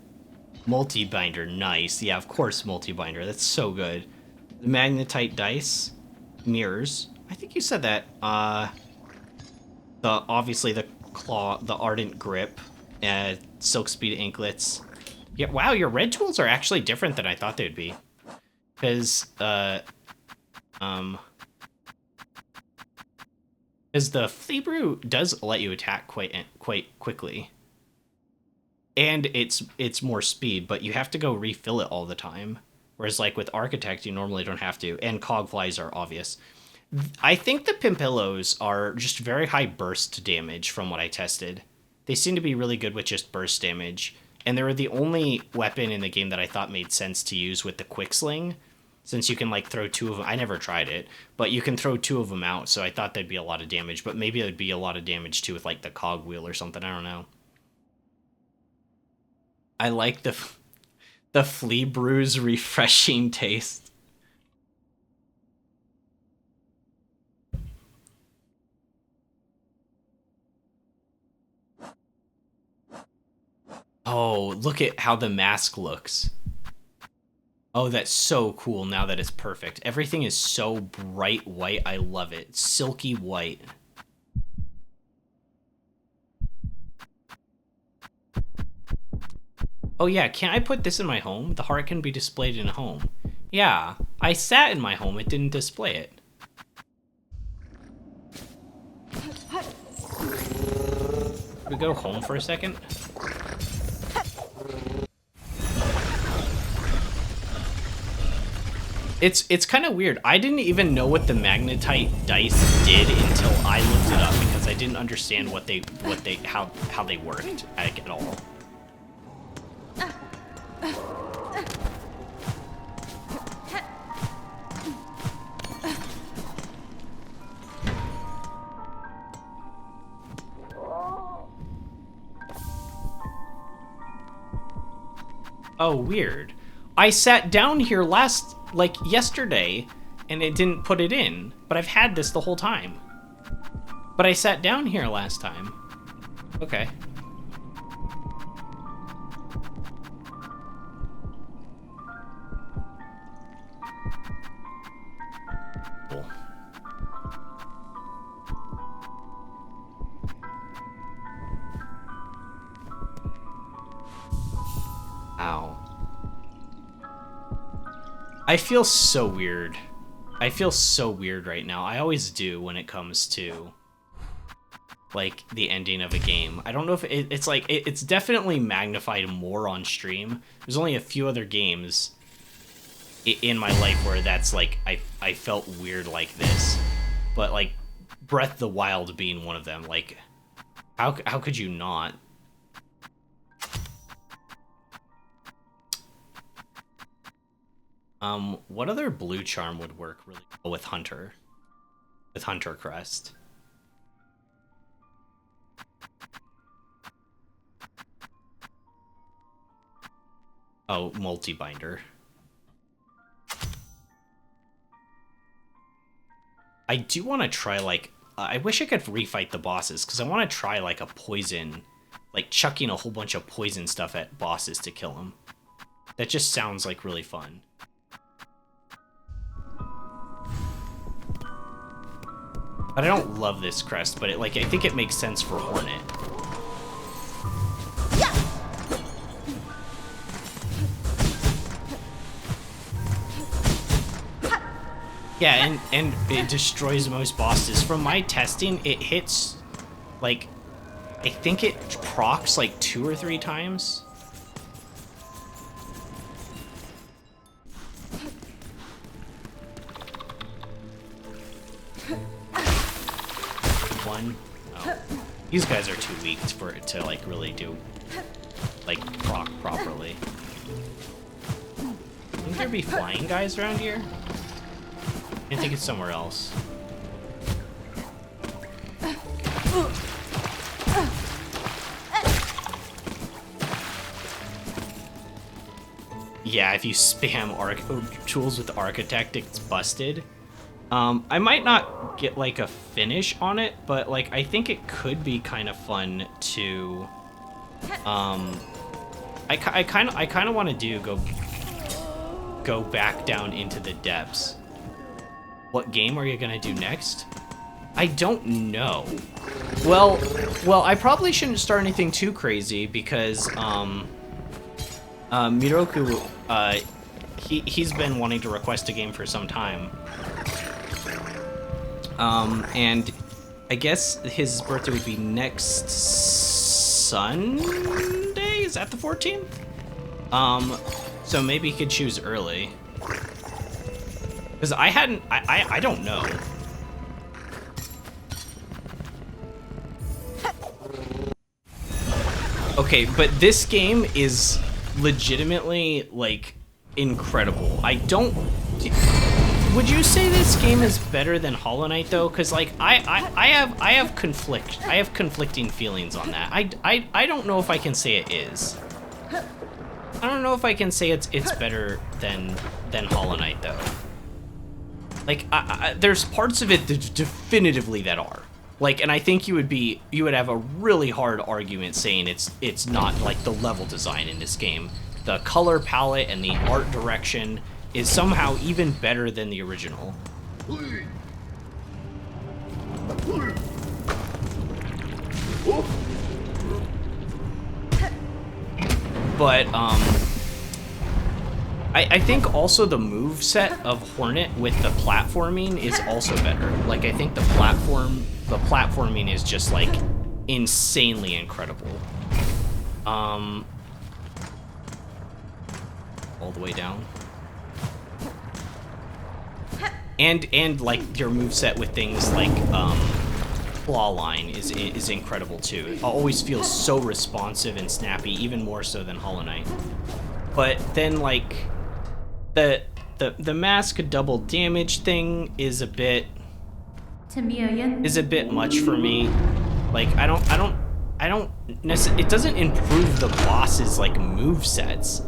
Multi-binder, nice. Yeah, of course multi-binder. That's so good. The magnetite dice. Mirrors. I think you said that. Obviously the claw, the ardent grip, silk speed anklets. Yeah, wow, your red tools are actually different than I thought they'd be. Because, because the flea brew does let you attack quite quickly. And it's more speed, but you have to go refill it all the time. Whereas like with Architect, you normally don't have to. And Cogflies are obvious. I think the Pimpillos are just very high burst damage from what I tested. They seem to be really good with just burst damage. And they were the only weapon in the game that I thought made sense to use with the quick sling. Since you can like throw two of them. I never tried it, but you can throw two of them out. So I thought there'd be a lot of damage, but maybe there'd be a lot of damage too with like the cogwheel or something. I don't know. I like the flea brew's refreshing taste. Oh, look at how the mask looks. Oh, that's so cool now that it's perfect. Everything is so bright white. I love it. Silky white. Oh yeah, can I put this in my home? The heart can be displayed in a home. Yeah, I sat in my home. It didn't display it. Should we go home for a second? It's kind of weird. I didn't even know what the magnetite dice did until I looked it up because I didn't understand how they worked at all. Oh, weird. I sat down here yesterday, and it didn't put it in, but I've had this the whole time. But I sat down here last time. Okay. Cool. Ow. I feel so weird. I feel so weird right now. I always do when it comes to, like, the ending of a game. I don't know if it's like, it's definitely magnified more on stream. There's only a few other games in my life where that's, like, I felt weird like this. But, like, Breath of the Wild being one of them. Like, how could you not? What other blue charm would work really well with Hunter? With Hunter Crest. Oh, multi-binder. I do want to try, like, I wish I could refight the bosses, because I want to try, like, a poison, like, chucking a whole bunch of poison stuff at bosses to kill them. That just sounds, like, really fun. But I don't love this crest, but I think it makes sense for Hornet. Yeah, and it destroys most bosses. From my testing, it hits, like, I think it procs like 2 or 3 times. Oh. These guys are too weak for it to, like, really do, like, proc properly. Wouldn't there be flying guys around here? I think it's somewhere else. Yeah, if you spam tools with Architect, it's busted. I might not get like a finish on it, but like I think it could be kind of fun to I kind of want to go back down into the depths. What game are you going to do next? I don't know. Well, I probably shouldn't start anything too crazy because Miroku he's been wanting to request a game for some time. And I guess his birthday would be next Sunday? Is that the 14th? So maybe he could choose early. Because I don't know. Okay, but this game is legitimately, like, incredible. Would you say this game is better than Hollow Knight though? Because like I have conflicting feelings on that. I don't know if I can say it is. I don't know if I can say it's better than Hollow Knight though. Like there's parts of it that definitively that are. Like, and I think you would have a really hard argument saying it's not like the level design in this game. The color palette and the art direction is somehow even better than the original. But I think also the move set of Hornet with the platforming is also better. Like I think the platforming is just like insanely incredible. All the way down. And like your moveset with things like claw line is incredible too. It always feels so responsive and snappy, even more so than Hollow Knight. But then like the mask double damage thing is a bit much for me. Like I don't necessarily, it doesn't improve the boss's like move sets.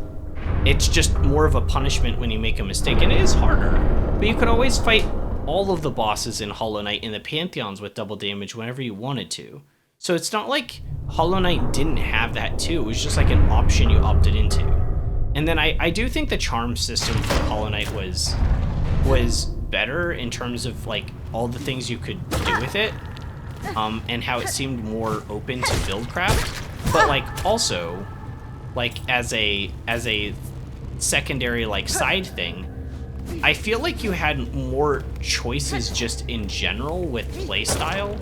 It's just more of a punishment when you make a mistake, and it is harder. But you could always fight all of the bosses in Hollow Knight in the Pantheons with double damage whenever you wanted to. So it's not like Hollow Knight didn't have that too. It was just like an option you opted into. And then I do think the charm system for Hollow Knight was better in terms of like all the things you could do with it, and how it seemed more open to buildcraft. But like also, like as a secondary like side thing, I feel like you had more choices just in general with playstyle,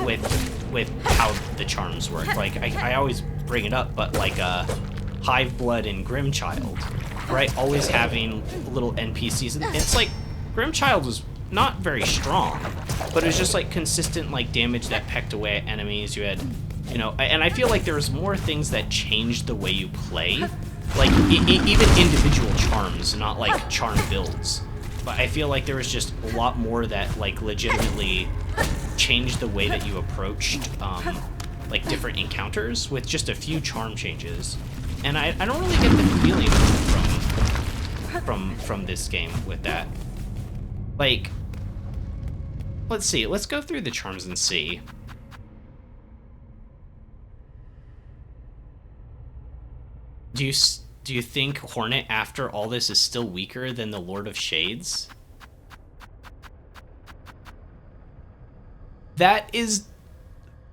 with how the charms work. Like I always bring it up, but like Hiveblood and Grimchild, right? Always having little NPCs. And it's like Grimchild was not very strong, but it was just like consistent like damage that pecked away at enemies. You had, you know, and I feel like there was more things that changed the way you play, like even individual charms, not like charm builds. But I feel like there was just a lot more that like legitimately changed the way that you approached like different encounters with just a few charm changes. And I don't really get the feeling from this game with that. Like, let's see. Let's go through the charms and see. Do you think Hornet after all this is still weaker than the Lord of Shades? That is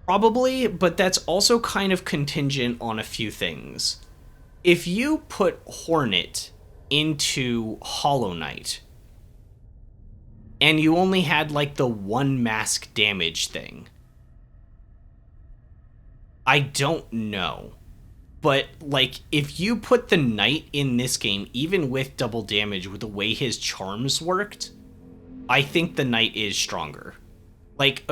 probably, but that's also kind of contingent on a few things. If you put Hornet into Hollow Knight and you only had like the one mask damage thing, I don't know. But like if you put the Knight in this game, even with double damage, with the way his charms worked, I think the Knight is stronger. Like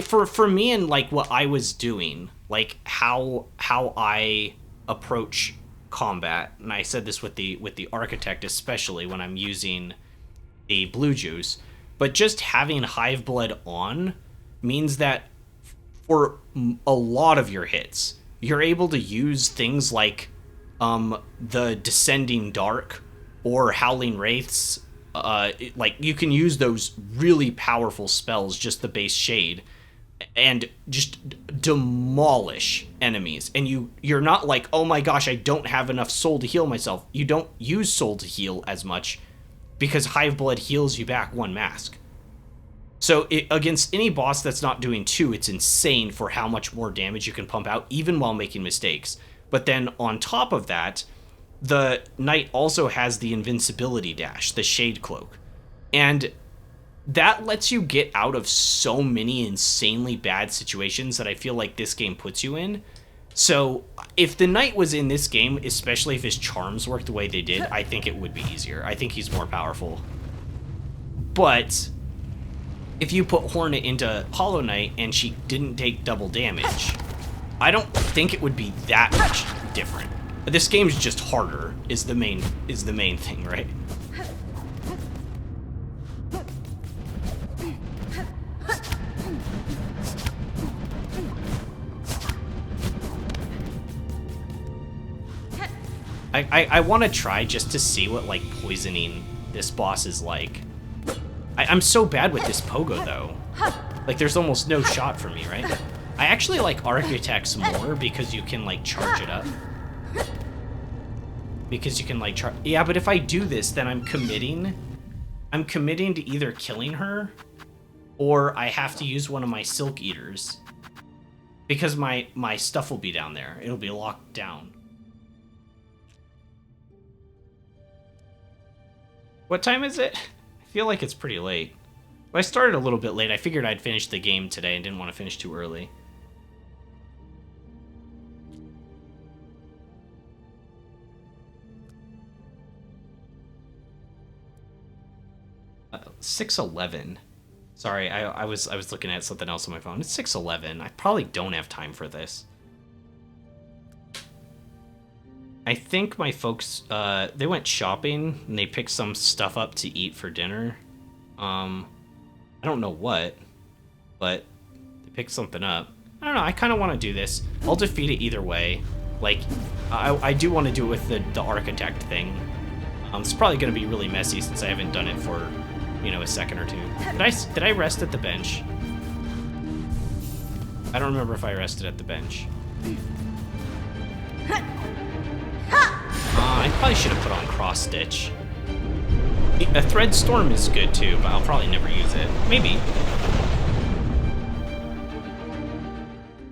for me and like what I was doing, like how I approach combat, and I said this with the Architect, especially when I'm using the blue juice, but just having Hiveblood on means that for a lot of your hits, you're able to use things like the Descending Dark or Howling Wraiths like you can use those really powerful spells, just the base shade, and just demolish enemies. And you're not like, oh my gosh, I don't have enough soul to heal myself. You don't use soul to heal as much because Hive Blood heals you back 1 mask. So against any boss that's not doing 2, it's insane for how much more damage you can pump out, even while making mistakes. But then on top of that, the knight also has the invincibility dash, the shade cloak. And that lets you get out of so many insanely bad situations that I feel like this game puts you in. So if the knight was in this game, especially if his charms worked the way they did, I think it would be easier. I think he's more powerful. But if you put Hornet into Hollow Knight and she didn't take double damage, I don't think it would be that much different. This game's just harder is the main thing, right? I want to try just to see what, like, poisoning this boss is like. I'm so bad with this pogo, though. Like, there's almost no shot for me, right? I actually like Architects more because you can, like, charge it up. Because you can, like, yeah, but if I do this, then I'm committing to either killing her or I have to use one of my Silk Eaters. Because my stuff will be down there. It'll be locked down. What time is it? I feel like it's pretty late. Well, I started a little bit late. I figured I'd finish the game today and didn't want to finish too early. Uh, 6:11. Sorry, I was looking at something else on my phone. It's 6:11. I probably don't have time for this. I think my folks, they went shopping and they picked some stuff up to eat for dinner. I don't know what, but they picked something up. I don't know, I kind of want to do this. I'll defeat it either way. Like, I do want to do it with the architect thing. It's probably going to be really messy since I haven't done it for, you know, a second or two. Did I rest at the bench? I don't remember if I rested at the bench. I probably should have put on Cross Stitch. A Thread Storm is good too, but I'll probably never use it. Maybe.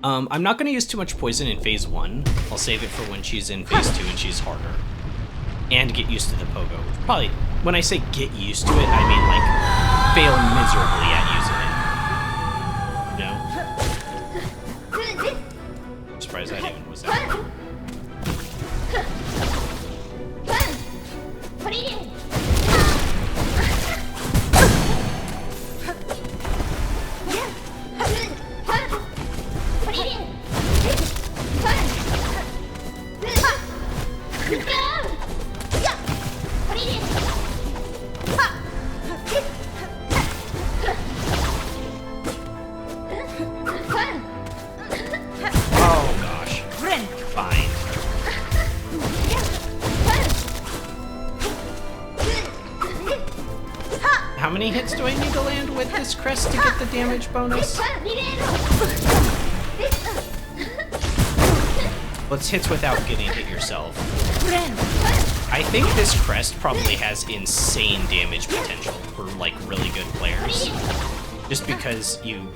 I'm not going to use too much poison in Phase 1. I'll save it for when she's in Phase 2 and she's harder. And get used to the pogo. Probably, when I say get used to it, I mean like fail miserably at using it. No? I'm surprised that even was out. How many hits do I need to land with this crest to get the damage bonus? Let's hits without getting hit yourself. I think this crest probably has insane damage potential for, like, really good players. Just because you...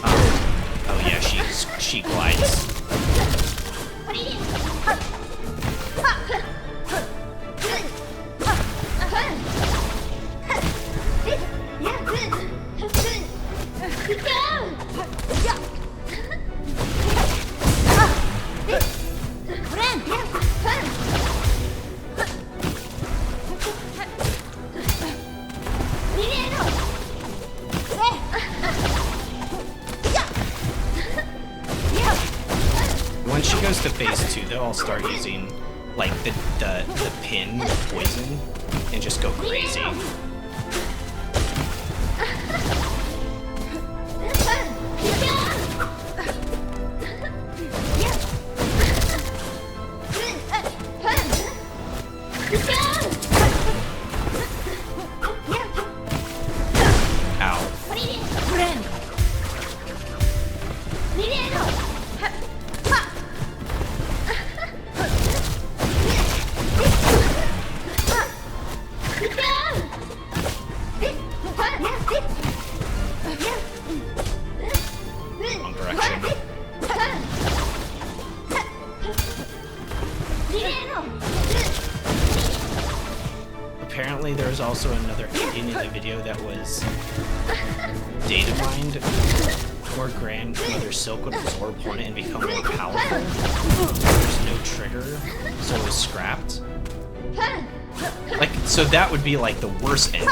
oh yeah, she glides. Once she goes to Phase 2, though, I'll start using, like, the pin poison and just go crazy. also another ending in the video that was data mined, where Grandmother Silk would absorb Hornet and become more powerful. There's no trigger, so it was scrapped. Like, so that would be like the worst ending.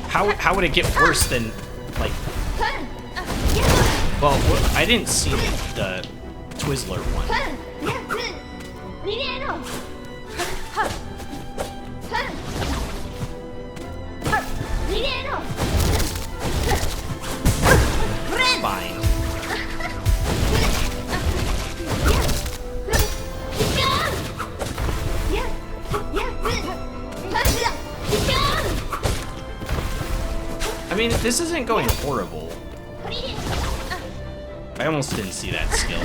How would it get worse than, like... Well, I didn't see the Twizzler one. Fine. I mean, this isn't going horrible. I almost didn't see that skill.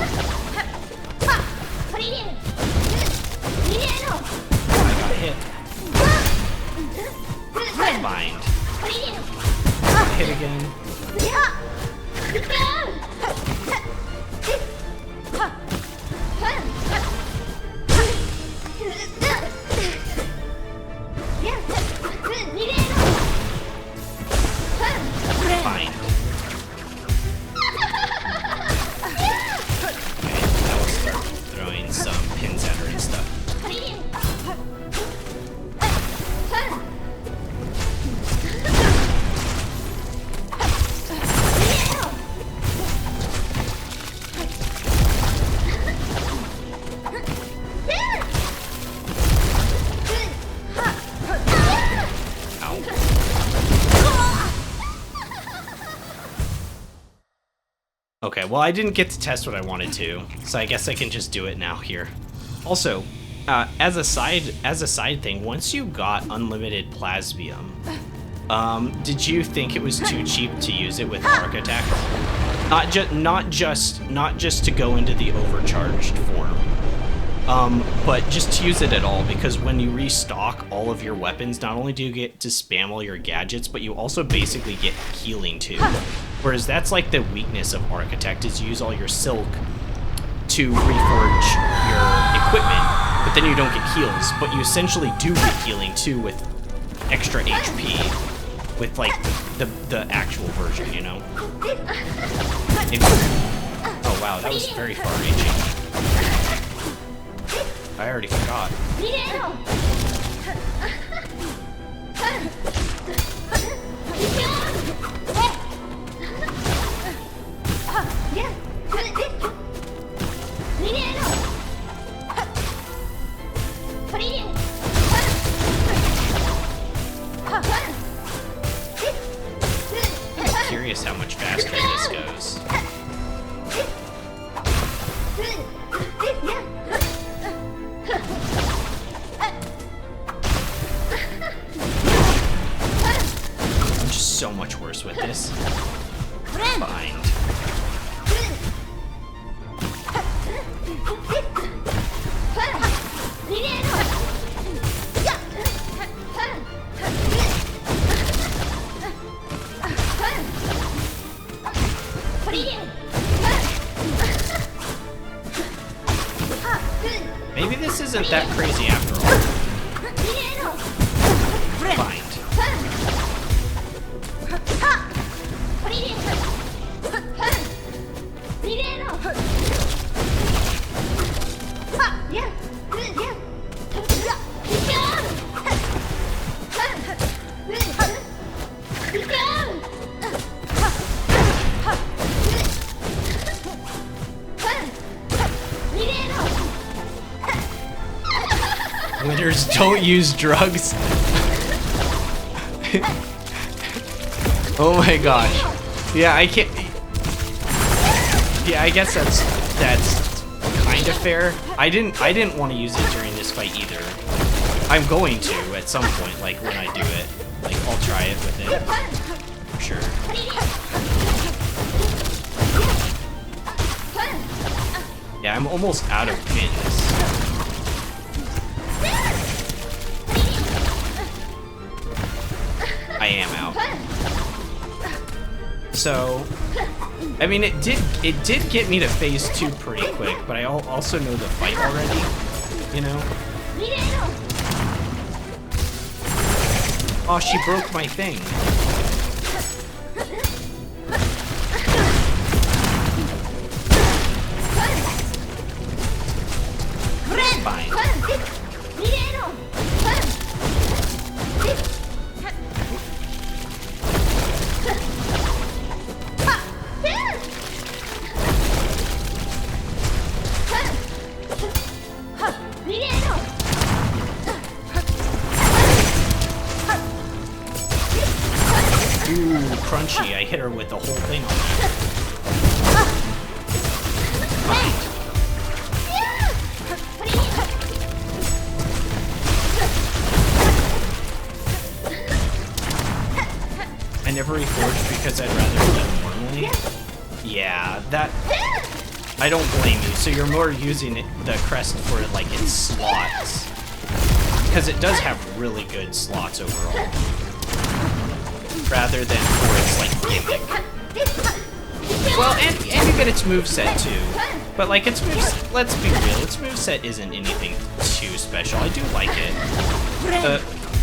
I got hit. Bind. Hit again. Bind. Okay, now we'll start throwing some pins at her and stuff. Okay, well, I didn't get to test what I wanted to, so I guess I can just do it now here. Also, as a side thing, once you got unlimited Plasmium, did you think it was too cheap to use it with Architect? Not just to go into the overcharged form, but just to use it at all, because when you restock all of your weapons, not only do you get to spam all your gadgets, but you also basically get healing too. Whereas that's like the weakness of Architect, is you use all your silk to reforge your equipment, but then you don't get heals, but you essentially do get healing too with extra HP, with like the actual version, you know? Oh wow, that was very far-reaching. I already forgot. I'm curious how much faster this goes. I'm just so much worse with this. Bind. Maybe this isn't that crazy after all. Bind. Winners don't use drugs. Oh my gosh. Yeah, I can't. Yeah, I guess that's kind of fair. I didn't want to use it during this fight either. I'm going to at some point, like when I do it. Like I'll try it with it. For sure. Yeah, I'm almost out of pins. I am out. So, I mean, it did get me to phase 2 pretty quick, but I also know the fight already, you know? Oh, she broke my thing. Fine. Ooh, crunchy. I hit her with the whole thing on that. I never reforged because I'd rather do it normally. Yeah, that... I don't blame you. So you're more using the crest for, like, its slots. Because it does have really good slots overall. Rather than for its, like, gimmick. Well, and you get its moveset too. But, like, its moves... Let's be real, its moveset isn't anything too special. I do like it.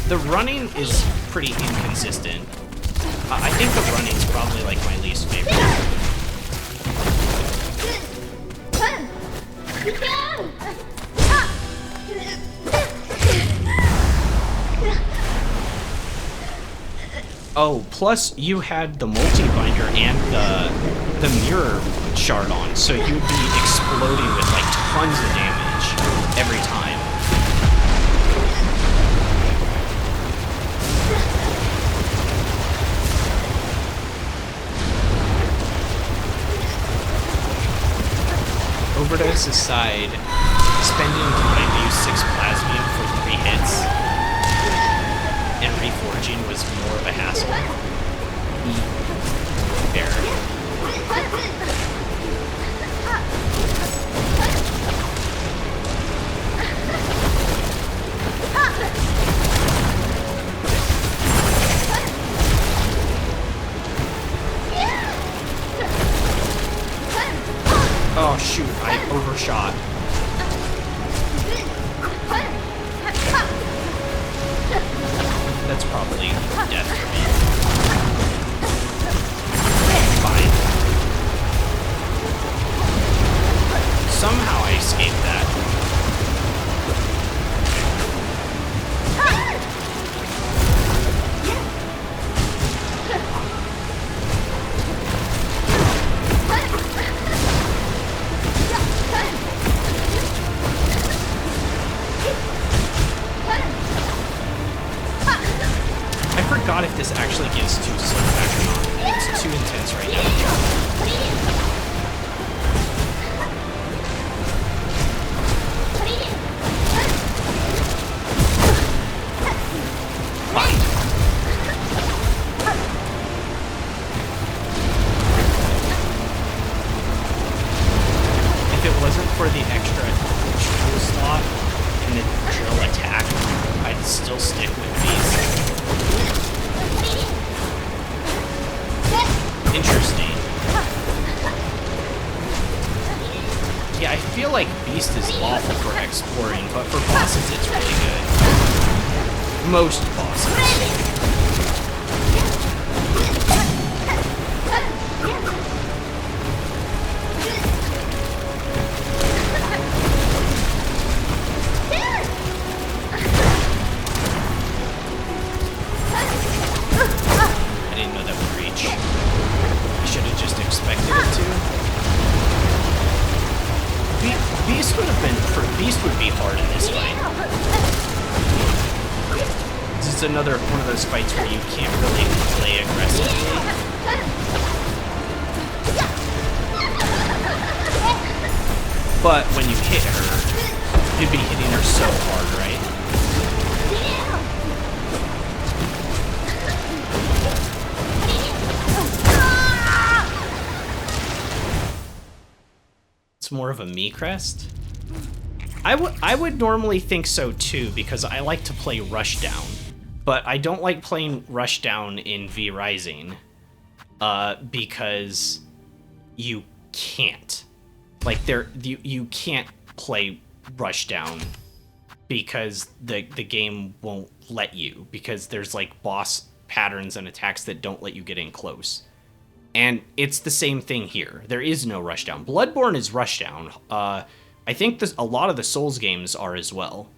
The running is pretty inconsistent. I think the running's probably, like, my least favorite. Oh, plus you had the multi-binder and the mirror shard on, so you'd be exploding with, like, tons of damage every time. Overdose aside, spending time to use 6 plasmium for 3 hits and reforging was more of a hassle. Fair. Oh shoot, I overshot. That's probably death for me. Fine. Somehow I escaped that. God, if this actually gives 2 silk back or not. It's too intense right now. Fine. If it wasn't for the extra drill slot and the drill attack, I'd still stick with these. Interesting. Yeah, I feel like Beast is awful for exploring, but for bosses it's really good. Most bosses. Beast would be hard in this fight. This is another one of those fights where you can't really play aggressively. But when you hit her, you'd be hitting her so hard, right? It's more of a me crest. I would normally think so too, because I like to play Rushdown, but I don't like playing Rushdown in V Rising, because you can't. Like you can't play Rushdown because the game won't let you, because there's like boss patterns and attacks that don't let you get in close. And it's the same thing here. There is no rushdown. Bloodborne is rushdown. I think a lot of the Souls games are as well.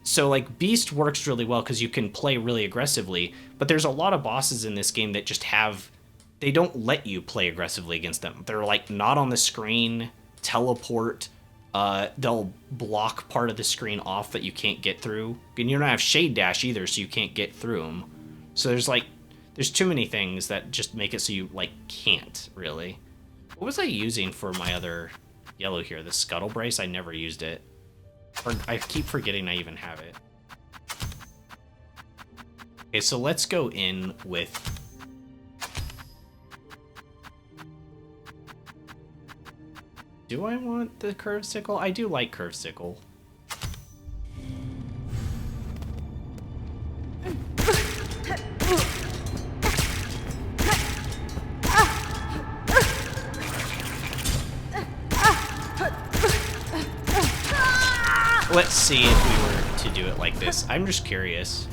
So like Beast works really well because you can play really aggressively, but there's a lot of bosses in this game that just they don't let you play aggressively against them. They're like not on the screen, teleport, they'll block part of the screen off that you can't get through. And you don't have shade dash either, so you can't get through them. So there's too many things that just make it so you like can't really. What was I using for my other yellow here? The Scuttle Brace? I never used it. Or I keep forgetting I even have it. Okay, so let's go in with... Do I want the Curved Sickle? I do like Curved Sickle. Let's see if we were to do it like this. I'm just curious.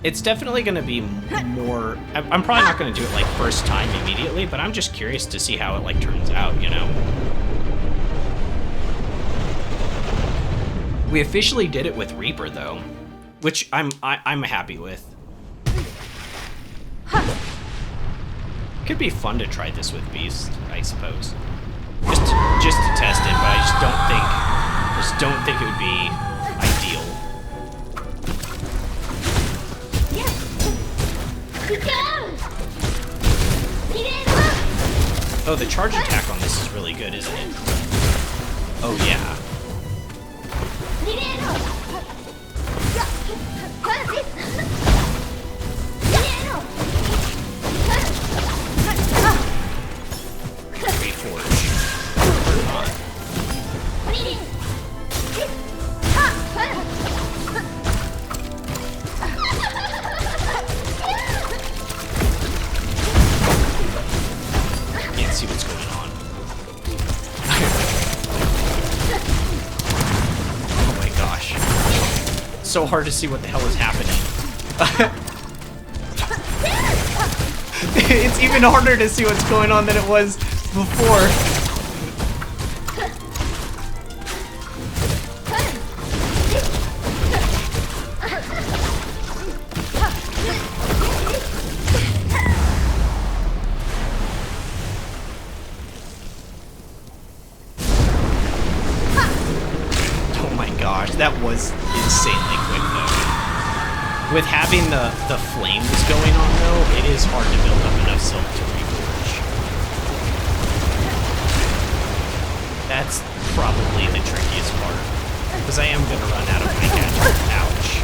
It's definitely going to be more... I'm probably not going to do it like first time immediately, but I'm just curious to see how it like turns out, you know? We officially did it with Reaper though, which I'm happy with. Could be fun to try this with Beast, I suppose. Just to test it, but I just don't think it would be ideal. Oh, the charge attack on this is really good, isn't it? Oh yeah. Reforge. Or not. Can't see what's going on. Oh my gosh. So hard to see what the hell is happening. It's even harder to see what's going on than it was before. Oh my gosh, that was insanely quick though. With having the flames going on though, it is hard to build up enough silk to reforge. That's probably the trickiest part, because I am going to run out of my gadget. Ouch.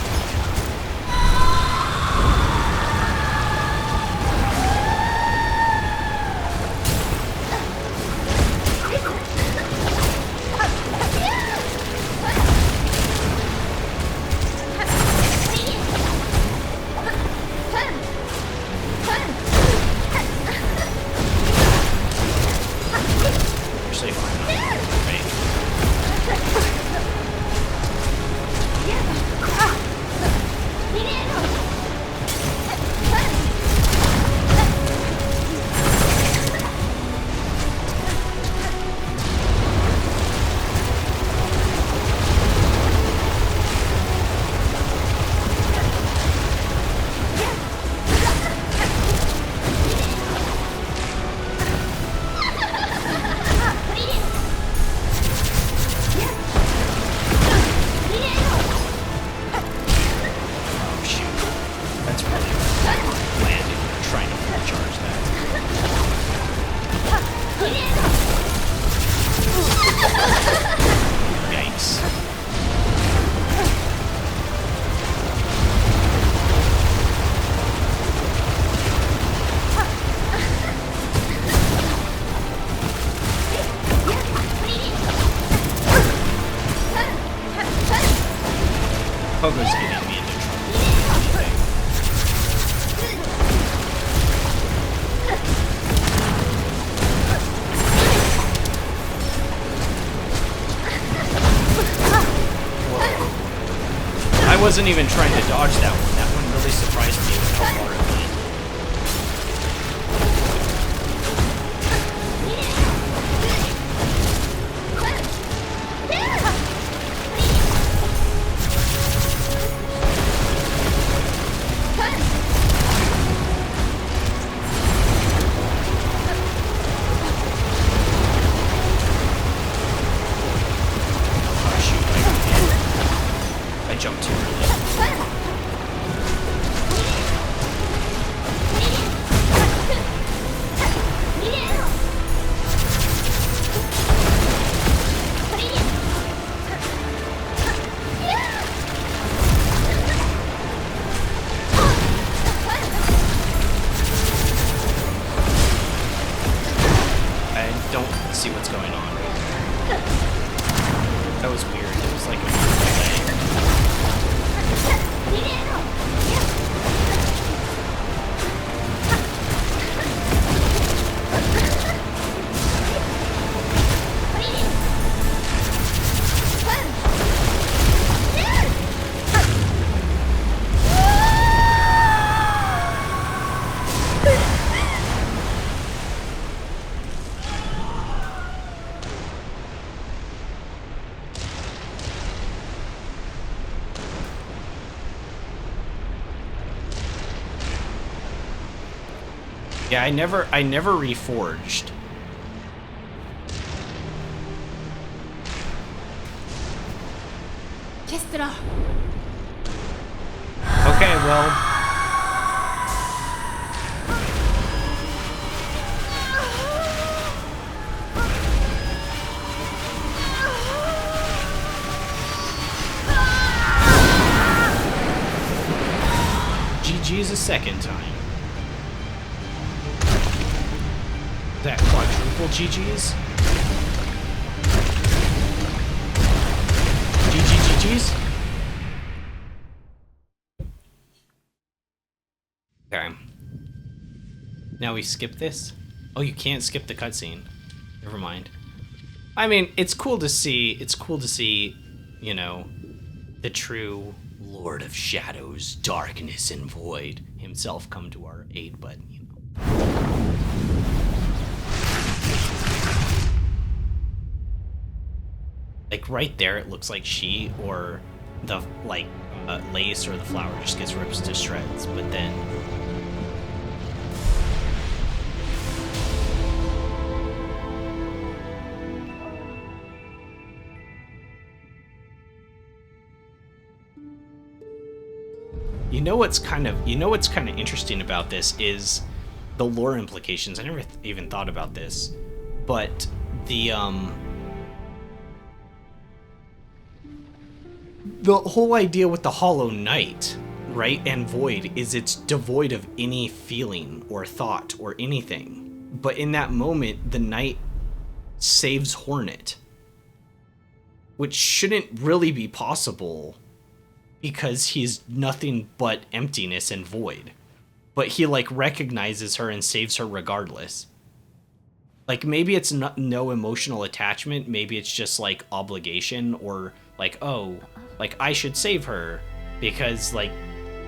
wasn't even trying to dodge that one. That one really surprised me with how far it went. Yeah, I never reforged. Okay, well. GG's a second time. That quadruple GG's? GG's? Okay. Now we skip this? Oh, you can't skip the cutscene. Never mind. I mean, it's cool to see, you know, the true Lord of Shadows, Darkness, and Void himself come to our aid, but, you know. Like, right there, it looks like she or the, like, lace or the flower just gets ripped to shreds, but then... You know what's kind of interesting about this is the lore implications. I never even thought about this, but the whole idea with the Hollow Knight, right, and Void is it's devoid of any feeling or thought or anything. But in that moment, the Knight saves Hornet, which shouldn't really be possible because he's nothing but emptiness and void. But he, like, recognizes her and saves her regardless. Like, maybe it's no emotional attachment, maybe it's just, like, obligation, or, like, oh, like, I should save her, because, like,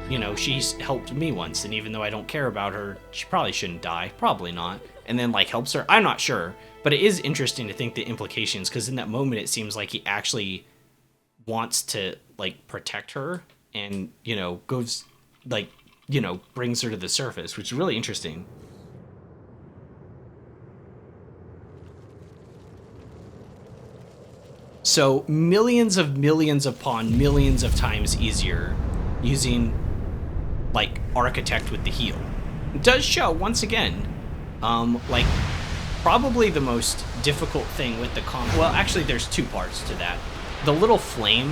you know, she's helped me once, and even though I don't care about her, she probably shouldn't die, probably not, and then, like, helps her, I'm not sure, but it is interesting to think the implications, because in that moment it seems like he actually wants to, like, protect her, and, you know, goes, like, you know, brings her to the surface, which is really interesting. So millions upon millions of times easier using, like, Architect with the heal. It does show, once again, like, probably the most difficult thing with the well, actually there's two parts to that. The little flame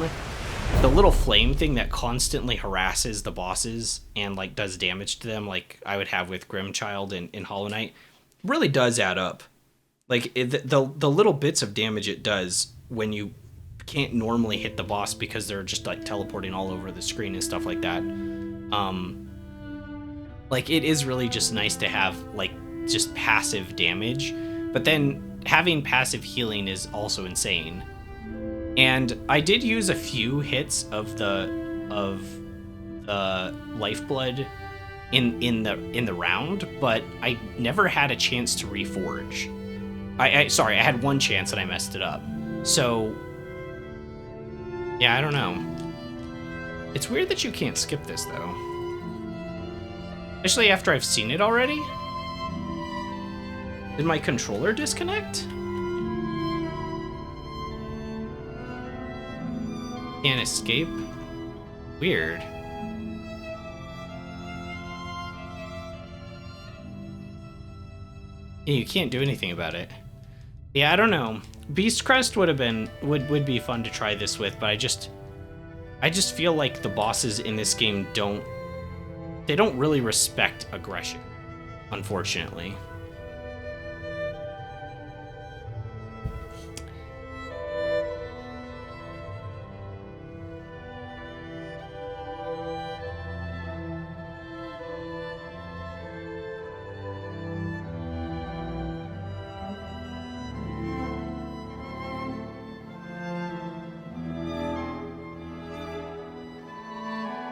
thing that constantly harasses the bosses and, like, does damage to them, like I would have with Grimchild in Hollow Knight, really does add up. Like, the little bits of damage it does when you can't normally hit the boss because they're just, like, teleporting all over the screen and stuff like that. Like, it is really just nice to have, like, just passive damage, but then having passive healing is also insane. And I did use a few hits of the of lifeblood in the round, but I never had a chance to reforge. Sorry, I had one chance and I messed it up. So yeah, I don't know. It's weird that you can't skip this though. Especially after I've seen it already. Did my controller disconnect? Can't escape? Weird. Yeah, you can't do anything about it. Yeah, I don't know. Beast Crest would be fun to try this with, but I just feel like the bosses in this game don't really respect aggression, unfortunately.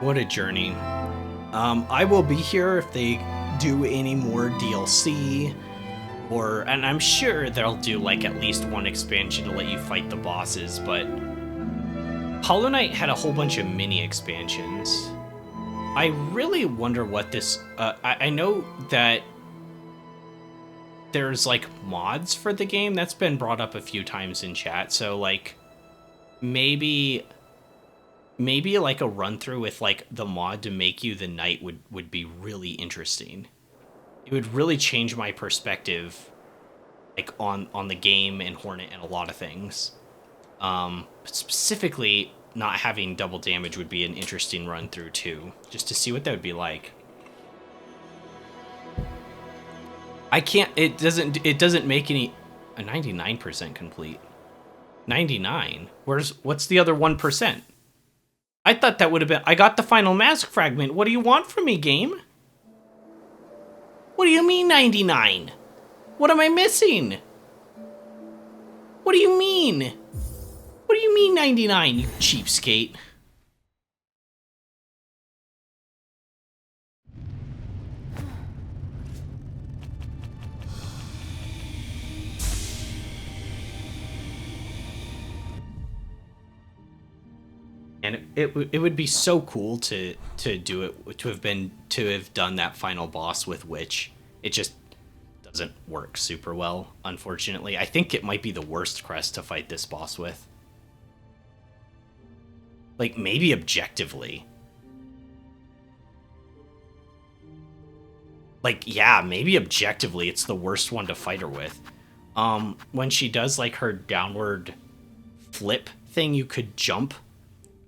What a journey. I will be here if they do any more DLC, and I'm sure they'll do like at least one expansion to let you fight the bosses, but Hollow Knight had a whole bunch of mini expansions. I really wonder what this, I know that there's like mods for the game. That's been brought up a few times in chat, so like maybe like a run through with like the mod to make you the knight would be really interesting. It would really change my perspective like on the game and Hornet and a lot of things. But specifically not having double damage would be an interesting run through too, just to see what that would be like. It doesn't make any. A 99% complete. 99? What's the other 1%? I thought that would have been... I got the final mask fragment. What do you want from me, game? What do you mean 99? What am I missing? What do you mean? What do you mean 99, you cheapskate? And it would be so cool to do it, to have done that final boss with Witch. It just doesn't work super well, unfortunately. I think it might be the worst crest to fight this boss with. Like, maybe objectively. Like, yeah, maybe objectively it's the worst one to fight her with. When she does, like, her downward flip thing, you could jump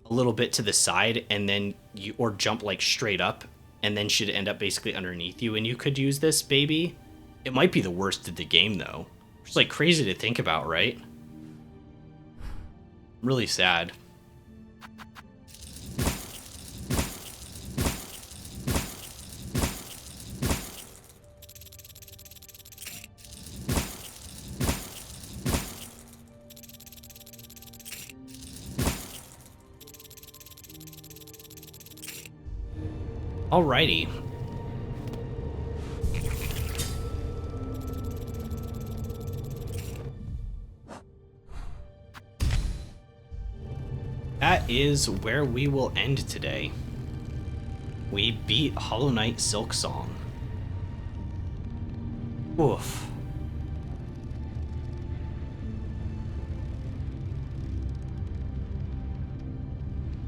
a little bit to the side and then or jump like straight up and then she'd end up basically underneath you and you could use this baby. It might be the worst of the game though. It's like crazy to think about, right? Really sad. Alrighty. That is where we will end today. We beat Hollow Knight Silksong. Oof.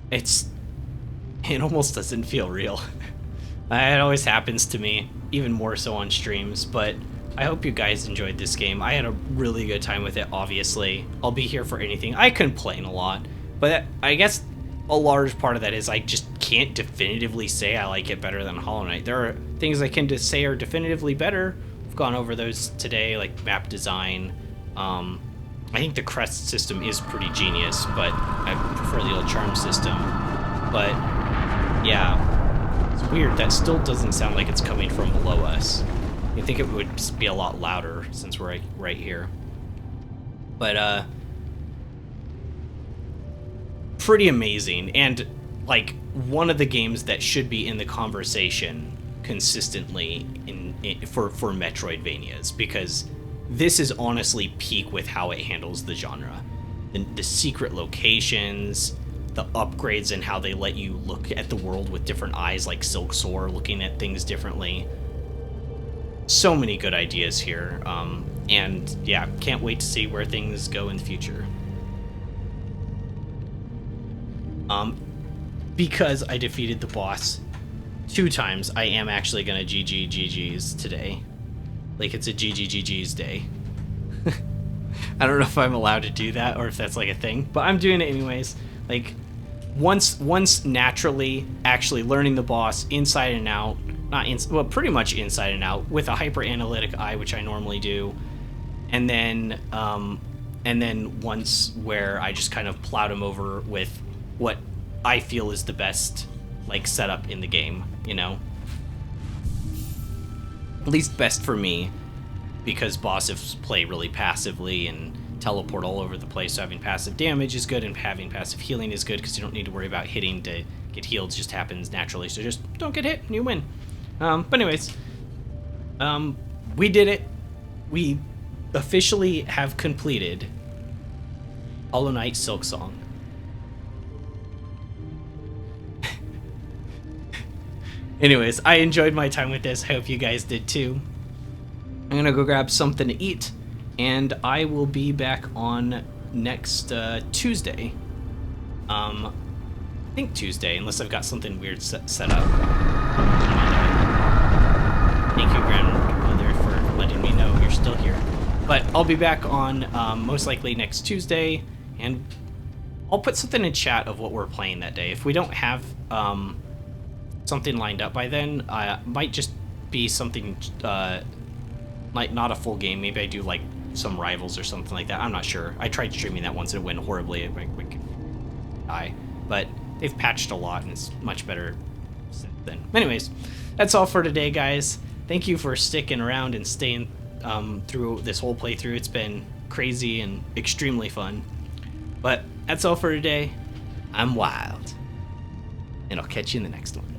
It almost doesn't feel real. It always happens to me, even more so on streams, but I hope you guys enjoyed this game. I had a really good time with it, obviously. I'll be here for anything. I complain a lot, but I guess a large part of that is I just can't definitively say I like it better than Hollow Knight. There are things I can just say are definitively better. We've gone over those today, like map design. I think the crest system is pretty genius, but I prefer the old charm system. But yeah. It's weird, that still doesn't sound like it's coming from below us. You'd think it would be a lot louder since we're right here. But, pretty amazing. And, like, one of the games that should be in the conversation consistently for Metroidvanias, because this is honestly peak with how it handles the genre. The secret locations, the upgrades, and how they let you look at the world with different eyes, like Silksong, looking at things differently. So many good ideas here, and yeah, can't wait to see where things go in the future. Because I defeated the boss 2 times, I am actually gonna GG's today. Like, it's a GG's day. I don't know if I'm allowed to do that or if that's like a thing, but I'm doing it anyways. Like, once naturally actually learning the boss inside and out, well, pretty much inside and out, with a hyper analytic eye, which I normally do, and then once where I just kind of plowed him over with what I feel is the best, like, setup in the game, you know? At least best for me, because bosses play really passively and teleport all over the place, so having passive damage is good, and having passive healing is good, because you don't need to worry about hitting to get healed. It just happens naturally, so just don't get hit and you win. But anyways, we did it. We officially have completed Hollow Knight Silksong. Anyways, I enjoyed my time with this. I hope you guys did too. I'm gonna go grab something to eat, and I will be back on next Tuesday. I think Tuesday, unless I've got something weird set up. Thank you, grandmother, for letting me know you're still here. But I'll be back on most likely next Tuesday, and I'll put something in chat of what we're playing that day. If we don't have something lined up by then, might just be something like not a full game. Maybe I do like some rivals or something like that. I'm not sure. I tried streaming that once and it went horribly. It die, but they've patched a lot and it's much better since then. Anyways, that's all for today, guys. Thank you for sticking around and staying through this whole playthrough. It's been crazy and extremely fun. But that's all for today. I'm Wild, and I'll catch you in the next one.